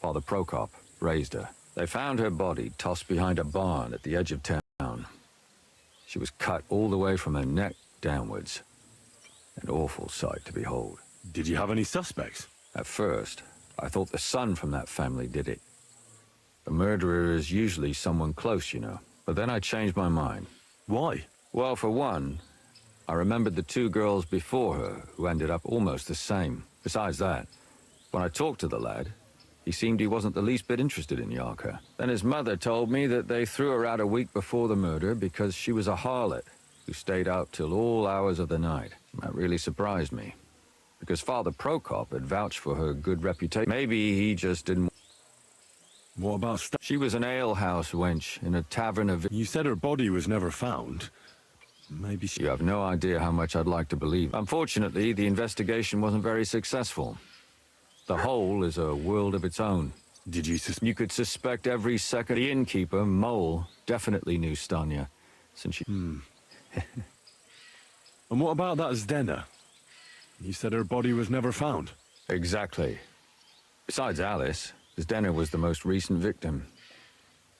Father Prokop, raised her. They found her body tossed behind a barn at the edge of town. She was cut all the way from her neck downwards. An awful sight to behold. Did you have any suspects? At first, I thought the son from that family did it. The murderer is usually someone close, you know. But then I changed my mind. Why? Well, for one, I remembered the 2 girls before her who ended up almost the same. Besides that, when I talked to the lad, he seemed he wasn't the least bit interested in Yarka. Then his mother told me that they threw her out a week before the murder because she was a harlot who stayed out till all hours of the night. That really surprised me, because Father Prokop had vouched for her good reputation. Maybe he just didn't... What about She was an alehouse wench in a tavern of... You said her body was never found. Maybe she... You have no idea how much I'd like to believe. Unfortunately, the investigation wasn't very successful. The hole is a world of its own. Did you You could suspect every second. The innkeeper, Mole, definitely knew Stanya, since she... And what about that Zdena? You said her body was never found. Exactly. Besides Alice, Zdena was the most recent victim.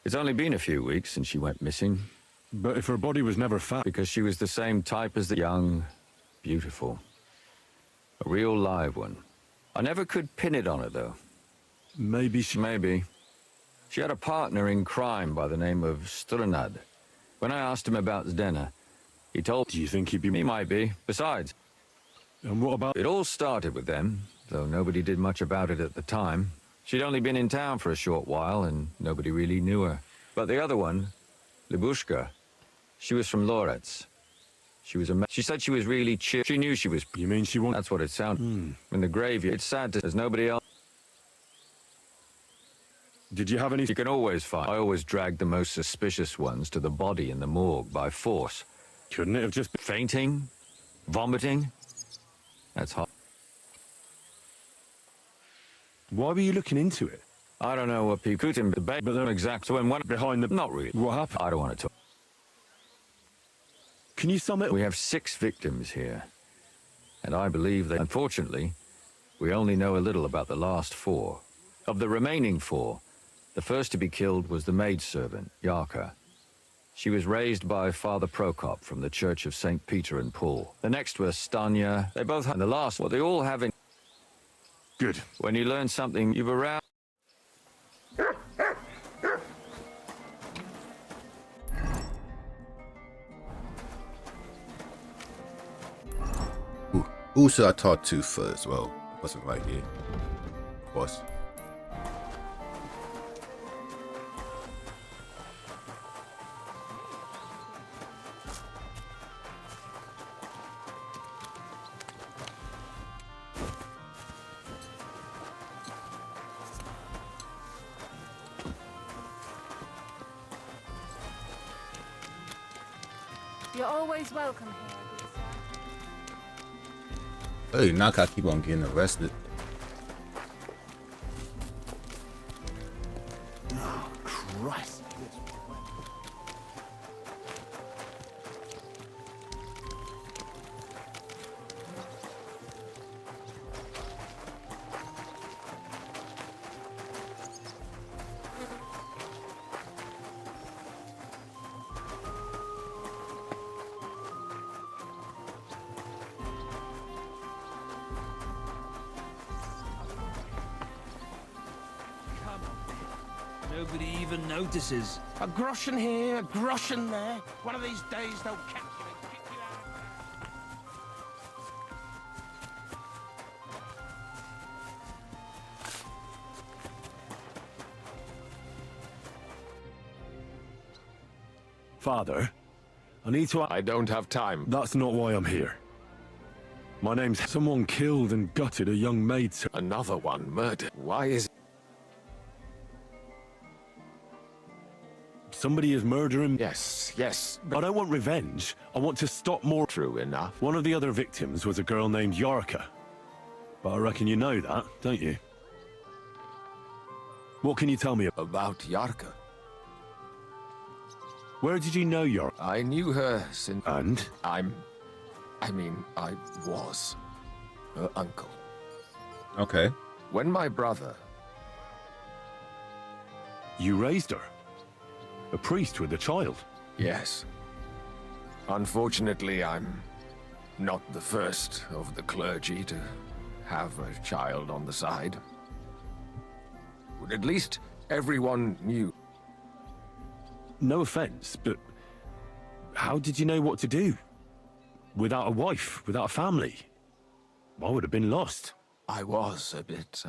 It's only been a few weeks since she went missing. But if her body was never found... Because she was the same type as the young, beautiful. A real live one. I never could pin it on her, though. Maybe she... Maybe. She had a partner in crime by the name of Strunad. When I asked him about Zdena, he told... Do you think he'd be... He might be. Besides... And what about... It all started with them, though nobody did much about it at the time. She'd only been in town for a short while, and nobody really knew her. But the other one, Libushka, she was from Loretz. She was a... She said she was really chill. She knew she was... You mean she wanted... That's what it sounded. In the graveyard. It's sad to... There's nobody else. Did you have any... You can always find... I always dragged the most suspicious ones to the body in the morgue by force. Couldn't it have just... Fainting? Vomiting? That's hot. Why were you looking into it? I don't know what people put in the bed, but they're exact. So when one behind the... Not really. What happened? I don't want to talk. Can you sum it? We have 6 victims here. And I believe that, unfortunately, we only know a little about the last 4. Of the remaining 4, the first to be killed was the maidservant, Yarka. She was raised by Father Prokop from the Church of St. Peter and Paul. The next were Stanya. They both had the last, what they all have in... Good. When you learn something, you've around... Who should I talk to first? Well, wasn't right here. Boss. You're always welcome here. Hey, now I keep on getting arrested. Oh, Christ. Nobody even notices. A groschen here, a groschen there. One of these days they'll catch you and kick you out. Father, I need to... I don't have time. That's not why I'm here. My name's... Someone killed and gutted a young maid. Another one murdered. Why is... Somebody is murdering... Yes. I don't want revenge. I want to stop more... True enough. One of the other victims was a girl named Yarka. But I reckon you know that, don't you? What can you tell me about Yarka? Where did you know Yarka? I knew her since... And? I was her uncle. Okay. When my brother... You raised her? A priest with a child? Yes. Unfortunately, I'm not the first of the clergy to have a child on the side. But at least everyone knew. No offense, but how did you know what to do? Without a wife, without a family? I would have been lost. I was a bit,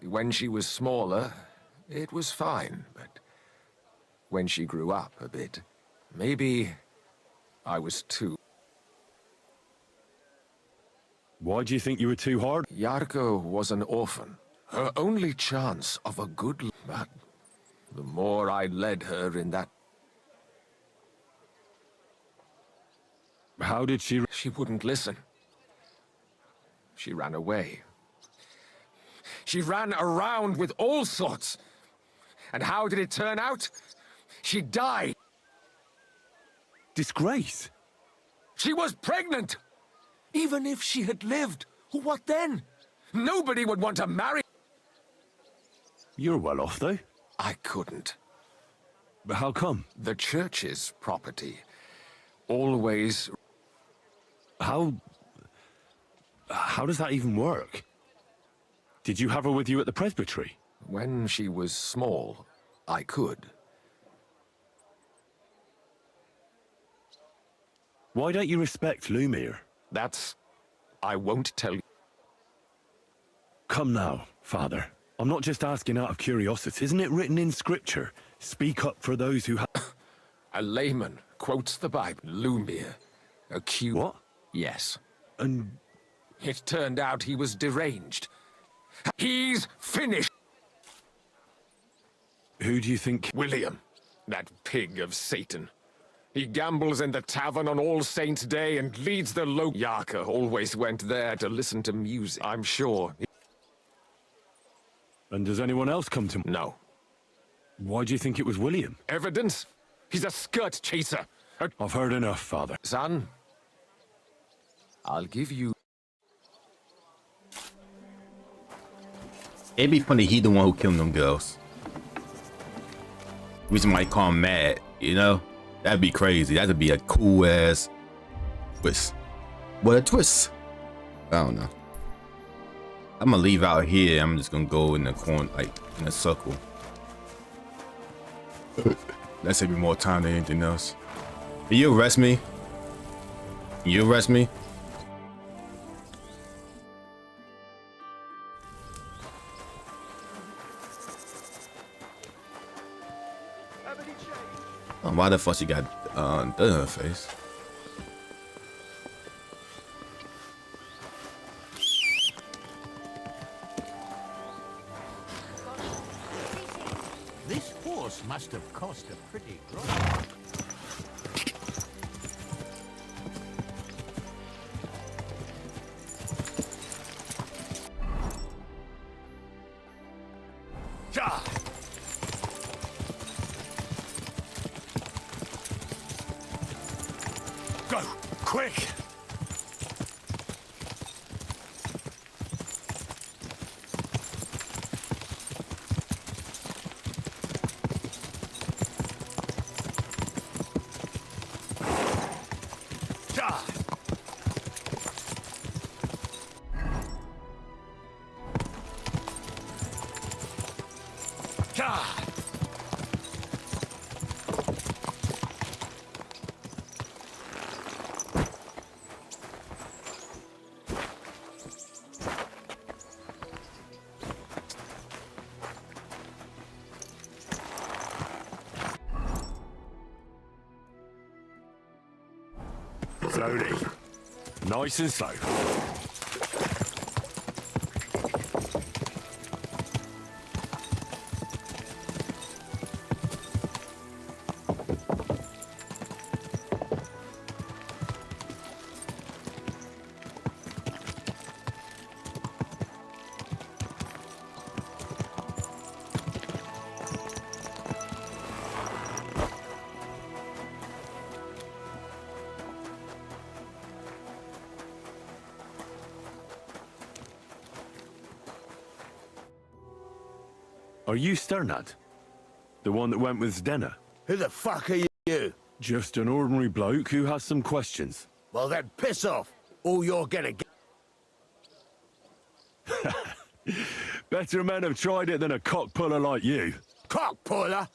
when she was smaller, it was fine, but when she grew up a bit, maybe I was too... Why do you think you were too hard? Yarko was an orphan. Her only chance of a good... But the more I led her in that... How did she... She wouldn't listen. She ran away. She ran around with all sorts. And how did it turn out? She died. Disgrace. She was pregnant. Even if she had lived, what then? Nobody would want to marry. You're well off, though. I couldn't. But how come? The church's property. Always... How does that even work? Did you have her with you at the presbytery? When she was small, I could. Why don't you respect Lumir? That's... I won't tell you. Come now, Father. I'm not just asking out of curiosity. Isn't it written in Scripture? Speak up for those who have... A layman quotes the Bible. Lumir. Accused... What? Yes. And... It turned out he was deranged. He's finished. Who do you think... William. That pig of Satan. He gambles in the tavern on All Saints' Day and leads the local... Yarka always went there to listen to music. I'm sure. And does anyone else come to... No. Why do you think it was William? Evidence? He's a skirt chaser. I've heard enough, Father. Son, I'll give you... It'd be funny he the one who killed them girls. Reason why he call him mad, you know? That'd be crazy. That'd be a cool ass twist. What a twist. I don't know. I'm gonna leave out here. I'm just gonna go in the corner, like in a circle. That save me more time than anything else. Can you arrest me? Can you arrest me? Oh, why the fuck she got dirt in her face? This horse must have cost a pretty grot. Go, quick! Slowly. Nice and slow. Are you Sternad? The one that went with Zdenna? Who the fuck are you? Just an ordinary bloke who has some questions. Well then, piss off. All you're gonna get... Better men have tried it than a cock puller like you. Cock puller?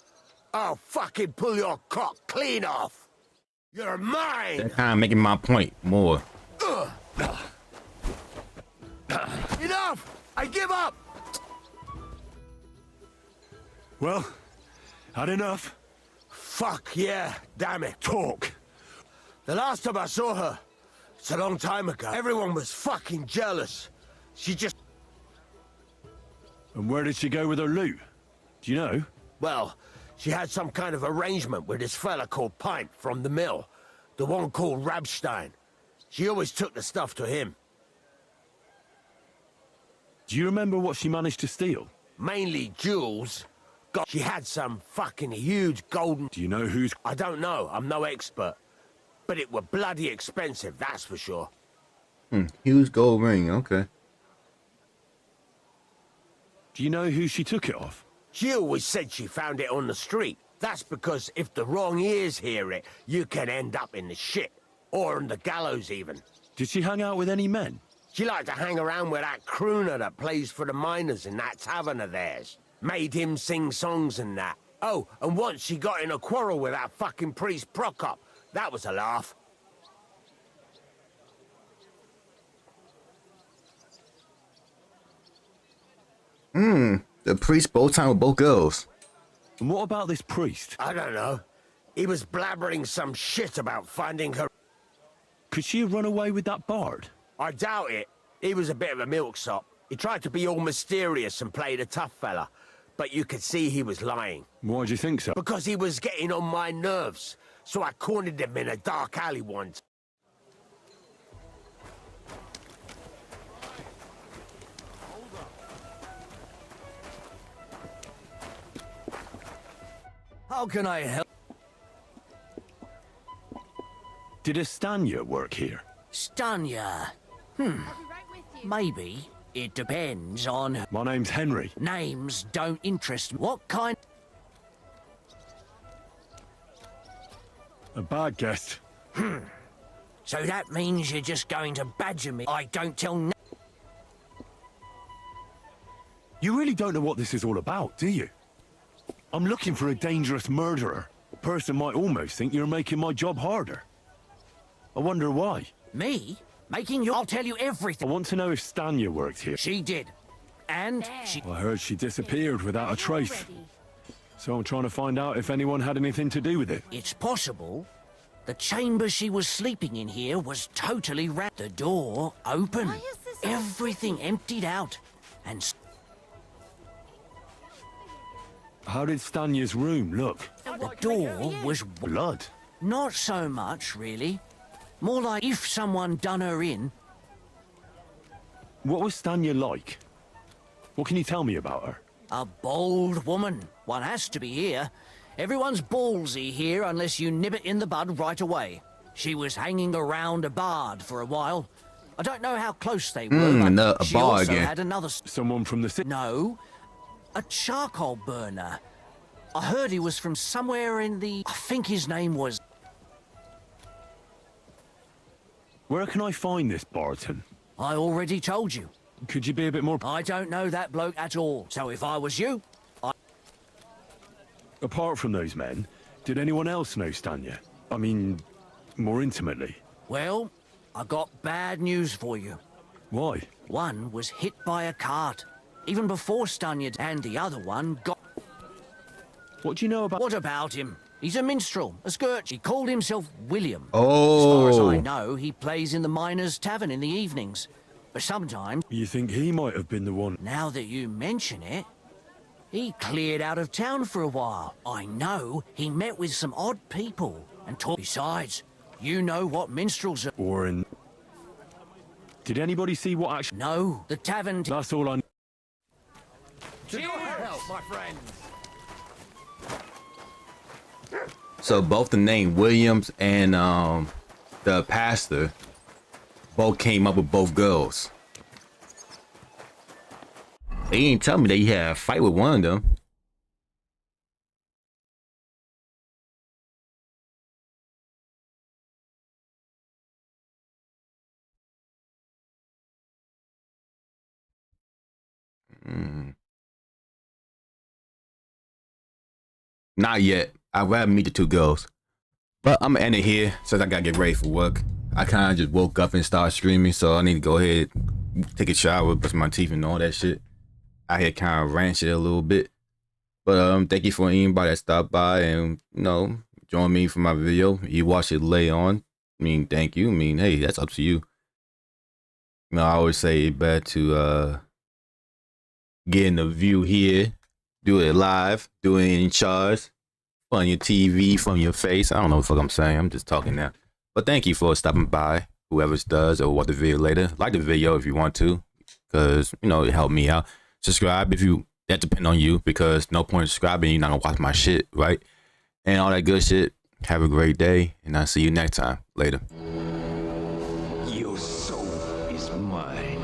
I'll fucking pull your cock clean off. You're mine! That kind of making my point more. Enough! I give up! Well, had enough? Fuck yeah, damn it. Talk. The last time I saw her, it's a long time ago, everyone was fucking jealous. She just... And where did she go with her loot? Do you know? Well, she had some kind of arrangement with this fella called Pipe from the mill. The one called Rabstein. She always took the stuff to him. Do you remember what she managed to steal? Mainly jewels. She had some fucking huge golden... Do you know who's... I don't know, I'm no expert. But it were bloody expensive, that's for sure. Huge gold ring, okay. Do you know who she took it off? She always said she found it on the street. That's because if the wrong ears hear it, you can end up in the shit. Or on the gallows, even. Did she hang out with any men? She liked to hang around with that crooner that plays for the miners in that tavern of theirs. Made him sing songs and that. Oh, and once she got in a quarrel with that fucking priest Prokop. That was a laugh. The priest both time with both girls. And what about this priest? I don't know. He was blabbering some shit about finding her. Could she have run away with that bard? I doubt it. He was a bit of a milksop. He tried to be all mysterious and played a tough fella. But you could see he was lying. Why do you think so? Because he was getting on my nerves. So I cornered him in a dark alley once. How can I help? Did Estanya work here? Stanya. Maybe. It depends on... My name's Henry. Names don't interest me. What kind... A bad guest. So that means you're just going to badger me. I don't tell no... You really don't know what this is all about, do you? I'm looking for a dangerous murderer. A person might almost think you're making my job harder. I wonder why. Me? Making you... I'll tell you everything. I want to know if Stanya worked here. She did. And she... I heard she disappeared without a trace. So I'm trying to find out if anyone had anything to do with it. It's possible. The chamber she was sleeping in here was totally wrapped. The door open. Everything emptied out. And... How did Stanya's room look? The door was... Blood? Not so much, really. More like if someone done her in. What was Stanya like? What can you tell me about her? A bold woman. One has to be here. Everyone's ballsy here unless you nib it in the bud right away. She was hanging around a bard for a while. I don't know how close they were, but she also had another... Someone from the city? No. A charcoal burner. I heard he was from somewhere in the... I think his name was... Where can I find this Barton? I already told you. Could you be a bit more... I don't know that bloke at all. So if I was you, Apart from those men, did anyone else know Stanya? I mean, more intimately. Well, I got bad news for you. Why? One was hit by a cart, even before Stanya, and the other one got... What do you know about... What about him? He's a minstrel, a scourge. He called himself William. Oh. As far as I know, he plays in the Miners' Tavern in the evenings. But sometimes... You think he might have been the one... Now that you mention it, he cleared out of town for a while. I know he met with some odd people and talked... Besides, you know what minstrels are... Or in... Did anybody see what actually... No, the tavern... That's all I... To your help, my friends. So both the name Williams and the pastor both came up with both girls. They didn't tell me that he had a fight with one of them. Not yet. I'd rather meet the two girls. But I'm gonna end it here since I gotta get ready for work. I kind of just woke up and started streaming, so I need to go ahead, take a shower, brush my teeth and all that shit. I had kind of ranted a little bit. But thank you for anybody that stopped by and, you know, join me for my video. You watch it later on. I mean, thank you. I mean, hey, that's up to you. You know, I always say it's better to get in the view here, do it live, do it in charge, on your TV, from your face. I don't know what the fuck I'm saying. I'm just talking now. But thank you for stopping by, whoever does or watch the video later. Like the video if you want to, because, you know, it helped me out. Subscribe if you, that depends on you, because no point in subscribing, you're not gonna watch my shit, right? And all that good shit. Have a great day, and I'll see you next time. Later. Your soul is mine.